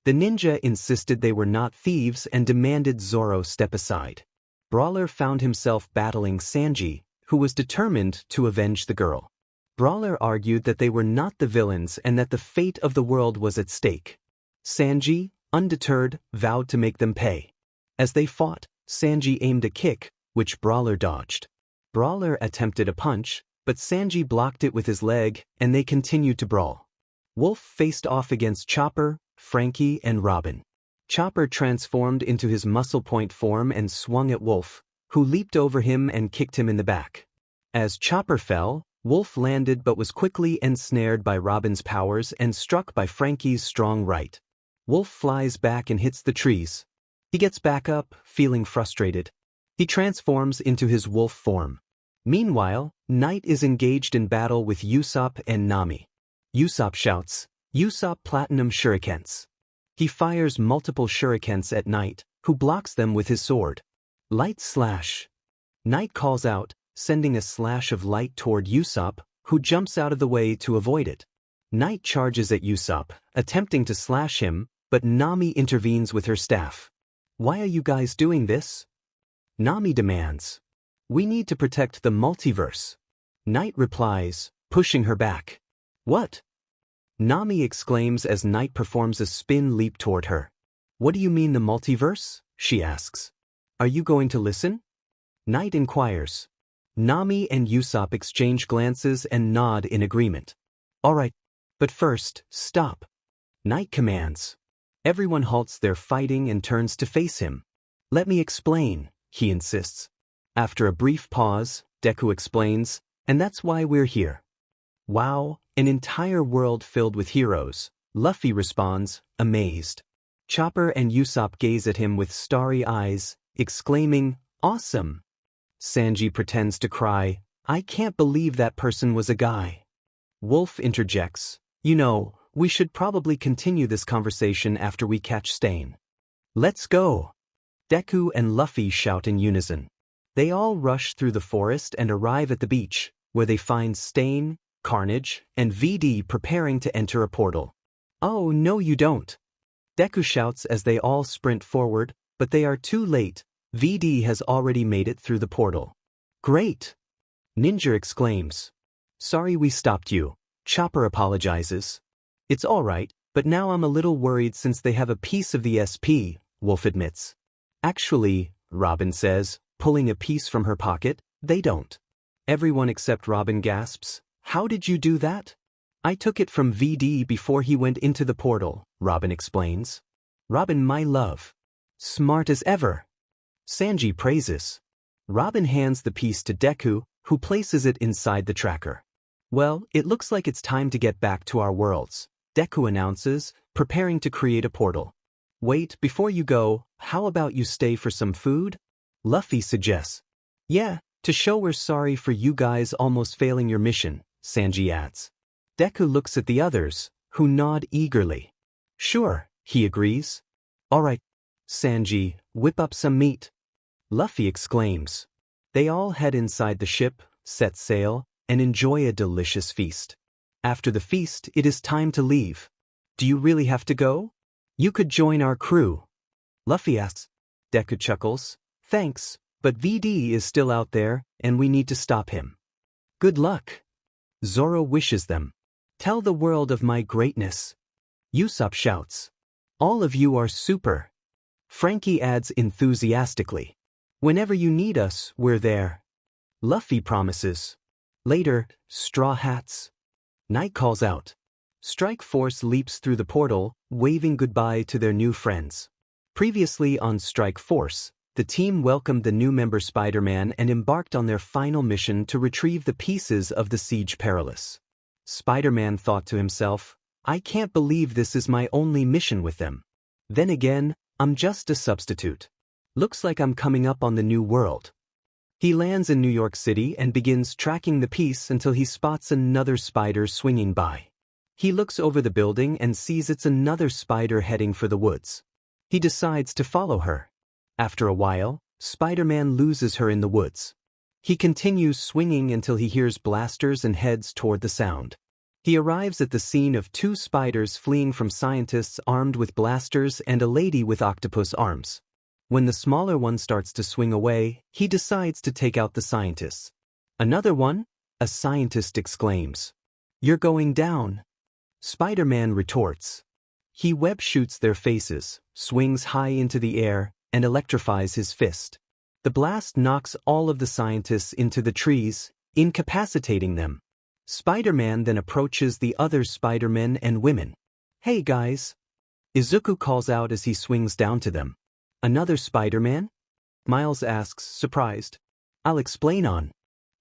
The ninja insisted they were not thieves and demanded Zoro step aside. Brawler found himself battling Sanji, who was determined to avenge the girl. Brawler argued that they were not the villains and that the fate of the world was at stake. Sanji, undeterred, vowed to make them pay. As they fought, Sanji aimed a kick, which Brawler dodged. Brawler attempted a punch, but Sanji blocked it with his leg, and they continued to brawl. Wolf faced off against Chopper, Frankie, and Robin. Chopper transformed into his muscle point form and swung at Wolf, who leaped over him and kicked him in the back. As Chopper fell, Wolf landed but was quickly ensnared by Robin's powers and struck by Frankie's strong right. Wolf flies back and hits the trees. He gets back up, feeling frustrated. He transforms into his wolf form. Meanwhile, Knight is engaged in battle with Usopp and Nami. Usopp shouts, "Usopp Platinum Shurikens." He fires multiple shurikens at Knight, who blocks them with his sword. Light slash. Knight calls out, sending a slash of light toward Usopp, who jumps out of the way to avoid it. Knight charges at Usopp, attempting to slash him, but Nami intervenes with her staff. "Why are you guys doing this?" Nami demands. "We need to protect the multiverse." Knight replies, pushing her back. "What?" Nami exclaims as Knight performs a spin leap toward her. "What do you mean the multiverse?" she asks. "Are you going to listen?" Knight inquires. Nami and Usopp exchange glances and nod in agreement. "All right, but first, stop," Knight commands. Everyone halts their fighting and turns to face him. "Let me explain," he insists. After a brief pause, Deku explains, "And that's why we're here." "Wow, an entire world filled with heroes," Luffy responds, amazed. Chopper and Usopp gaze at him with starry eyes, exclaiming, "Awesome!" Sanji pretends to cry, "I can't believe that person was a guy." Wolf interjects, "You know, we should probably continue this conversation after we catch Stain." "Let's go." Deku and Luffy shout in unison. They all rush through the forest and arrive at the beach, where they find Stain, Carnage, and VD preparing to enter a portal. "Oh, no you don't!" Deku shouts as they all sprint forward, but they are too late. VD has already made it through the portal. "Great!" Ninja exclaims. "Sorry we stopped you." Chopper apologizes. "It's alright, but now I'm a little worried since they have a piece of the SP, Wolf admits. "Actually," Robin says, pulling a piece from her pocket, "they don't." Everyone except Robin gasps. "How did you do that?" "I took it from VD before he went into the portal," Robin explains. "Robin, my love. Smart as ever." Sanji praises. Robin hands the piece to Deku, who places it inside the tracker. "Well, it looks like it's time to get back to our worlds," Deku announces, preparing to create a portal. "Wait, before you go, how about you stay for some food?" Luffy suggests. "Yeah, to show we're sorry for you guys almost failing your mission," Sanji adds. Deku looks at the others, who nod eagerly. "Sure," he agrees. "Alright, Sanji, whip up some meat." Luffy exclaims. They all head inside the ship, set sail, and enjoy a delicious feast. After the feast, it is time to leave. "Do you really have to go? You could join our crew," Luffy asks. Deku chuckles. "Thanks, but VD is still out there, and we need to stop him." "Good luck." Zoro wishes them. "Tell the world of my greatness." Usopp shouts. "All of you are super." Frankie adds enthusiastically. "Whenever you need us, we're there." Luffy promises. Later, Straw Hats. Night calls out. Strike Force leaps through the portal, waving goodbye to their new friends. Previously on Strike Force, the team welcomed the new member Spider-Man and embarked on their final mission to retrieve the pieces of the Siege Perilous. Spider-Man thought to himself, "I can't believe this is my only mission with them. Then again, I'm just a substitute. Looks like I'm coming up on the new world." He lands in New York City and begins tracking the piece until he spots another spider swinging by. He looks over the building and sees it's another spider heading for the woods. He decides to follow her. After a while, Spider-Man loses her in the woods. He continues swinging until he hears blasters and heads toward the sound. He arrives at the scene of two spiders fleeing from scientists armed with blasters and a lady with octopus arms. When the smaller one starts to swing away, he decides to take out the scientists. "Another one?" a scientist exclaims. "You're going down." Spider-Man retorts. He web shoots their faces, swings high into the air, and electrifies his fist. The blast knocks all of the scientists into the trees, incapacitating them. Spider-Man then approaches the other Spider-Men and women. "Hey guys!" Izuku calls out as he swings down to them. "Another Spider-Man?" Miles asks, surprised. "I'll explain on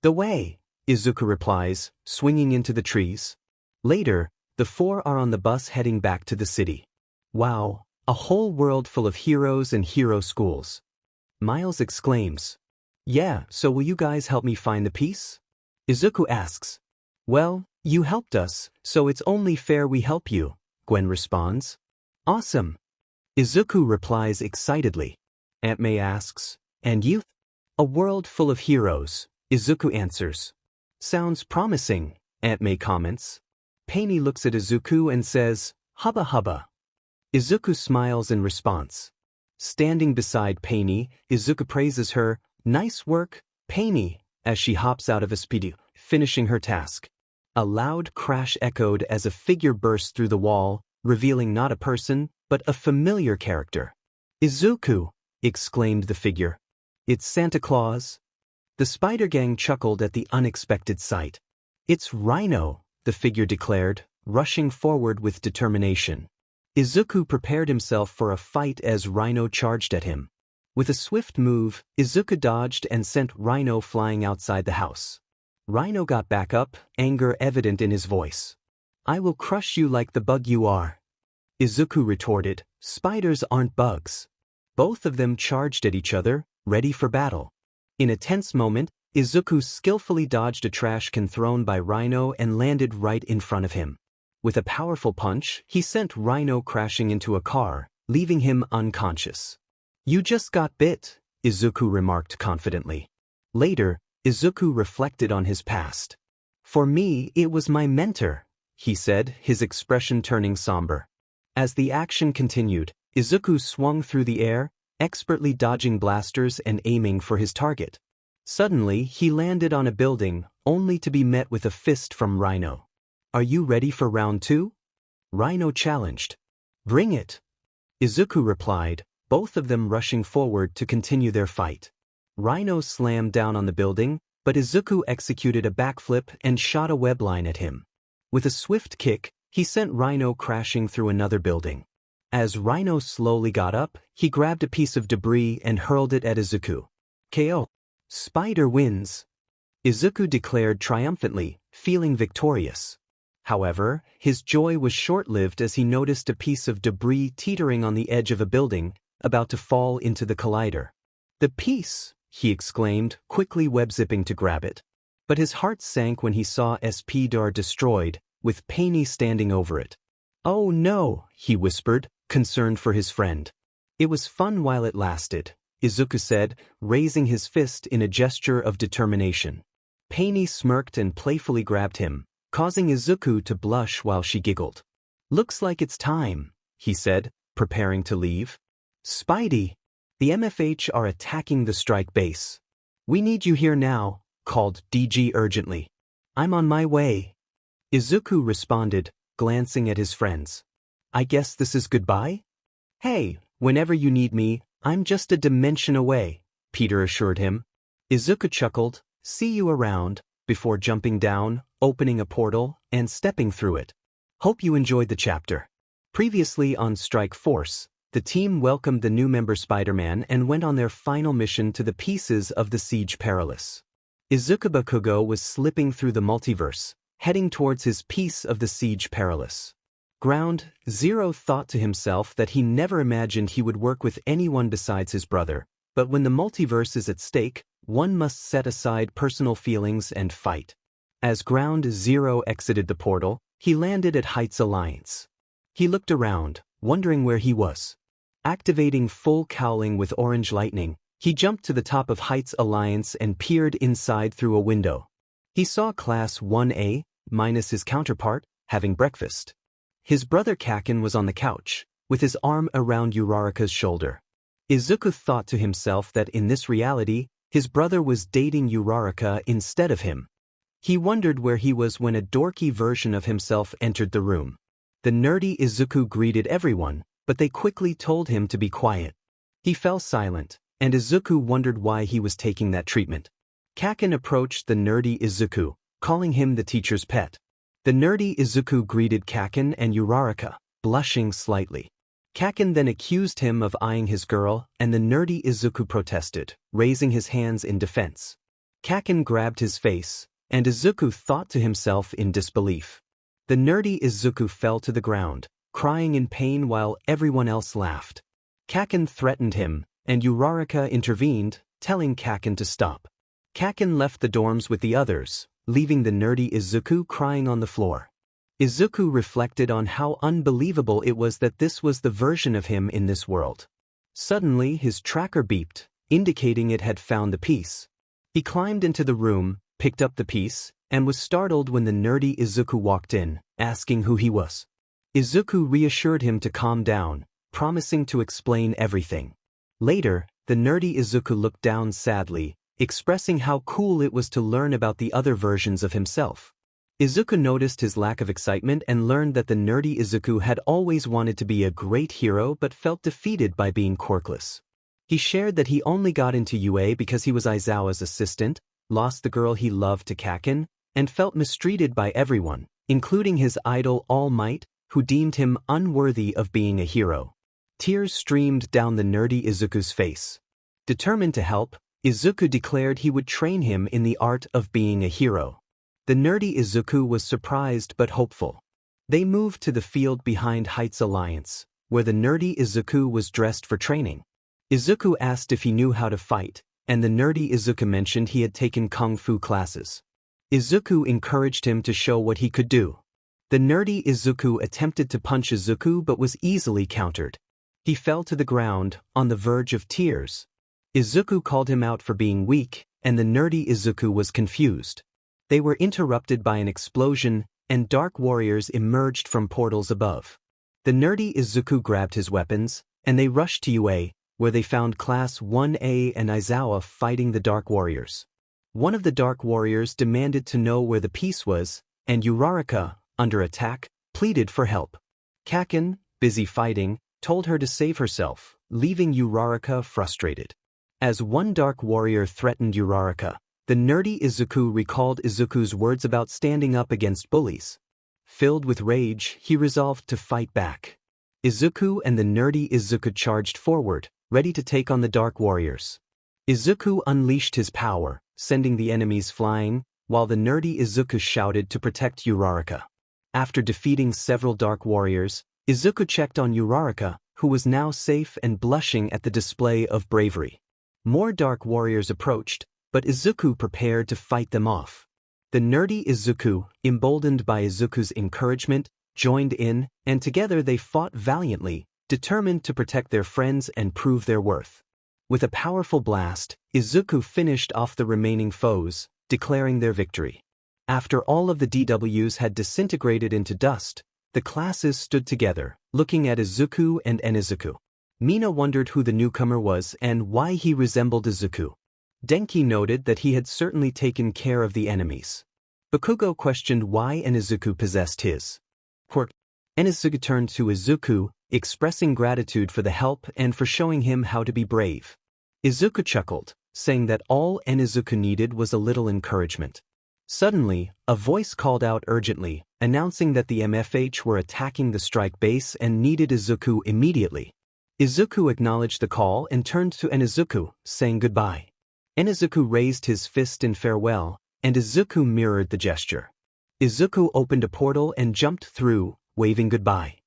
the way," Izuku replies, swinging into the trees. Later, the four are on the bus heading back to the city. "Wow, a whole world full of heroes and hero schools." Miles exclaims. "Yeah, so will you guys help me find the piece?" Izuku asks. "Well, you helped us, so it's only fair we help you," Gwen responds. "Awesome." Izuku replies excitedly. Aunt May asks, "And you?" "A world full of heroes," Izuku answers. "Sounds promising," Aunt May comments. Painey looks at Izuku and says, "Hubba hubba." Izuku smiles in response. Standing beside Painey, Izuku praises her, "Nice work, Painey," as she hops out of a speedy, finishing her task. A loud crash echoed as a figure burst through the wall, revealing not a person, but a familiar character. "Izuku!" exclaimed the figure. "It's Santa Claus." The Spider Gang chuckled at the unexpected sight. "It's Rhino," the figure declared, rushing forward with determination. Izuku prepared himself for a fight as Rhino charged at him. With a swift move, Izuku dodged and sent Rhino flying outside the house. Rhino got back up, anger evident in his voice. "I will crush you like the bug you are." Izuku retorted, "Spiders aren't bugs." Both of them charged at each other, ready for battle. In a tense moment, Izuku skillfully dodged a trash can thrown by Rhino and landed right in front of him. With a powerful punch, he sent Rhino crashing into a car, leaving him unconscious. You just got bit, Izuku remarked confidently. Later, Izuku reflected on his past. For me, it was my mentor, he said, his expression turning somber. As the action continued, Izuku swung through the air, expertly dodging blasters and aiming for his target. Suddenly, he landed on a building, only to be met with a fist from Rhino. Are you ready for round 2? Rhino challenged. Bring it. Izuku replied, both of them rushing forward to continue their fight. Rhino slammed down on the building, but Izuku executed a backflip and shot a webline at him. With a swift kick, he sent Rhino crashing through another building. As Rhino slowly got up, he grabbed a piece of debris and hurled it at Izuku. KO. Spider wins. Izuku declared triumphantly, feeling victorious. However, his joy was short-lived as he noticed a piece of debris teetering on the edge of a building, about to fall into the collider. The piece, he exclaimed, quickly web-zipping to grab it. But his heart sank when he saw S.T.R.I.K.E destroyed, with Painey standing over it. Oh no, he whispered, concerned for his friend. It was fun while it lasted, Izuku said, raising his fist in a gesture of determination. Painey smirked and playfully grabbed him, causing Izuku to blush while she giggled. Looks like it's time, he said, preparing to leave. Spidey! The MFH are attacking the S.T.R.I.K.E base. We need you here now, called DG urgently. I'm on my way. Izuku responded, glancing at his friends. I guess this is goodbye? Hey, whenever you need me, I'm just a dimension away, Peter assured him. Izuku chuckled, see you around, before jumping down, opening a portal, and stepping through it. Hope you enjoyed the chapter. Previously on Strike Force, the team welcomed the new member Spider-Man and went on their final mission to the pieces of the Siege Perilous. Izuku Bakugo was slipping through the multiverse, heading towards his piece of the Siege Perilous. Ground Zero thought to himself that he never imagined he would work with anyone besides his brother, but when the multiverse is at stake, one must set aside personal feelings and fight. As Ground Zero exited the portal, he landed at Heights Alliance. He looked around, wondering where he was. Activating full cowling with orange lightning, he jumped to the top of Heights Alliance and peered inside through a window. He saw Class 1A, minus his counterpart, having breakfast. His brother Kaken was on the couch, with his arm around Uraraka's shoulder. Izuku thought to himself that in this reality, his brother was dating Uraraka instead of him. He wondered where he was when a dorky version of himself entered the room. The nerdy Izuku greeted everyone, but they quickly told him to be quiet. He fell silent, and Izuku wondered why he was taking that treatment. Kaken approached the nerdy Izuku, calling him the teacher's pet. The nerdy Izuku greeted Kaken and Uraraka, blushing slightly. Kaken then accused him of eyeing his girl, and the nerdy Izuku protested, raising his hands in defense. Kaken grabbed his face, and Izuku thought to himself in disbelief. The nerdy Izuku fell to the ground, crying in pain while everyone else laughed. Kaken threatened him, and Uraraka intervened, telling Kaken to stop. Kaken left the dorms with the others, leaving the nerdy Izuku crying on the floor. Izuku reflected on how unbelievable it was that this was the version of him in this world. Suddenly his tracker beeped, indicating it had found the piece. He climbed into the room, picked up the piece, and was startled when the nerdy Izuku walked in, asking who he was. Izuku reassured him to calm down, promising to explain everything. Later, the nerdy Izuku looked down sadly, expressing how cool it was to learn about the other versions of himself. Izuku noticed his lack of excitement and learned that the nerdy Izuku had always wanted to be a great hero but felt defeated by being quirkless. He shared that he only got into UA because he was Aizawa's assistant, lost the girl he loved to Kaken, and felt mistreated by everyone, including his idol All Might, who deemed him unworthy of being a hero. Tears streamed down the nerdy Izuku's face. Determined to help, Izuku declared he would train him in the art of being a hero. The nerdy Izuku was surprised but hopeful. They moved to the field behind Heights Alliance, where the nerdy Izuku was dressed for training. Izuku asked if he knew how to fight, and the nerdy Izuku mentioned he had taken kung fu classes. Izuku encouraged him to show what he could do. The nerdy Izuku attempted to punch Izuku but was easily countered. He fell to the ground, on the verge of tears. Izuku called him out for being weak, and the nerdy Izuku was confused. They were interrupted by an explosion, and dark warriors emerged from portals above. The nerdy Izuku grabbed his weapons, and they rushed to UA, where they found Class 1A and Aizawa fighting the dark warriors. One of the dark warriors demanded to know where the piece was, and Uraraka, under attack, pleaded for help. Kaken, busy fighting, told her to save herself, leaving Uraraka frustrated. As one dark warrior threatened Uraraka, the nerdy Izuku recalled Izuku's words about standing up against bullies. Filled with rage, he resolved to fight back. Izuku and the nerdy Izuku charged forward, ready to take on the dark warriors. Izuku unleashed his power, sending the enemies flying, while the nerdy Izuku shouted to protect Uraraka. After defeating several dark warriors, Izuku checked on Uraraka, who was now safe and blushing at the display of bravery. More dark warriors approached, but Izuku prepared to fight them off. The nerdy Izuku, emboldened by Izuku's encouragement, joined in, and together they fought valiantly, determined to protect their friends and prove their worth. With a powerful blast, Izuku finished off the remaining foes, declaring their victory. After all of the DWs had disintegrated into dust, the classes stood together, looking at Izuku and Enizuku. Mina wondered who the newcomer was and why he resembled Izuku. Denki noted that he had certainly taken care of the enemies. Bakugo questioned why Enizuku possessed his quirk. Enizuku turned to Izuku, expressing gratitude for the help and for showing him how to be brave. Izuku chuckled, saying that all Enizuku needed was a little encouragement. Suddenly, a voice called out urgently, announcing that the MFH were attacking the strike base and needed Izuku immediately. Izuku acknowledged the call and turned to Enizuku, saying goodbye. Enizuku raised his fist in farewell, and Izuku mirrored the gesture. Izuku opened a portal and jumped through, waving goodbye.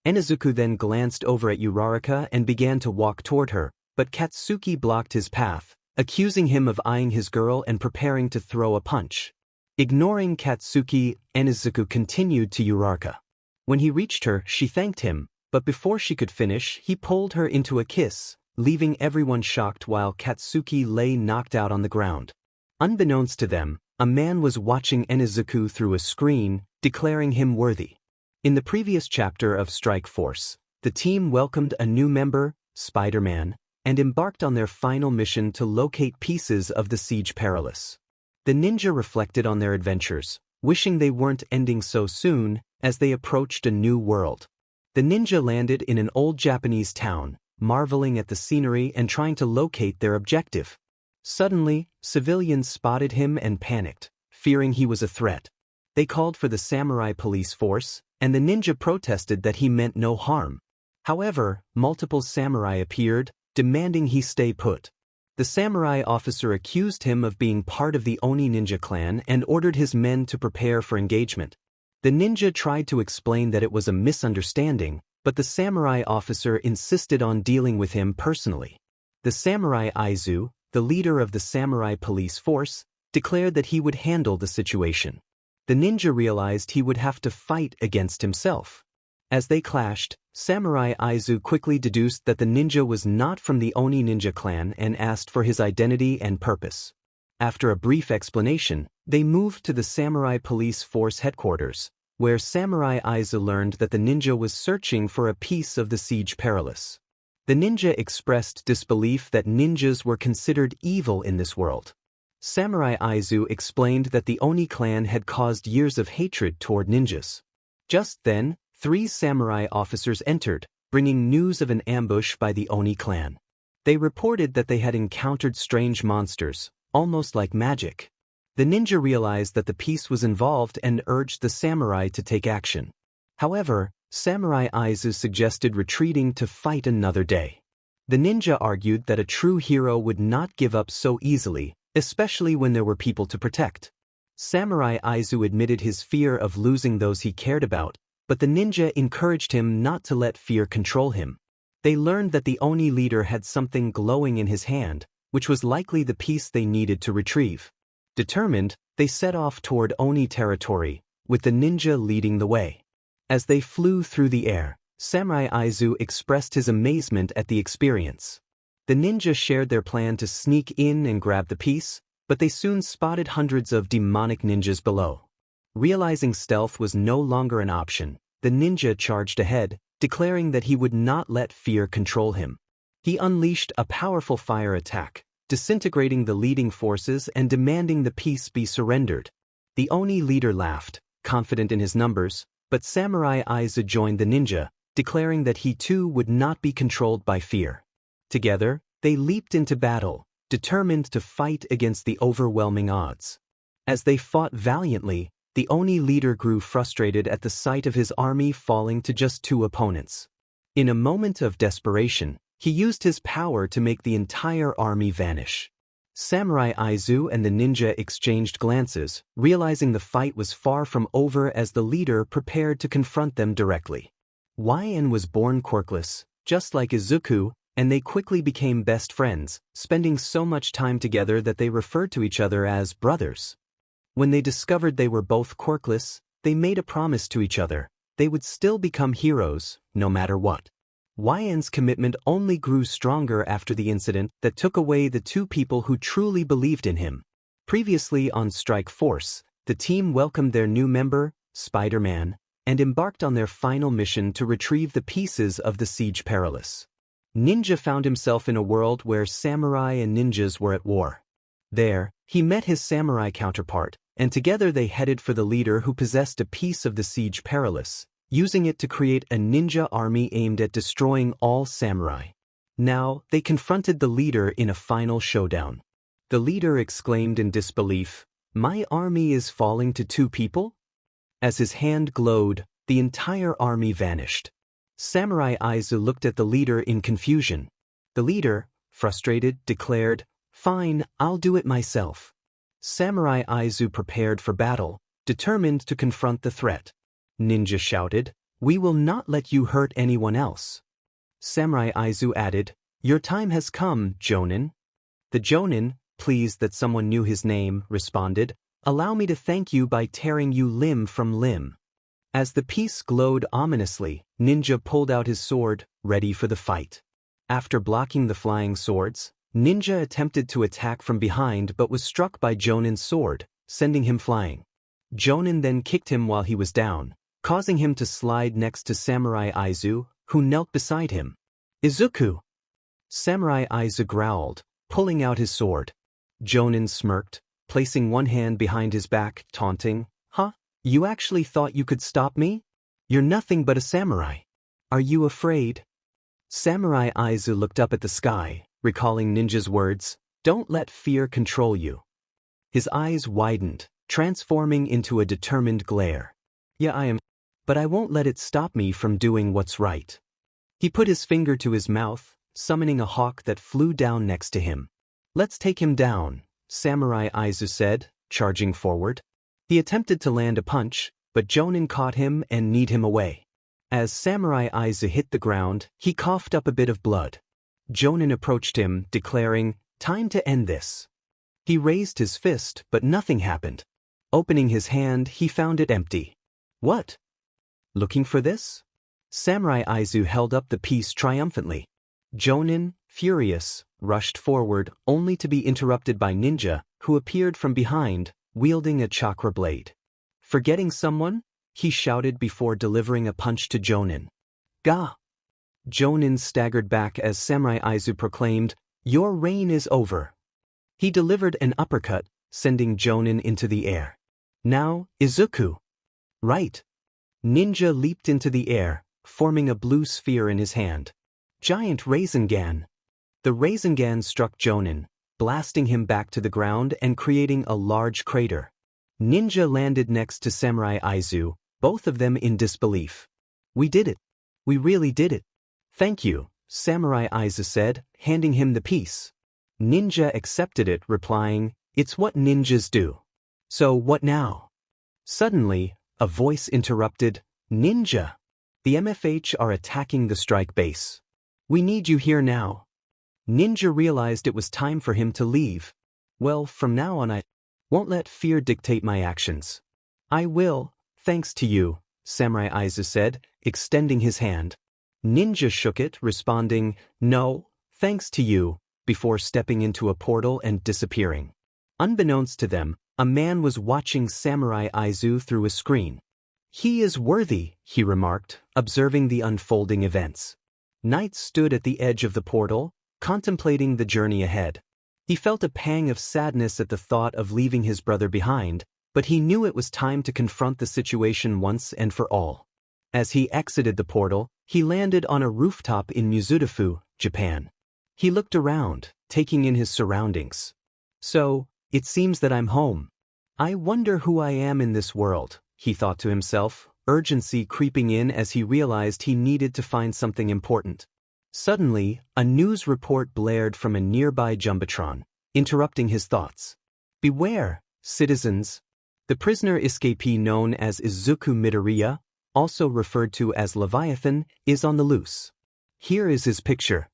Enizuku then glanced over at Uraraka and began to walk toward her, but Katsuki blocked his path, accusing him of eyeing his girl and preparing to throw a punch. Ignoring Katsuki, Enizuku continued to Uraraka. When he reached her, she thanked him, but before she could finish, he pulled her into a kiss, leaving everyone shocked while Katsuki lay knocked out on the ground. Unbeknownst to them, a man was watching Enizuku through a screen, declaring him worthy. In the previous chapter of Strike Force, the team welcomed a new member, Spider-Man, and embarked on their final mission to locate pieces of the Siege Perilous. The ninja reflected on their adventures, wishing they weren't ending so soon, as they approached a new world. The ninja landed in an old Japanese town, marveling at the scenery and trying to locate their objective. Suddenly, civilians spotted him and panicked, fearing he was a threat. They called for the samurai police force, and the ninja protested that he meant no harm. However, multiple samurai appeared, demanding he stay put. The samurai officer accused him of being part of the Oni ninja clan and ordered his men to prepare for engagement. The ninja tried to explain that it was a misunderstanding, but the samurai officer insisted on dealing with him personally. The samurai Izu, the leader of the samurai police force, declared that he would handle the situation. The ninja realized he would have to fight against himself. As they clashed, Samurai Izu quickly deduced that the ninja was not from the Oni ninja clan and asked for his identity and purpose. After a brief explanation, they moved to the samurai police force headquarters, where Samurai Izu learned that the ninja was searching for a piece of the Siege Perilous. The ninja expressed disbelief that ninjas were considered evil in this world. Samurai Izu explained that the Oni clan had caused years of hatred toward ninjas. Just then, 3 samurai officers entered, bringing news of an ambush by the Oni clan. They reported that they had encountered strange monsters, almost like magic. The ninja realized that the piece was involved and urged the samurai to take action. However, Samurai Izu suggested retreating to fight another day. The ninja argued that a true hero would not give up so easily, especially when there were people to protect. Samurai Izu admitted his fear of losing those he cared about, but the ninja encouraged him not to let fear control him. They learned that the Oni leader had something glowing in his hand, which was likely the piece they needed to retrieve. Determined, they set off toward Oni territory, with the ninja leading the way. As they flew through the air, Samurai Izu expressed his amazement at the experience. The ninja shared their plan to sneak in and grab the piece, but they soon spotted hundreds of demonic ninjas below. Realizing stealth was no longer an option, the ninja charged ahead, declaring that he would not let fear control him. He unleashed a powerful fire attack, disintegrating the leading forces and demanding the piece be surrendered. The Oni leader laughed, confident in his numbers, but Samurai Izu joined the ninja, declaring that he too would not be controlled by fear. Together, they leaped into battle, determined to fight against the overwhelming odds. As they fought valiantly, the Oni leader grew frustrated at the sight of his army falling to just 2 opponents. In a moment of desperation, he used his power to make the entire army vanish. Samurai Izu and the ninja exchanged glances, realizing the fight was far from over as the leader prepared to confront them directly. YN was born quirkless, just like Izuku, and they quickly became best friends, spending so much time together that they referred to each other as brothers. When they discovered they were both quirkless, they made a promise to each other: they would still become heroes, no matter what. YN's commitment only grew stronger after the incident that took away the 2 people who truly believed in him. Previously on Strike Force, the team welcomed their new member, Spider-Man, and embarked on their final mission to retrieve the pieces of the Siege Perilous. Ninja found himself in a world where samurai and ninjas were at war. There, he met his samurai counterpart, and together they headed for the leader who possessed a piece of the Siege Perilous, using it to create a ninja army aimed at destroying all samurai. Now, they confronted the leader in a final showdown. The leader exclaimed in disbelief, "My army is falling to 2 people?" As his hand glowed, the entire army vanished. Samurai Izu looked at the leader in confusion. The leader, frustrated, declared, "Fine, I'll do it myself." Samurai Izu prepared for battle, determined to confront the threat. Ninja shouted, "We will not let you hurt anyone else." Samurai Izu added, "Your time has come, Jonin." The Jonin, pleased that someone knew his name, responded, "Allow me to thank you by tearing you limb from limb." As the piece glowed ominously, Ninja pulled out his sword, ready for the fight. After blocking the flying swords, Ninja attempted to attack from behind but was struck by Jonin's sword, sending him flying. Jonin then kicked him while he was down, causing him to slide next to Samurai Izu, who knelt beside him. "Izuku!" Samurai Izu growled, pulling out his sword. Jonin smirked, placing one hand behind his back, taunting, "Huh? You actually thought you could stop me? You're nothing but a samurai. Are you afraid?" Samurai Izu looked up at the sky, recalling Ninja's words, "Don't let fear control you." His eyes widened, transforming into a determined glare. "Yeah, I am. But I won't let it stop me from doing what's right." He put his finger to his mouth, summoning a hawk that flew down next to him. "Let's take him down," Samurai Izu said, charging forward. He attempted to land a punch, but Jonin caught him and kneed him away. As Samurai Izu hit the ground, he coughed up a bit of blood. Jonin approached him, declaring, "Time to end this." He raised his fist, but nothing happened. Opening his hand, he found it empty. "What? Looking for this?" Samurai Izu held up the piece triumphantly. Jonin, furious, rushed forward, only to be interrupted by Ninja, who appeared from behind, wielding a chakra blade. "Forgetting someone?" he shouted before delivering a punch to Jonin. "Gah!" Jonin staggered back as Samurai Izu proclaimed, "Your reign is over." He delivered an uppercut, sending Jonin into the air. "Now, Izuku." "Right." Ninja leaped into the air, forming a blue sphere in his hand. "Giant Rasengan." The Rasengan struck Jonin, blasting him back to the ground and creating a large crater. Ninja landed next to Samurai Izu, both of them in disbelief. "We did it. We really did it." "Thank you," Samurai Izu said, handing him the piece. Ninja accepted it, replying, "It's what ninjas do." "So what now?" Suddenly, a voice interrupted, "Ninja! The MFH are attacking the S.T.R.I.K.E base. We need you here now." Ninja realized it was time for him to leave. "Well, from now on I won't let fear dictate my actions." "I will, thanks to you," Samurai Izu said, extending his hand. Ninja shook it, responding, "No, thanks to you," before stepping into a portal and disappearing. Unbeknownst to them, a man was watching Samurai Izu through a screen. "He is worthy," he remarked, observing the unfolding events. Knight stood at the edge of the portal, contemplating the journey ahead. He felt a pang of sadness at the thought of leaving his brother behind, but he knew it was time to confront the situation once and for all. As he exited the portal, he landed on a rooftop in Mizudafu, Japan. He looked around, taking in his surroundings. "So, it seems that I'm home. I wonder who I am in this world," he thought to himself, urgency creeping in as he realized he needed to find something important. Suddenly, a news report blared from a nearby jumbotron, interrupting his thoughts. "Beware, citizens! The prisoner escapee known as Izuku Midoriya, also referred to as Leviathan, is on the loose. Here is his picture."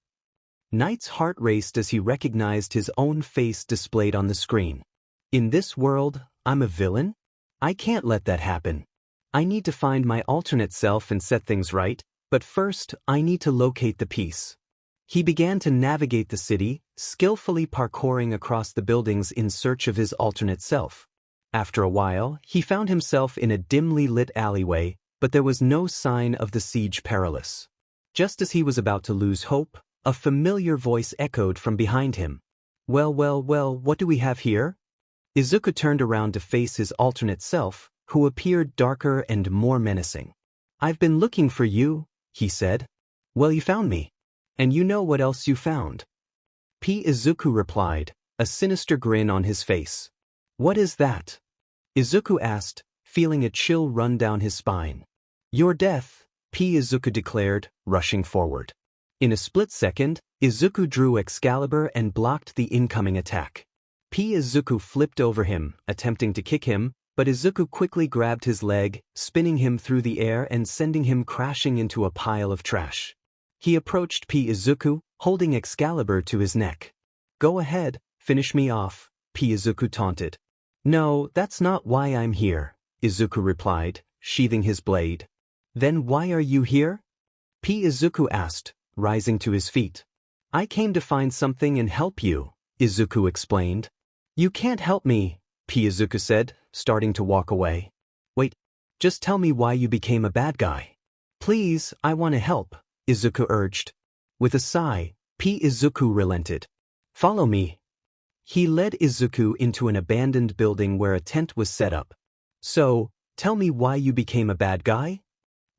Knight's heart raced as he recognized his own face displayed on the screen. "In this world, I'm a villain? I can't let that happen. I need to find my alternate self and set things right, but first, I need to locate the piece." He began to navigate the city, skillfully parkouring across the buildings in search of his alternate self. After a while, he found himself in a dimly lit alleyway, but there was no sign of the siege perilous. Just as he was about to lose hope, a familiar voice echoed from behind him. Well, what do we have here?" Izuku turned around to face his alternate self, who appeared darker and more menacing. "I've been looking for you," he said. "Well, you found me. And you know what else you found?" Izuku replied, a sinister grin on his face. "What is that?" Izuku asked, feeling a chill run down his spine. "Your death," Izuku declared, rushing forward. In a split second, Izuku drew Excalibur and blocked the incoming attack. Izuku flipped over him, attempting to kick him, but Izuku quickly grabbed his leg, spinning him through the air and sending him crashing into a pile of trash. He approached Izuku, holding Excalibur to his neck. "Go ahead, finish me off," Izuku taunted. "No, that's not why I'm here," Izuku replied, sheathing his blade. "Then why are you here?" Izuku asked, rising to his feet. "I came to find something and help you," Izuku explained. "You can't help me," Izuku said, starting to walk away. "Wait, just tell me why you became a bad guy." "Please, I want to help," Izuku urged. With a sigh, Izuku relented. "Follow me." He led Izuku into an abandoned building where a tent was set up. "So, tell me why you became a bad guy?"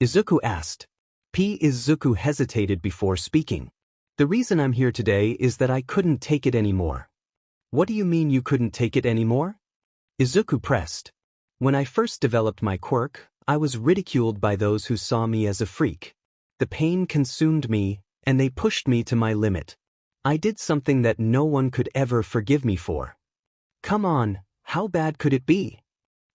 Izuku asked. Izuku hesitated before speaking. "The reason I'm here today is that I couldn't take it anymore." "What do you mean you couldn't take it anymore?" Izuku pressed. "When I first developed my quirk, I was ridiculed by those who saw me as a freak. The pain consumed me, and they pushed me to my limit. I did something that no one could ever forgive me for." "Come on, how bad could it be?"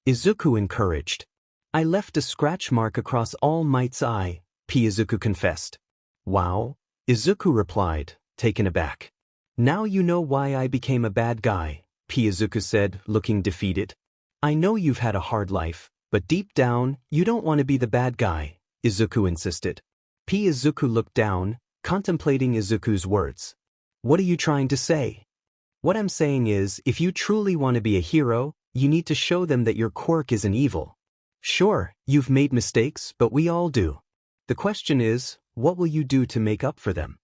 Izuku encouraged. "I left a scratch mark across All Might's eye," Izuku confessed. "Wow," Izuku replied, taken aback. "Now you know why I became a bad guy," Izuku said, looking defeated. "I know you've had a hard life, but deep down, you don't want to be the bad guy," Izuku insisted. Izuku looked down, contemplating Izuku's words. "What are you trying to say?" "What I'm saying is, if you truly want to be a hero, you need to show them that your quirk isn't evil. Sure, you've made mistakes, but we all do. The question is, what will you do to make up for them?"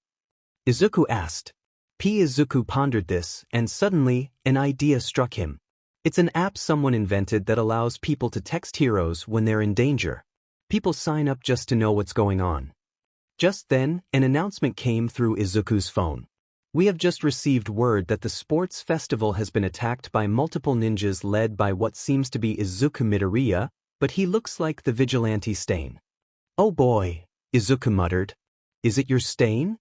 Izuku asked. Izuku pondered this, and suddenly, an idea struck him. It's an app someone invented that allows people to text heroes when they're in danger. People sign up just to know what's going on. Just then, an announcement came through Izuku's phone. "We have just received word that the sports festival has been attacked by multiple ninjas led by what seems to be Izuku Midoriya, but he looks like the vigilante Stain." "Oh boy," Izuku muttered. "Is it your Stain?"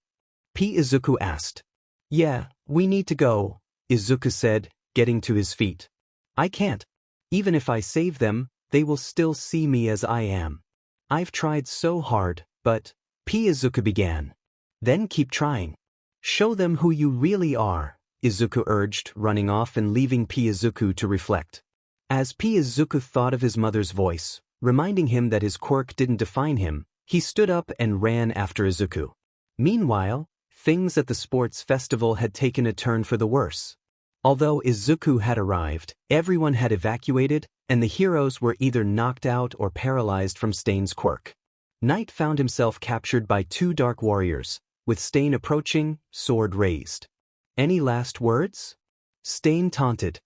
Izuku asked. "Yeah, we need to go," Izuku said, getting to his feet. "I can't. Even if I save them, they will still see me as I am. I've tried so hard, but..." Izuku began. "Then keep trying. Show them who you really are," Izuku urged, running off and leaving Izuku to reflect. As Izuku thought of his mother's voice, reminding him that his quirk didn't define him, He stood up and ran after Izuku. Meanwhile, things at the sports festival had taken a turn for the worse. Although Izuku had arrived, everyone had evacuated, and the heroes were either knocked out or paralyzed from S.T.R.I.K.'s quirk. Knight found himself captured by two dark warriors, with S.T.R.I.K.E approaching, sword raised. "Any last words?" S.T.R.I.K.E taunted.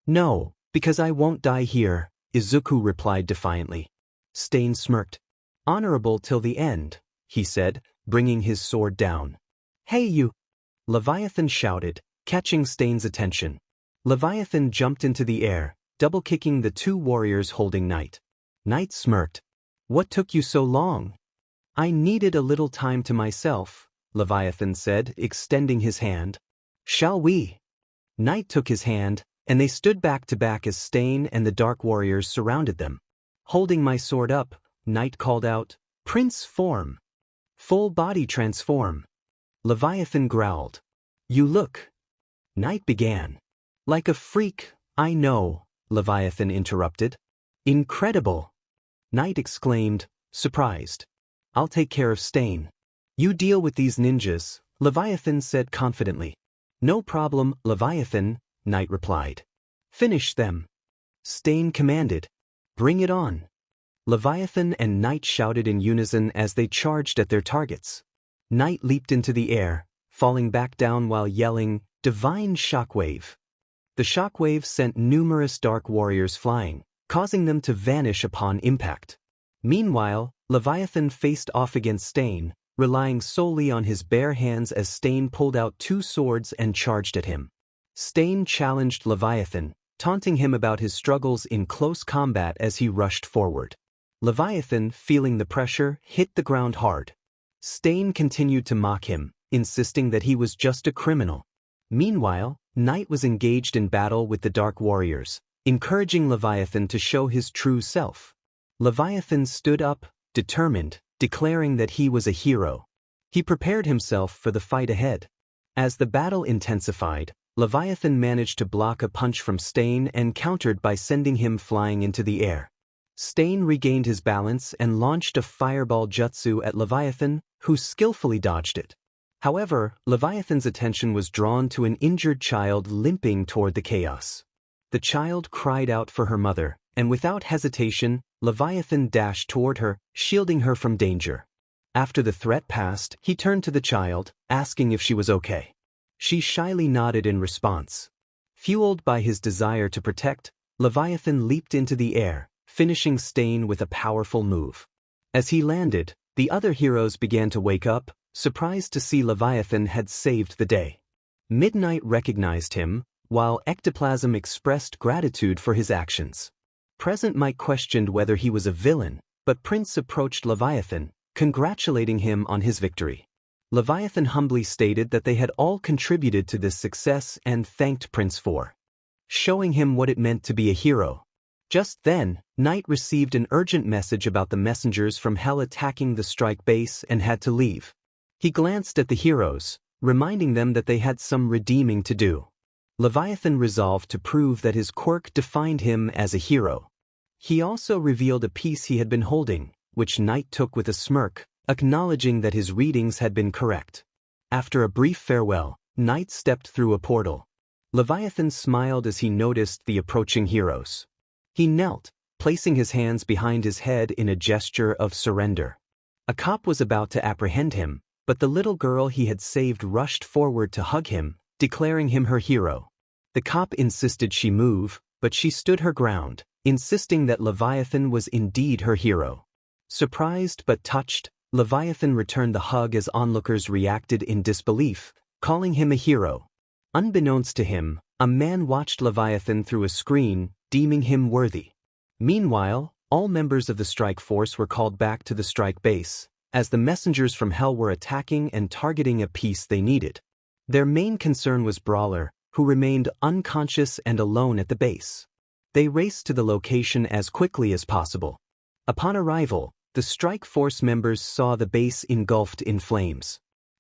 "No, because I won't die here," Izuku replied defiantly. S.T.R.I.K.E smirked. "Honorable till the end," he said, bringing his sword down. "Hey you!" Leviathan shouted, catching S.T.R.I.K.'s attention. Leviathan jumped into the air, double-kicking the two warriors holding Knight. Knight smirked. "What took you so long?" "I needed a little time to myself," Leviathan said, extending his hand. "Shall we?" Knight took his hand, and they stood back to back as S.T.R.I.K.E and the dark warriors surrounded them. Holding my sword up, Knight called out, "Prince form! Full body transform!" Leviathan growled. "You look..." Knight began. "Like a freak, I know," Leviathan interrupted. "Incredible!" Knight exclaimed, surprised. "I'll take care of S.T.R.I.K.E. You deal with these ninjas," Leviathan said confidently. "No problem, Leviathan," Knight replied. "Finish them." S.T.R.I.K.E commanded. "Bring it on." Leviathan and Knight shouted in unison as they charged at their targets. Knight leaped into the air, falling back down while yelling, "Divine Shockwave!" The shockwave sent numerous dark warriors flying, causing them to vanish upon impact. Meanwhile, Leviathan faced off against S.T.R.I.K.E, relying solely on his bare hands as S.T.R.I.K.E pulled out two swords and charged at him. S.T.R.I.K.E challenged Leviathan, taunting him about his struggles in close combat as he rushed forward. Leviathan, feeling the pressure, hit the ground hard. S.T.R.I.K.E continued to mock him, insisting that he was just a criminal. Meanwhile, Knight was engaged in battle with the Dark Warriors, encouraging Leviathan to show his true self. Leviathan stood up, determined, declaring that he was a hero. He prepared himself for the fight ahead. As the battle intensified, Leviathan managed to block a punch from S.T.R.I.K.E and countered by sending him flying into the air. S.T.R.I.K.E regained his balance and launched a fireball jutsu at Leviathan, who skillfully dodged it. However, Leviathan's attention was drawn to an injured child limping toward the chaos. The child cried out for her mother, and without hesitation, Leviathan dashed toward her, shielding her from danger. After the threat passed, he turned to the child, asking if she was okay. She shyly nodded in response. Fueled by his desire to protect, Leviathan leaped into the air, finishing S.T.R.I.K.E with a powerful move. As he landed, the other heroes began to wake up, surprised to see Leviathan had saved the day. Midnight recognized him, while Ectoplasm expressed gratitude for his actions. Present Mike questioned whether he was a villain, but Prince approached Leviathan, congratulating him on his victory. Leviathan humbly stated that they had all contributed to this success and thanked Prince for showing him what it meant to be a hero. Just then, Knight received an urgent message about the messengers from Hell attacking the S.T.R.I.K.E base and had to leave. He glanced at the heroes, reminding them that they had some redeeming to do. Leviathan resolved to prove that his quirk defined him as a hero. He also revealed a piece he had been holding, which Knight took with a smirk, acknowledging that his readings had been correct. After a brief farewell, Knight stepped through a portal. Leviathan smiled as he noticed the approaching heroes. He knelt, placing his hands behind his head in a gesture of surrender. A cop was about to apprehend him, but the little girl he had saved rushed forward to hug him, declaring him her hero. The cop insisted she move, but she stood her ground, insisting that Leviathan was indeed her hero. Surprised but touched, Leviathan returned the hug as onlookers reacted in disbelief, calling him a hero. Unbeknownst to him, a man watched Leviathan through a screen, deeming him worthy. Meanwhile, all members of the strike force were called back to the strike base, as the messengers from Hell were attacking and targeting a piece they needed. Their main concern was Brawler, who remained unconscious and alone at the base. They raced to the location as quickly as possible. Upon arrival, the strike force members saw the base engulfed in flames.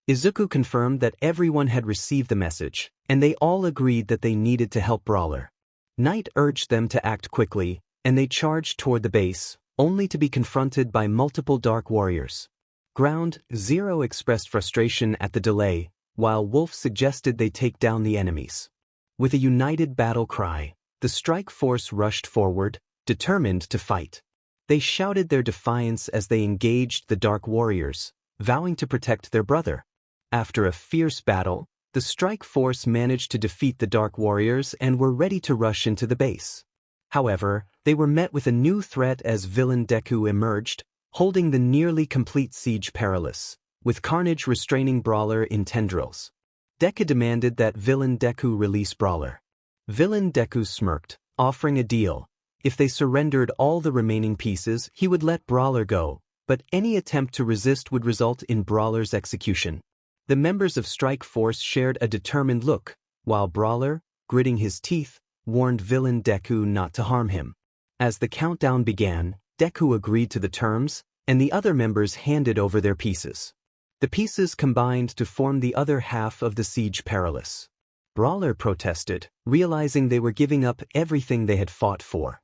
Izuku confirmed that everyone had received the message, and they all agreed that they needed to help Brawler. Knight urged them to act quickly, and they charged toward the base, only to be confronted by multiple Dark Warriors. Ground Zero expressed frustration at the delay, while Wolf suggested they take down the enemies. With a united battle cry, the strike force rushed forward, determined to fight. They shouted their defiance as they engaged the Dark Warriors, vowing to protect their brother. After a fierce battle, the strike force managed to defeat the Dark Warriors and were ready to rush into the base. However, they were met with a new threat as villain Deku emerged, holding the nearly complete siege perilous, with Carnage restraining Brawler in tendrils. Deku demanded that villain Deku release Brawler. Villain Deku smirked, offering a deal. If they surrendered all the remaining pieces, he would let Brawler go, but any attempt to resist would result in Brawler's execution. The members of Strike Force shared a determined look, while Brawler, gritting his teeth, warned villain Deku not to harm him. As the countdown began, Deku agreed to the terms, and the other members handed over their pieces. The pieces combined to form the other half of the Siege Perilous. Brawler protested, realizing they were giving up everything they had fought for.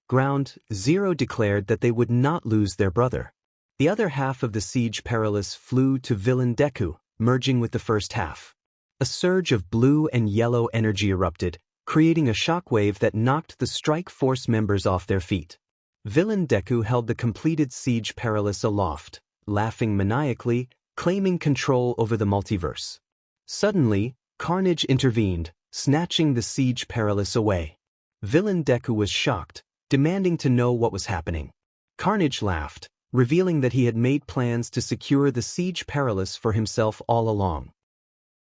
Ground Zero declared that they would not lose their brother. The other half of the Siege Perilous flew to villain Deku, merging with the first half. A surge of blue and yellow energy erupted, creating a shockwave that knocked the Strike Force members off their feet. Villain Deku held the completed Siege Perilous aloft, laughing maniacally, claiming control over the multiverse. Suddenly, Carnage intervened, snatching the Siege Perilous away. Villain Deku was shocked, demanding to know what was happening. Carnage laughed, revealing that he had made plans to secure the Siege Perilous for himself all along.